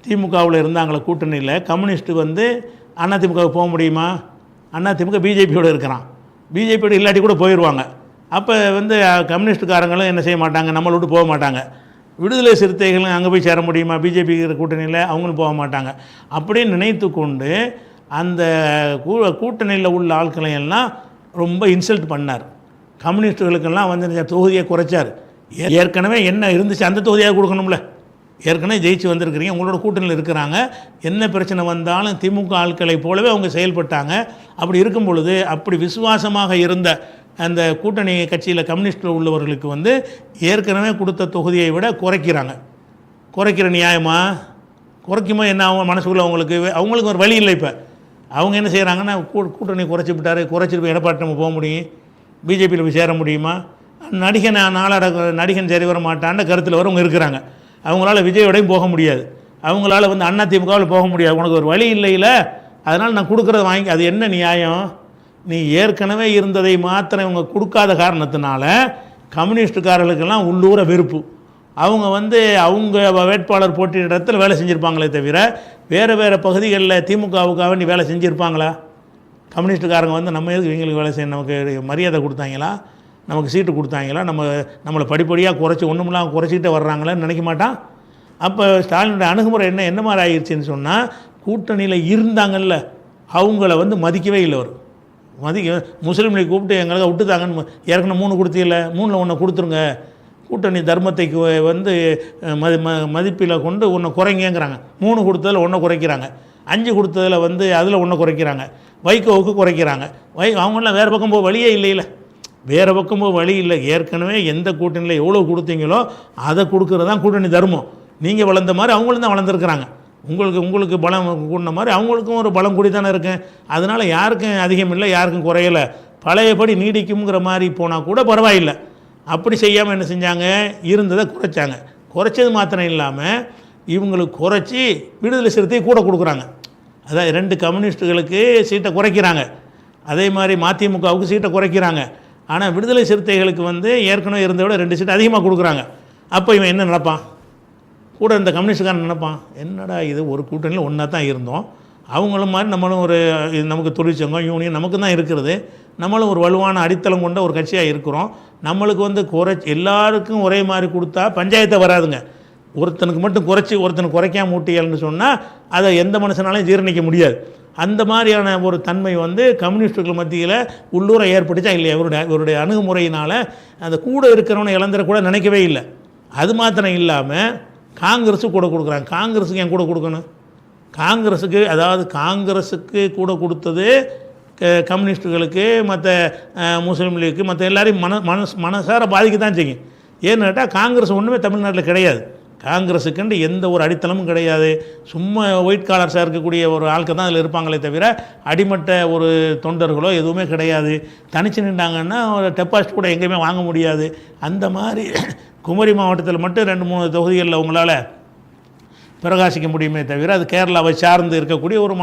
திமுகவில் இருந்தாங்களே கூட்டணியில், கம்யூனிஸ்ட்டு அதிமுகவுக்கு போக முடியுமா? அதிமுக பிஜேபியோடு இருக்கிறான், பிஜேபியோடு இல்லாட்டி கூட போயிடுவாங்க. அப்போ கம்யூனிஸ்டுக்காரங்களும் என்ன செய்ய மாட்டாங்க? நம்மளோடு போக மாட்டாங்க. விடுதலை சிறுத்தைகளும் அங்கே போய் சேர முடியுமா? பிஜேபி கூட்டணியில் அவங்களும் போக மாட்டாங்க. அப்படின்னு நினைத்து கொண்டு அந்த கூட்டணியில் உள்ள ஆட்களை எல்லாம் ரொம்ப இன்சல்ட் பண்ணார். கம்யூனிஸ்டுகளுக்கெல்லாம் தொகுதியை குறைச்சார். ஏற்கனவே என்ன இருந்துச்சு அந்த தொகுதியாக கொடுக்கணும்ல. ஏற்கனவே ஜெயிச்சு வந்திருக்கிறீங்க, உங்களோட கூட்டணியில் இருக்கிறாங்க, என்ன பிரச்சனை வந்தாலும் திமுக ஆட்களை போலவே அவங்க செயல்பட்டாங்க. அப்படி இருக்கும் பொழுது அப்படி விசுவாசமாக இருந்த அந்த கூட்டணி கட்சியில் கம்யூனிஸ்டில் உள்ளவர்களுக்கு ஏற்கனவே கொடுத்த தொகுதியை விட குறைக்கிற நியாயமா? குறைக்கும்போது என்ன ஆகும் மனசுக்குள்ளே? அவங்களுக்கு ஒரு வழி இல்லை. இப்போ அவங்க என்ன செய்கிறாங்கன்னா, கூட்டணி குறைச்சிட்டு போய் எடப்பாடி நம்ம போக முடியும், பிஜேபியில் போய் சேர முடியுமா? நடிகன் சரி வர மாட்டான்னு கருத்தில் வரவங்க இருக்கிறாங்க. அவங்களால விஜயோடையும் போக முடியாது, அவங்களால அதிமுகவில் போக முடியாது. உனக்கு ஒரு வழி இல்லைல்ல, அதனால் நான் கொடுக்குறத வாங்கி. அது என்ன நியாயம்? நீ ஏற்கனவே இருந்ததை மாத்திரம் இவங்க கொடுக்காத காரணத்தினால கம்யூனிஸ்டுக்காரர்களுக்கெல்லாம் உள்ளூர வெறுப்பு. அவங்க அவங்க வேட்பாளர் போட்டியிட இடத்துல வேலை செஞ்சுருப்பாங்களே தவிர வேறு பகுதிகளில் திமுகவுக்காக நீ வேலை செஞ்சுருப்பாங்களா? கம்யூனிஸ்டுக்காரங்க நம்ம எதுக்கு இவங்களுக்கு வேலை செய்ய, நமக்கு மரியாதை கொடுத்தாங்களா, நமக்கு சீட்டு கொடுத்தாங்களா, நம்மளை படிப்படியாக ஒன்றுமெல்லாம் குறைச்சிக்கிட்டே வர்றாங்களான்னு நினைக்க மாட்டான். அப்போ ஸ்டாலினுடைய அணுகுமுறை என்ன மாதிரி ஆயிடுச்சுன்னு சொன்னால், கூட்டணியில் இருந்தாங்கல்ல அவங்கள மதிக்கவே இல்லை. அவர் முஸ்லீம்களை கூப்பிட்டு எங்களுக்கு விட்டுதாங்கன்னு, ஏற்கனவே 3 கொடுத்தீங்கள, 3ல் 1 கொடுத்துருங்க, கூட்டணி தர்மத்தைக்கு மதிப்பில் கொண்டு 1 குறைங்கிறாங்க. 3 கொடுத்ததில் 1 குறைக்கிறாங்க, 5 கொடுத்ததில் அதில் 1 குறைக்கிறாங்க, வைகோவுக்கு குறைக்கிறாங்க. அவங்களாம் வேறு பக்கம் போக வழியே இல்லையில, வேறு பக்கம் போக வழி இல்லை. ஏற்கனவே எந்த கூட்டணியில் எவ்வளோ கொடுத்தீங்களோ அதை கொடுக்குறது தான் கூட்டணி தர்மம். நீங்கள் வளர்ந்த மாதிரி அவங்களும் தான் வளர்ந்துருக்குறாங்க. உங்களுக்கு பலம் கூடின மாதிரி அவங்களுக்கும் ஒரு பலம் கூடி தானே இருக்கு. அதனால் யாருக்கும் அதிகம் இல்லை, யாருக்கும் குறையலை, பழையபடி நீடிக்குங்கிற மாதிரி போனால் கூட பரவாயில்லை. அப்படி செய்யாமல் என்ன செஞ்சாங்க? இருந்ததை குறைச்சது மாத்திரம் இல்லாமல் இவங்களுக்கு குறைச்சி விடுதலை சிறுத்தை கூட கொடுக்குறாங்க. அதான் 2 கம்யூனிஸ்ட்டுகளுக்கு சீட்டை குறைக்கிறாங்க, அதே மாதிரி மதிமுகவுக்கு சீட்டை குறைக்கிறாங்க. ஆனால் விடுதலை சிறுத்தைகளுக்கு வந்து ஏற்கனவே இருந்த விட 2 சீட்டு அதிகமாக கொடுக்குறாங்க. அப்போ இவன் என்ன நினைப்பான்? கூட இந்த கம்யூனிஸ்டுக்காரன் நினைப்பான், என்னடா இது ஒரு கூட்டணியில் ஒன்றா தான் இருந்தோம், அவங்களும் மாதிரி நம்மளும் ஒரு நமக்கு தொழிற்சங்கம் யூனியன் நமக்கு தான் இருக்கிறது, நம்மளும் ஒரு வலுவான அடித்தளம் கொண்ட ஒரு கட்சியாக இருக்கிறோம், நம்மளுக்கு வந்து எல்லாருக்கும் ஒரே மாதிரி கொடுத்தா பஞ்சாயத்தை வராதுங்க. ஒருத்தனுக்கு மட்டும் குறைச்சி ஒருத்தனுக்கு குறைக்காம ஊட்டியல்னு சொன்னால் அதை எந்த மனுஷனாலையும் ஜீரணிக்க முடியாது. அந்த மாதிரியான ஒரு தன்மை வந்து கம்யூனிஸ்டுகள் மத்தியில் உள்ளூரை ஏற்பட்டுச்சா இல்லையா? இவருடைய அணுகுமுறையினால் அந்த கூட இருக்கிறவனை இழந்துடக்கூட நினைக்கவே இல்லை. அது மாத்திரம் இல்லாமல் காங்கிரஸுக்கு கூட கொடுக்குறாங்க. காங்கிரஸுக்கு என் கூட கொடுக்கணும்? காங்கிரஸுக்கு, அதாவது காங்கிரஸுக்கு கூட கொடுத்தது கம்யூனிஸ்டுகளுக்கு, மற்ற முஸ்லீம் லீக்கு, மற்ற எல்லாரையும் மனசார பாதிக்க தான் செய்யும். ஏன்னு கேட்டால் காங்கிரஸ் ஒன்றுமே தமிழ்நாட்டில் கிடையாது. காங்கிரஸுக்குண்டு எந்த ஒரு அடித்தளமும் கிடையாது. சும்மா ஒயிட் காலர்ஸாக இருக்கக்கூடிய ஒரு ஆட்கள் தான் அதில் இருப்பாங்களே தவிர அடிமட்ட ஒரு தொண்டர்களோ எதுவுமே கிடையாது. தனிச்சு நின்றாங்கன்னா டெபாசிட் கூட எங்கேயுமே வாங்க முடியாது. அந்த மாதிரி குமரி மாவட்டத்தில் மட்டும் 2-3 தொகுதிகளில் உங்களால் பிரகாசிக்க முடியுமே தவிர அது கேரளாவை சார்ந்து இருக்கக்கூடிய ஒரு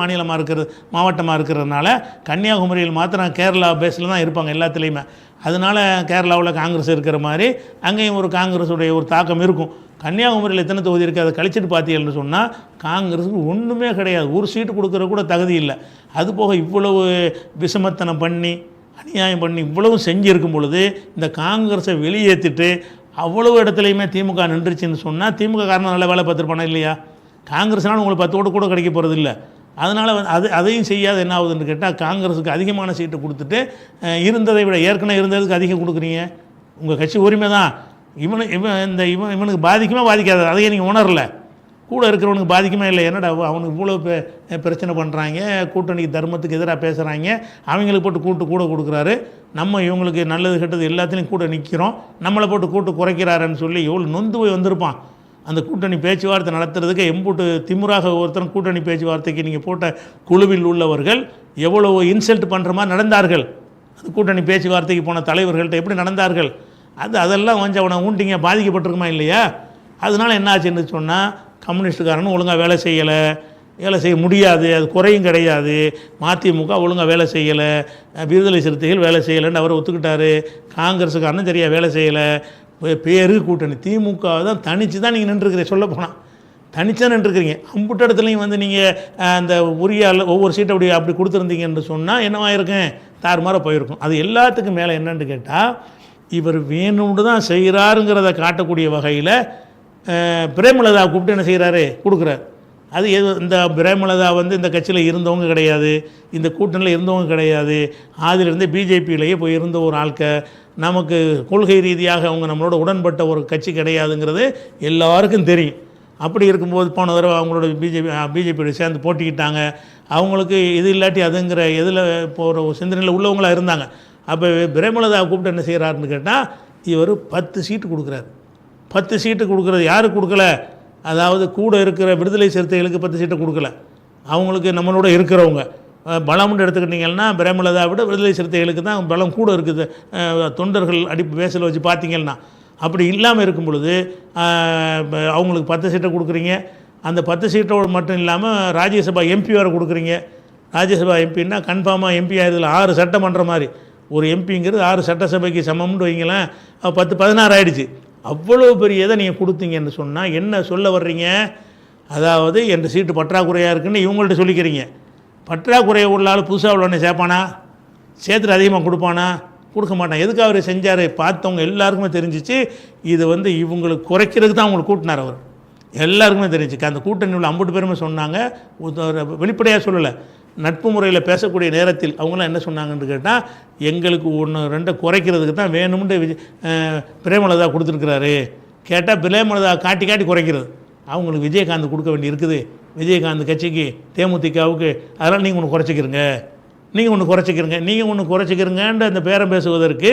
மாவட்டமாக இருக்கிறதுனால கன்னியாகுமரியில் மாத்திரம் கேரளா பேஸில் தான் இருப்பாங்க எல்லாத்துலேயுமே. அதனால் கேரளாவில் காங்கிரஸ் இருக்கிற மாதிரி அங்கேயும் ஒரு காங்கிரஸுடைய ஒரு தாக்கம் இருக்கும். கன்னியாகுமரியில் எத்தனை தொகுதி இருக்குது அதை கழிச்சிட்டு பார்த்தீங்கன்னு சொன்னால் காங்கிரஸுக்கு ஒன்றுமே கிடையாது, ஒரு சீட்டு கொடுக்குற கூட தகுதி இல்லை. அதுபோக இவ்வளவு விஷமத்தனம் பண்ணி அநியாயம் பண்ணி இவ்வளவு செஞ்சுருக்கும் பொழுது இந்த காங்கிரஸை வெளியேற்றிட்டு அவ்வளவு இடத்துலையுமே திமுக நின்றுச்சுன்னு சொன்னால் திமுக காரணம் நல்ல வேலை பார்த்துருப்பானே இல்லையா? காங்கிரஸ்னாலும் உங்களுக்கு 10 ஓட்டு கூட கிடைக்க போகிறது இல்லை. அதனால் அதையும் செய்யாத என்ன ஆகுதுன்னு கேட்டால் காங்கிரஸுக்கு அதிகமான சீட்டு கொடுத்துட்டு இருந்ததை விட ஏற்கனவே இருந்ததுக்கு அதிகம் கொடுக்குறீங்க. உங்கள் கட்சி உரிமை தான். இவனுக்கு பாதிக்குமா பாதிக்காது அதையே நீங்கள் உணரலை. கூட இருக்கிறவனுக்கு பாதிக்குமா இல்லை? என்னடா அவனுக்கு இவ்வளோ பிரச்சனை பண்ணுறாங்க, கூட்டணிக்கு தர்மத்துக்கு எதிராக பேசுகிறாங்க, அவங்களுக்கு போட்டு கூட கொடுக்குறாரு, நம்ம இவங்களுக்கு நல்லது கெட்டது எல்லாத்துலேயும் கூட நிற்கிறோம், நம்மளை போட்டு குறைக்கிறாருன்னு சொல்லி எவ்வளோ நொந்து போய் வந்திருப்பான். அந்த கூட்டணி பேச்சுவார்த்தை நடத்துறதுக்கு எம்பூட்டு திமுறாக ஒருத்தர் கூட்டணி பேச்சுவார்த்தைக்கு நீங்கள் போட்ட குழுவில் உள்ளவர்கள் எவ்வளோ இன்சல்ட் பண்ணுற மாதிரி நடந்தார்கள். அந்த கூட்டணி பேச்சுவார்த்தைக்கு போன தலைவர்கள்ட்ட எப்படி நடந்தார்கள்? அதெல்லாம் கொஞ்சம் அவனை ஊண்டிங்க பாதிக்கப்பட்டிருக்குமா இல்லையா? அதனால் என்ன ஆச்சுன்னு சொன்னால் கம்யூனிஸ்டுக்காரனும் ஒழுங்காக வேலை செய்ய முடியாது, அது குறையும் கிடையாது. மதிமுக ஒழுங்காக வேலை செய்யலை, விடுதலை சிறுத்தைகள் வேலை செய்யலைன்னு அவர் ஒத்துக்கிட்டார். காங்கிரஸுக்காரனும் சரியாக வேலை செய்யலை. பேரு கூட்டணி திமுக தான் தனித்து தான் நீங்கள் நின்றுருக்கிறீங்க. சொல்ல போனால் தனித்தான் நின்றுருக்கிறீங்க. அம்புட்ட இடத்துலையும் வந்து நீங்கள் அந்த உரிய ஒவ்வொரு சீட்டை அப்படி கொடுத்துருந்தீங்கன்னு சொன்னால் என்னவாயிருக்கும்? தாறுமாற போயிருக்கும். அது எல்லாத்துக்கும் மேலே என்னன்னு கேட்டால் இவர் வேணும்னு தான் செய்கிறாருங்கிறத காட்டக்கூடிய வகையில் பிரேமலதா கூப்பிட்டு என்ன செய்கிறாரு? கொடுக்குறாரு. அது இந்த பிரேமலதா வந்து இந்த கட்சியில் இருந்தவங்க கிடையாது, இந்த கூட்டணியில் இருந்தவங்க கிடையாது, ஆதிலிருந்து பிஜேபியிலேயே போய் இருந்த ஒரு நமக்கு கொள்கை ரீதியாக அவங்க நம்மளோட உடன்பட்ட ஒரு கட்சி கிடையாதுங்கிறது எல்லாருக்கும் தெரியும். அப்படி இருக்கும்போது போன தடவை அவங்களோட பிஜேபியோட சேர்ந்து போட்டிக்கிட்டாங்க. அவங்களுக்கு இது இல்லாட்டி அதுங்கிற எதில் போகிற சிந்தனையில் உள்ளவங்களாக இருந்தாங்க. அப்போ பிரேமலதா கூப்பிட்டு என்ன செய்கிறாருன்னு கேட்டால் இவர் 10 சீட்டு கொடுக்குறாரு. 10 சீட்டு கொடுக்குறது யாருக்கு கொடுக்கல? அதாவது கூட இருக்கிற விடுதலை சிறுத்தைகளுக்கு 10 சீட்டை கொடுக்கல. அவங்களுக்கு நம்மளோட இருக்கிறவங்க பலம்னு எடுத்துக்கிட்டிங்கன்னா பிரேமலதா விட விடுதலை சிறுத்தைகளுக்கு தான் பலம் கூட இருக்குது தொண்டர்கள் பேஸில் வச்சு பார்த்தீங்கன்னா. அப்படி இல்லாமல் இருக்கும் பொழுது அவங்களுக்கு 10 சீட்டை கொடுக்குறீங்க. அந்த 10 சீட்டோடு மட்டும் இல்லாமல் ராஜ்யசபா எம்பி வேறு கொடுக்குறீங்க. ராஜ்யசபா எம்பின்னா கன்ஃபார்மாக எம்பி ஆயிருதில்ல, 6 சட்டமன்ற மாதிரி ஒரு எம்பிங்கிறது 6 சட்டசபைக்கு சமம்னு வைங்களேன். 10-16 ஆகிடுச்சு. அவ்வளோ பெரிய இதை நீங்கள் கொடுத்தீங்கன்னு சொன்னால் என்ன சொல்ல வர்றீங்க? அதாவது என் சீட்டு பற்றாக்குறையாக இருக்குன்னு இவங்கள்ட்ட சொல்லிக்கிறீங்க. பற்றாக்குறையை உள்ளாலும் புதுசாக உள்ளவனே சேர்ப்பானா? சேர்த்துட்டு அதிகமாக கொடுப்பானா? கொடுக்க மாட்டான். எதுக்கு அவர் செஞ்சார்? பார்த்தவங்க எல்லாருக்குமே தெரிஞ்சிச்சு இது வந்து இவங்களுக்கு குறைக்கிறதுக்கு தான் அவங்களுக்கு கூட்டினார். அவர் எல்லாருக்குமே தெரிஞ்சிச்சு. அந்த கூட்டணி உள்ள 50 பேருமே சொன்னாங்க, வெளிப்படையாக சொல்லலை, நட்பு முறையில் பேசக்கூடிய நேரத்தில் அவங்களாம் என்ன சொன்னாங்கன்னு கேட்டால் எங்களுக்கு 1-2 குறைக்கிறதுக்கு தான் வேணும்னு பிரேமலதா கொடுத்துருக்குறாரு. கேட்டால் பிரேமலதா காட்டி குறைக்கிறது. அவங்களுக்கு விஜயகாந்த் கொடுக்க வேண்டி இருக்குது, விஜயகாந்த் கட்சிக்கு தேமுதிகவுக்கு, அதெல்லாம் நீங்கள் ஒன்று குறைச்சிக்கிறங்க அந்த பேரம் பேசுவதற்கு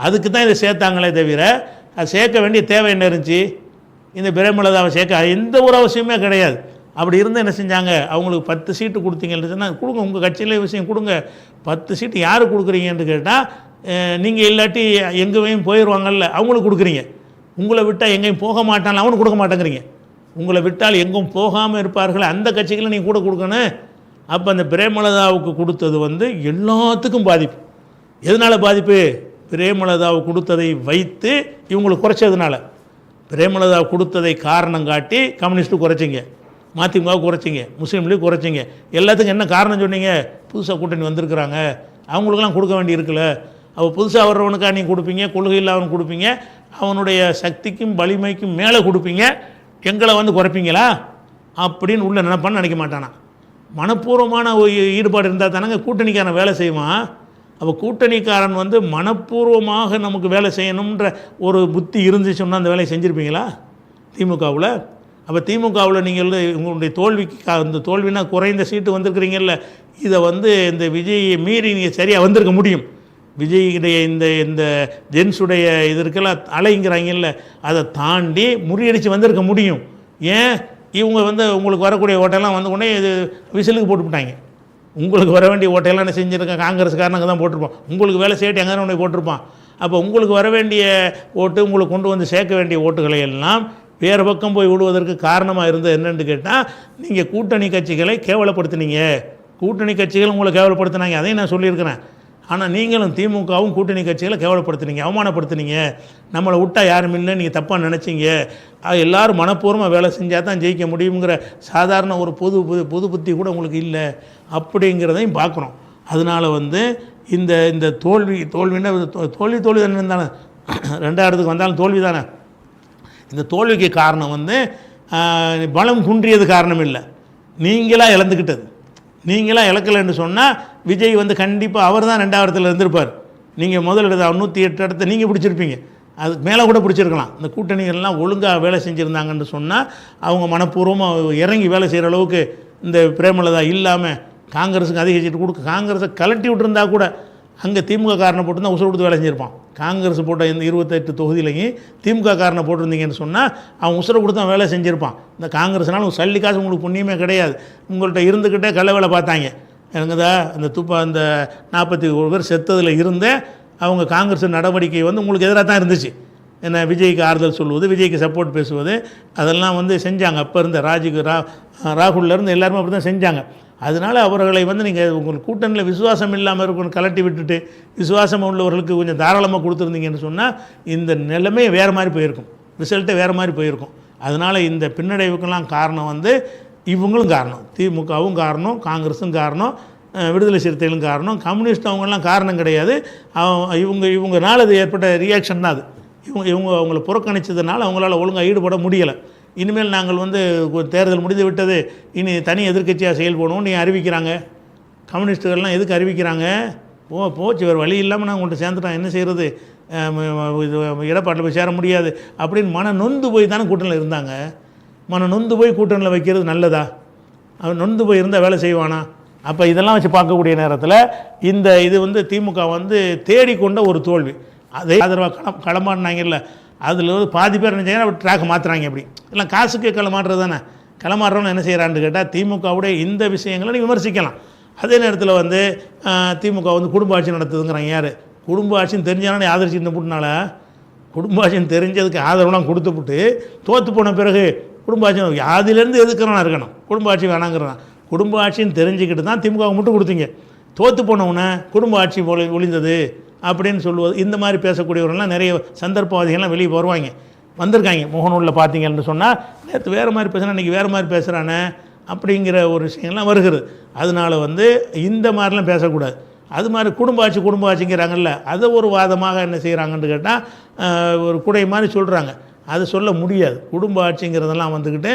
அதுக்கு தான் இதை சேர்த்தாங்களே தவிர அது சேர்க்க வேண்டிய தேவை என்ன இருந்துச்சு? இந்த பிரேமலதாவை சேர்க்க எந்த ஒரு அவசியமே கிடையாது. அப்படி இருந்தால் என்ன செஞ்சாங்க? அவங்களுக்கு 10 சீட்டு கொடுத்தீங்கன்னு சொன்னால் கொடுங்க, உங்கள் கட்சியில் விஷயம் கொடுங்க. 10 சீட்டு யார் கொடுக்குறீங்கன்னு கேட்டால் நீங்கள் இல்லாட்டி எங்கேயும் போயிடுவாங்கல்ல, அவங்களுக்கு கொடுக்குறீங்க. உங்களை விட்டால் எங்கேயும் போக மாட்டாங்க, அவனுக்கு கொடுக்க மாட்டேங்கிறீங்க. உங்களை விட்டால் எங்கும் போகாமல் இருப்பார்கள் அந்த கட்சிகளை நீங்கள் கூட கொடுக்கணும். அப்போ அந்த பிரேமலதாவுக்கு கொடுத்தது வந்து எல்லாத்துக்கும் பாதிப்பு. எதனால் பாதிப்பு? பிரேமலதாவு கொடுத்ததை வைத்து இவங்களுக்கு குறைச்சதுனால. பிரேமலதா கொடுத்ததை காரணம் காட்டி கம்யூனிஸ்ட்டு குறைச்சிங்க, மதிமுக குறைச்சிங்க, முஸ்லீம் லீக் குறைச்சிங்க. எல்லாத்துக்கும் என்ன காரணம் சொன்னீங்க? புதுசாக கூட்டணி வந்திருக்கிறாங்க, அவங்களுக்கெல்லாம் கொடுக்க வேண்டி இருக்குல்ல. அப்போ புதுசாக வர்றவனுக்கா நீங்கள் கொடுப்பீங்க, கொள்கை இல்லாதவனுக்கு கொடுப்பீங்க, அவனுடைய சக்திக்கும் வலிமைக்கும் மேலே கொடுப்பீங்க, எங்களை வந்து குறைப்பீங்களா அப்படின்னு உள்ள நினைப்பான்னு நினைக்க மாட்டானா. மனப்பூர்வமான ஈடுபாடு இருந்தால் தானங்க கூட்டணிக்காரன் வேலை செய்வான். அப்போ கூட்டணிக்காரன் வந்து மனப்பூர்வமாக நமக்கு வேலை செய்யணுன்ற ஒரு புத்தி இருந்துச்சுன்னா அந்த வேலையை செஞ்சுருப்பீங்களா திமுகவில்? அப்போ திமுகவில் நீங்கள் உங்களுடைய தோல்விக்கு இந்த தோல்வினா குறைந்த சீட்டு வந்திருக்கிறீங்கல்ல, இதை வந்து இந்த விஜயை மீறி நீங்கள் சரியாக வந்திருக்க முடியும். விஜயுடைய இந்த இந்த ஜென்ஸுடைய இதற்கெல்லாம் அலைங்கிறாங்கல்ல, அதை தாண்டி முறியடித்து வந்திருக்க முடியும். ஏன்? இவங்க வந்து உங்களுக்கு வரக்கூடிய ஓட்டையெல்லாம் வந்து உடனே இது விசிலுக்கு போட்டுவிட்டாங்க. உங்களுக்கு வர வேண்டிய ஓட்டையெல்லாம் என்ன செஞ்சுருக்கேன்? காங்கிரஸ்காரனுக்கு தான் போட்டிருப்போம். உங்களுக்கு வேலை செய்யட்டு எங்கே உடனே போட்டிருப்பான். அப்போ உங்களுக்கு வர வேண்டிய ஓட்டு, உங்களுக்கு கொண்டு வந்து சேர்க்க வேண்டிய ஓட்டுகளை எல்லாம் வேறு பக்கம் போய் விடுவதற்கு காரணமாக இருந்தது என்னென்னு கேட்டால், நீங்கள் கூட்டணி கட்சிகளை கேவலப்படுத்தினீங்க. கூட்டணி கட்சிகள் உங்களை கேவலப்படுத்தினாங்க, அதையும் நான் சொல்லியிருக்கிறேன். ஆனால் நீங்களும் திமுகவும் கூட்டணி கட்சிகளை கேவலப்படுத்துனீங்க, அவமானப்படுத்துனீங்க. நம்மளை விட்டால் யாரும் இல்லை, நீங்கள் தப்பாக நினச்சிங்க. எல்லோரும் மனப்பூர்வமாக வேலை செஞ்சால் தான் ஜெயிக்க முடியுங்கிற சாதாரண ஒரு புது புத்தி கூட உங்களுக்கு இல்லை அப்படிங்கிறதையும் பார்க்குறோம். அதனால் வந்து இந்த இந்த தோல்வின்னா தோல்வி தானே, ரெண்டாயிரத்துக்கு வந்தாலும் தோல்வி தானே. இந்த தோல்விக்கு காரணம் வந்து பலம் குன்றியது காரணம் இல்லை, நீங்களாக இழந்துக்கிட்டது. நீங்களாக இழக்கலைன்னு சொன்னால் விஜய் வந்து கண்டிப்பாக அவர் தான் 2வது இடத்துல இருந்திருப்பார். நீங்கள் முதல் இடத்த 108 இடத்த நீங்கள் பிடிச்சிருப்பீங்க, அதுக்கு மேலே கூட பிடிச்சிருக்கலாம். இந்த கூட்டணிகள்லாம் ஒழுங்காக வேலை செஞ்சுருந்தாங்கன்னு சொன்னால் அவங்க மனப்பூர்வமாக இறங்கி வேலை செய்கிற அளவுக்கு இந்த பிரேமலதா இல்லாமல் காங்கிரஸுக்கு அதிக சீட்டு கொடுக்க, காங்கிரஸை கலட்டி விட்டுருந்தா கூட அங்கே திமுக காரனை போட்டு தான் உசுறு கொடுத்து வேலை செஞ்சுருப்பான். காங்கிரஸ் போட்ட இந்த 28 தொகுதியிலையும் திமுக காரனை போட்டிருந்தீங்கன்னு சொன்னால் அவன் உசுரை கொடுத்து தான் வேலை செஞ்சுருப்பான். இந்த காங்கிரஸ்னால சல்லி காசு உங்களுக்கு புண்ணியமே கிடையாது. உங்கள்கிட்ட இருந்துக்கிட்டே கள்ள வேலை பார்த்தாங்க. எனக்குதா அந்த அந்த 41 பேர் செத்ததில் இருந்தே அவங்க காங்கிரஸ் நடவடிக்கை வந்து உங்களுக்கு எதிராக தான் இருந்துச்சு. என்ன விஜய்க்கு ஆறுதல் சொல்லுவது, விஜய்க்கு சப்போர்ட் பேசுவது, அதெல்லாம் வந்து செஞ்சாங்க. அப்போ இருந்த ராகுல்லேருந்து எல்லாருமே அப்படி தான் செஞ்சாங்க. அதனால் அவர்களை வந்து நீங்கள் உங்கள் கூட்டணியில் விசுவாசம் இல்லாமல் இருக்கணும் கலட்டி விட்டுட்டு விசுவாசம் உள்ளவர்களுக்கு கொஞ்சம் தாராளமாக கொடுத்துருந்தீங்கன்னு சொன்னால் இந்த நிலைமை வேறு மாதிரி போயிருக்கும், ரிசல்ட்டே வேறு மாதிரி போயிருக்கும். அதனால் இந்த பின்னடைவுக்கெல்லாம் காரணம் வந்து இவங்களும் காரணம், திமுகவும் காரணம், காங்கிரஸும் காரணம், விடுதலை சிறுத்தைகளும் காரணம், கம்யூனிஸ்ட் அவங்கெல்லாம் காரணம் கிடையாது. இவங்கனால அது ஏற்பட்ட ரியாக்ஷன் தான் அது. இவங்க அவங்கள புறக்கணித்ததுனால அவங்களால ஒழுங்காக ஈடுபட முடியலை. இனிமேல் நாங்கள் வந்து தேர்தல் முடிந்து விட்டது, இனி தனி எதிர்க்கட்சியாக செயல்படணும்னு நீ அறிவிக்கிறாங்க. கம்யூனிஸ்ட்டுகள்லாம் எதுக்கு அறிவிக்கிறாங்க? போச்சு வேறு வழி இல்லாமல் நான் உங்கள்கிட்ட சேர்ந்துட்டான், என்ன செய்கிறது, எடப்பாட்டில் போய் சேர முடியாது அப்படின்னு மன நொந்து போய் தானே கூட்டணியில் இருந்தாங்க. மன நொந்து போய் கூட்டணியில் வைக்கிறது நல்லதா? அவன் நொந்து போய் இருந்தால் வேலை செய்வானா? அப்போ இதெல்லாம் வச்சு பார்க்கக்கூடிய நேரத்தில் இது வந்து திமுக வந்து தேடிக்கொண்ட ஒரு தோல்வி. அதே ஆதரவாக களமாடினாங்கல்ல, அதில் வந்து பாதி பேர் நினச்சாங்கன்னா அப்படி ட்ராக் மாற்றுறாங்க. அப்படி எல்லாம் காசுக்கு களமாடுறது தானே. களமாடுறவங்க என்ன செய்கிறான்னு கேட்டால் திமுகவுடைய இந்த விஷயங்களை நீ விமர்சிக்கலாம். அதே நேரத்தில் வந்து திமுக வந்து குடும்ப ஆட்சி நடத்துதுங்கிறாங்க. யார் குடும்ப ஆட்சின்னு தெரிஞ்சானே ஆதரிச்சு இந்த போட்டுனால, குடும்ப ஆட்சின்னு தெரிஞ்சதுக்கு ஆதரவுலாம் கொடுத்துப்புட்டு தோற்று போன பிறகு குடும்ப ஆட்சி அதிலேருந்து எதுக்குறானா இருக்கணும், குடும்ப ஆட்சி வேணாங்கிறான். குடும்ப ஆட்சின்னு தெரிஞ்சுக்கிட்டு தான் திமுகவை மட்டும் கொடுத்தீங்க. தோற்று போனவுடனே குடும்ப ஆட்சி ஒழிந்தது அப்படின்னு சொல்லுவது, இந்த மாதிரி பேசக்கூடியவர்கள்லாம் நிறைய சந்தர்ப்பவாதிகள்லாம் வெளியே வருவாங்க, வந்திருக்காங்க. முகநூலில் பார்த்தீங்கன்னு சொன்னால் நேற்று வேறு மாதிரி பேசுனா இன்றைக்கி வேறு மாதிரி பேசுகிறானே அப்படிங்கிற ஒரு விஷயங்கள்லாம் வருகிறது. அதனால் வந்து இந்த மாதிரிலாம் பேசக்கூடாது. அது மாதிரி குடும்ப ஆட்சிங்கிறாங்கல்ல, அதை ஒரு வாதமாக என்ன செய்கிறாங்கன்னு கேட்டால் ஒரு குடை மாதிரி சொல்கிறாங்க. அது சொல்ல முடியாது. குடும்ப ஆட்சிங்கிறதெல்லாம் வந்துக்கிட்டு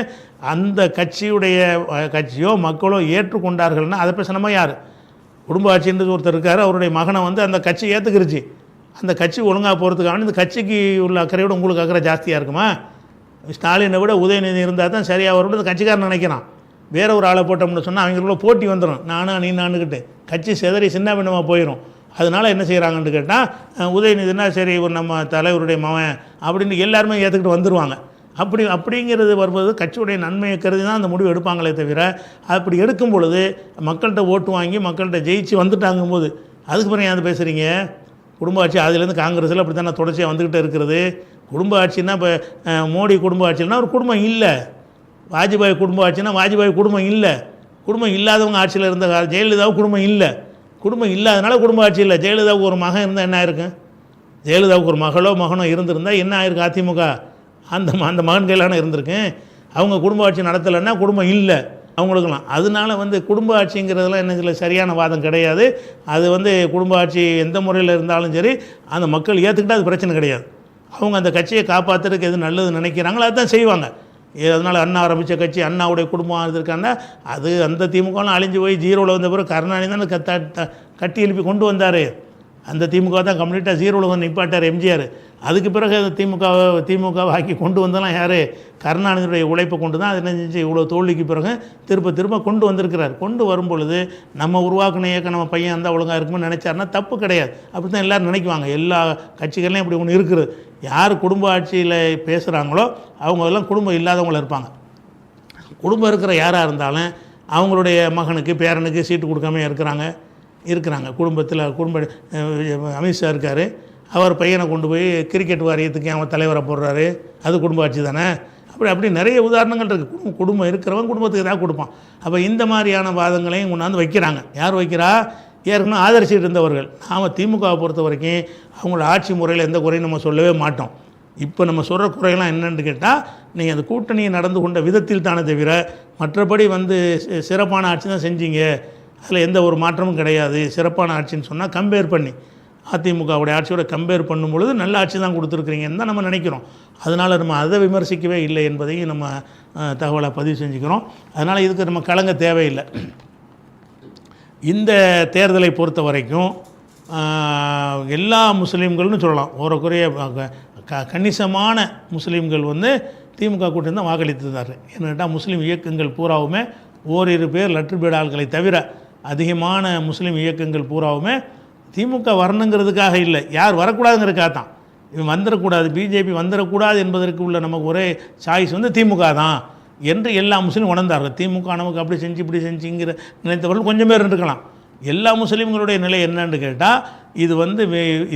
அந்த கட்சியோ மக்களோ ஏற்றுக்கொண்டார்கள்னா அதை பேசணுமா? யார் குடும்ப ஆட்சின்றது ஒருத்தர் இருக்கார், அவருடைய மகனை வந்து அந்த கட்சி ஏற்றுக்கிருச்சு. அந்த கட்சி ஒழுங்காக போகிறதுக்காக இந்த கட்சிக்கு உள்ள அக்கறையோட உங்களுக்கு அக்கறை ஜாஸ்தியாக இருக்குமா? ஸ்டாலினை விட உதயநிதி இருந்தால் தான் சரியாக வரும் அந்த கட்சிக்காரன் நினைக்கிறான். வேற ஒரு ஆளை போட்டோம்னு சொன்னால் அவங்களுக்குள்ள போட்டி வந்துடும், நானுக்கிட்டு கட்சி செதறி சின்ன பின்னமாக போயிடும். அதனால் என்ன செய்கிறாங்கன்னு கேட்டால் உதயநிதினா சரி ஒரு நம்ம தலைவருடைய மகன் அப்படின்னு எல்லாருமே ஏற்றுக்கிட்டு வந்துடுவாங்க. அப்படிங்கிறது வரும்போது கட்சியுடைய நன்மையை கருதி தான் அந்த முடிவு எடுப்பாங்களே தவிர, அப்படி எடுக்கும் பொழுது மக்கள்கிட்ட ஓட்டு வாங்கி மக்கள்கிட்ட ஜெயிச்சு வந்துட்டாங்கும் போது அதுக்கு பிறகு ஏன் பேசுகிறீங்க? குடும்ப ஆட்சி அதுலேருந்து காங்கிரஸில் அப்படி தானே தொடர்ச்சியாக வந்துக்கிட்டே இருக்கிறது. குடும்ப ஆட்சின்னா இப்போ மோடி குடும்ப ஆட்சின்னா ஒரு குடும்பம் இல்லை, வாஜ்பாய் குடும்ப ஆட்சின்னா வாஜ்பாய் குடும்பம் இல்லை. குடும்பம் இல்லாதவங்க ஆட்சியில் இருந்த ஜெயலலிதாவுக்கு குடும்பம் இல்லை, குடும்பம் இல்லாதனால குடும்ப ஆட்சி இல்லை. ஜெயலலிதாவுக்கு ஒரு மகன் இருந்தால் என்ன ஆயிருக்கும்? ஜெயலலிதாவுக்கு ஒரு மகனோ இருந்திருந்தால் என்ன ஆயிருக்கு? அதிமுக அந்த மகன் கையிலான இருந்திருக்கேன். அவங்க குடும்ப ஆட்சி நடத்தலைன்னா குடும்பம் இல்லை அவங்களுக்கெல்லாம். அதனால குடும்ப ஆட்சிங்கிறதுலாம் என்ன சரியான வாதம் கிடையாது. அது குடும்ப ஆட்சி எந்த முறையில் இருந்தாலும் சரி அந்த மக்கள் ஏற்றுக்கிட்டால் அது பிரச்சனை கிடையாது. அவங்க அந்த கட்சியை காப்பாற்றுறதுக்கு எது நல்லது நினைக்கிறாங்களோ அதுதான் செய்வாங்க. அதனால் அண்ணா ஆரம்பித்த கட்சி, அண்ணாவுடைய குடும்பம் இருக்காங்கன்னா அது அந்த திமுகலாம் அழிஞ்சு போய் ஜீரோவில் வந்த பிறகு கருணாநிதி தானே கட்டி எழுப்பி கொண்டு வந்தார். அந்த திமுக தான் கம்ப்ளீட்டாக ஜீரோவில் வந்து நிப்பாட்டார் எம்ஜிஆர். அதுக்கு பிறகு அந்த திமுகவை ஆக்கி கொண்டு வந்தெல்லாம் யார்? கருணாநிதியுடைய உழைப்பை கொண்டு தான் அது என்ன செஞ்சு இவ்வளோ தோல்விக்கு பிறகு திரும்ப கொண்டு வந்திருக்கிறார். கொண்டு வரும்பொழுது நம்ம உருவாக்கின இயக்கம் நம்ம பையன் இருந்தால் ஒழுங்காக இருக்குன்னு நினச்சாருன்னா தப்பு கிடையாது. அப்படி தான் எல்லோரும் நினைக்குவாங்க. எல்லா கட்சிகள்லையும் இப்படி ஒன்று இருக்குது. யார் குடும்ப ஆட்சியில் பேசுகிறாங்களோ அவங்க எல்லாம் குடும்பம் இல்லாதவங்கள இருப்பாங்க. குடும்பம் இருக்கிற யாராக இருந்தாலும் அவங்களுடைய மகனுக்கு பேரனுக்கு சீட்டு கொடுக்காம இருக்கிறாங்க. குடும்பத்தில் அமித்ஷா இருக்கார், அவர் பையனை கொண்டு போய் கிரிக்கெட் வாரியத்துக்கு அவன் தலைவரை போடுறாரு. அது குடும்ப ஆட்சி தானே. அப்படி நிறைய உதாரணங்கள் இருக்குது. குடும்பம் இருக்கிறவன் குடும்பத்துக்கு தான் கொடுப்பான். அப்போ இந்த மாதிரியான வாதங்களையும் கொண்டாந்து வைக்கிறாங்க. யார் வைக்கிறா? ஏற்கனவே ஆதரிச்சிட்டு இருந்தவர்கள். நாம் திமுகவை பொறுத்த வரைக்கும் அவங்களோட ஆட்சி முறையில் எந்த குறையும் நம்ம சொல்லவே மாட்டோம். இப்போ நம்ம சொல்கிற குறையெல்லாம் என்னென்னு கேட்டால், நீங்கள் அந்த கூட்டணியை நடந்து கொண்ட விதத்தில் தானே தவிர மற்றபடி சிறப்பான ஆட்சி தான் செஞ்சீங்க, அதில் எந்த ஒரு மாற்றமும் கிடையாது. சிறப்பான ஆட்சின்னு சொன்னால் கம்பேர் பண்ணி அதிமுகவுடைய ஆட்சியோட கம்பேர் பண்ணும் பொழுது நல்ல ஆட்சி தான் கொடுத்துருக்குறீங்கன்னு தான் நம்ம நினைக்கிறோம். அதனால் நம்ம அதை விமர்சிக்கவே இல்லை என்பதையும் நம்ம தகவலை பதிவு செஞ்சுக்கிறோம். அதனால் இதுக்கு நம்ம கலங்க தேவையில்லை. இந்த தேர்தலை பொறுத்த வரைக்கும் எல்லா முஸ்லீம்கள்னு சொல்லலாம், ஓரக்குறைய கணிசமான முஸ்லீம்கள் திமுக கூட்டணி தான் வாக்களித்திருந்தார். என்னென்னா முஸ்லீம் இயக்கங்கள் பூராவுமே ஓரிரு பேர் லற்றுப்பேட் ஆள்களை தவிர அதிகமான முஸ்லீம் இயக்கங்கள் பூராவுமே திமுக வரணுங்கிறதுக்காக இல்லை, யார் வரக்கூடாதுங்கிறதுக்காக தான். இவன் வந்துடக்கூடாது, பிஜேபி வந்துடக்கூடாது என்பதற்கு உள்ள நமக்கு ஒரே சாய்ஸ் திமுக தான் என்று எல்லா முஸ்லீம் உணர்ந்தார்கள். திமுக நமக்கு அப்படி செஞ்சு இப்படி செஞ்சுங்கிற நினைத்தவர்கள் கொஞ்சம் பேர் இருக்கலாம். எல்லா முஸ்லீம்களுடைய நிலை என்னன்னு கேட்டால், இது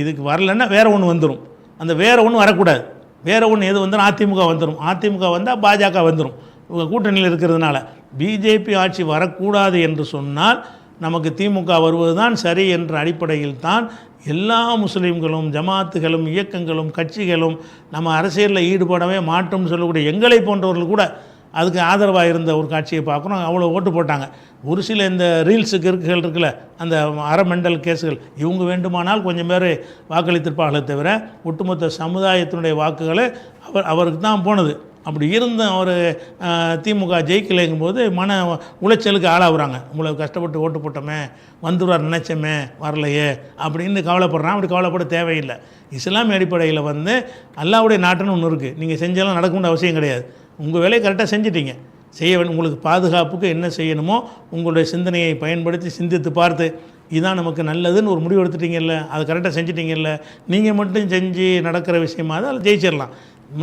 இதுக்கு வரலைன்னா வேறு ஒன்று வந்துடும். அந்த வேறு ஒன்று வரக்கூடாது. வேறு ஒன்று எது வந்துடும்? அதிமுக வந்துடும். அதிமுக வந்தால் பாஜக வந்துடும். கூட்டணியில் இருக்கிறதுனால பிஜேபி ஆட்சி வரக்கூடாது என்று சொன்னால் நமக்கு திமுக வருவது தான் சரி என்ற அடிப்படையில் தான் எல்லா முஸ்லீம்களும் ஜமாத்துகளும் இயக்கங்களும் கட்சிகளும் நம்ம அரசியலில் ஈடுபடவே மாட்டோம்னு சொல்லக்கூடிய எங்களை போன்றவர்கள் கூட அதுக்கு ஆதரவாக இருந்த ஒரு காட்சியை பார்க்குறோம். அவ்வளோ ஓட்டு போட்டாங்க. ஒரு சில இந்த ரீல்ஸு கிறுக்குகள் இருக்குல்ல, அந்த அறமெண்டல் கேஸுகள், இவங்க வேண்டுமானால் கொஞ்சம் பேர் வாக்களித்திருப்பார்களே தவிர ஒட்டுமொத்த சமுதாயத்தினுடைய வாக்குகளை அவருக்கு தான் போனது. அப்படி இருந்த அவர் திமுக ஜெயிக்கலைங்கும்போது மன உளைச்சலுக்கு ஆளாகிறாங்க. உங்களை கஷ்டப்பட்டு ஓட்டு போட்டோமே, வந்துடுவார் நினச்சோமே, வரலையே அப்படின்னு கவலைப்படுறான். அப்படி கவலைப்பட தேவையில்லை. இஸ்லாமிய அடிப்படையில் அல்லாஹ்வுடைய நாட்டுன்னு ஒன்று இருக்குது. நீங்கள் செஞ்சாலும் நடக்கணும்னு அவசியம் கிடையாது. உங்கள் வேலையை கரெக்டாக செஞ்சிட்டீங்க. உங்களுக்கு பாதுகாப்புக்கு என்ன செய்யணுமோ உங்களுடைய சிந்தனையை பயன்படுத்தி சிந்தித்து பார்த்து இதுதான் நமக்கு நல்லதுன்னு ஒரு முடிவு எடுத்துட்டீங்கல்ல, அதை கரெக்டாக செஞ்சிட்டீங்கல்ல, நீங்கள் மட்டும் செஞ்சு நடக்கிற விஷயமாக தான் அதில் ஜெயிச்சிடலாம்.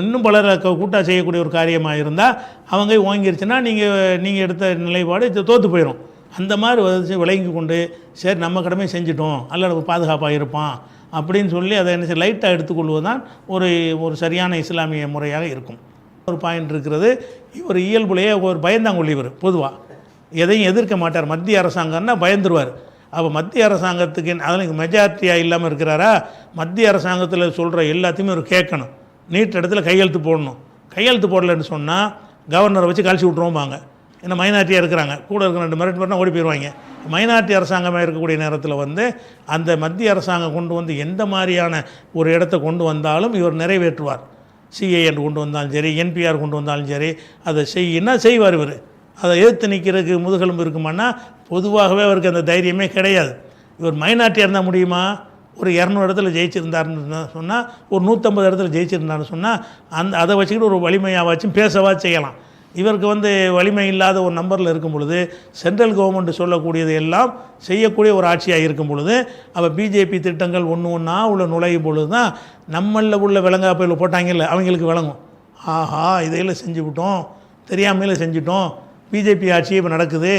இன்னும் பலர் கூட்டாக செய்யக்கூடிய ஒரு காரியமாக இருந்தால் அவங்க ஓங்கிருச்சுன்னா நீங்கள் எடுத்த நிலைப்பாடு தோற்று போயிடும். அந்த மாதிரி விளங்கி கொண்டு சரி நம்ம கடமை செஞ்சிட்டோம், அல்ல நம்ம பாதுகாப்பாக இருப்பான் அப்படின்னு சொல்லி அதை என்ன லைட்டாக எடுத்துக்கொள்வது தான் ஒரு சரியான இஸ்லாமிய முறையாக இருக்கும். ஒரு பாயிண்ட் இருக்கிறது, இவர் இயல்புலேயே ஒரு பயந்தாங்கொள்ளி. இவர் பொதுவாக எதையும் எதிர்க்க மாட்டார். மத்திய அரசாங்கம்னா பயந்துருவார். அப்போ மத்திய அரசாங்கத்துக்கு அதில் மெஜாரிட்டியாக இல்லாமல் இருக்கிறாரா, மத்திய அரசாங்கத்தில் சொல்கிற எல்லாத்தையுமே ஒரு கேட்கணும். நீட் இடத்துல கையெழுத்து போடணும். கையெழுத்து போடலைன்னு சொன்னால் கவர்னரை வச்சு கழிச்சு விட்ருவோம்பாங்க. ஏன்னா மைனாரிட்டியாக இருக்கிறாங்க, கூட இருக்கிற 2 மிரட்டு பேர்னா ஓடி போயிடுவாங்க. மைனாரிட்டி அரசாங்கமாக இருக்கக்கூடிய நேரத்தில் அந்த மத்திய அரசாங்கம் கொண்டு எந்த மாதிரியான ஒரு இடத்த கொண்டு வந்தாலும் இவர் நிறைவேற்றுவார். சிஏஎன் கொண்டு வந்தாலும் சரி, என்பிஆர் கொண்டு வந்தாலும் சரி, அதை செய்வார். இவர் அதை எதிர்த்து நிற்கிறதுக்கு முதுகெலும்பு இருக்குமான்னா பொதுவாகவே அவருக்கு அந்த தைரியமே கிடையாது. இவர் மைனாரிட்டியாக இருந்தால் முடியுமா? ஒரு 200 இடத்துல ஜெயிச்சிருந்தாருன்னு சொன்னால், ஒரு 150 இடத்துல ஜெயிச்சிருந்தாருன்னு சொன்னால் அதை வச்சுக்கிட்டு ஒரு வலிமையாவாச்சும் பேசவா செய்யலாம். இவருக்கு வலிமை இல்லாத ஒரு நம்பரில் இருக்கும் பொழுது, சென்ட்ரல் கவர்மெண்ட் சொல்லக்கூடியது எல்லாம் செய்யக்கூடிய ஒரு ஆட்சியாக இருக்கும் பொழுது, அப்போ பிஜேபி திட்டங்கள் ஒன்றா உள்ள நுழையும் பொழுது தான் நம்மளில் உள்ள விலங்காப்பையில் போட்டாங்கல்ல அவங்களுக்கு விளங்கும். ஆஹா இதையெல்லாம் செஞ்சு விட்டோம், தெரியாமையில் செஞ்சிட்டோம், பிஜேபி ஆட்சி இப்போ நடக்குது,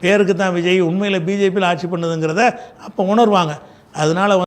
பேருக்கு தான் விஜய், உண்மையில் பிஜேபியில் ஆட்சி பண்ணுதுங்கிறத அப்போ உணர்வாங்க. அதனால்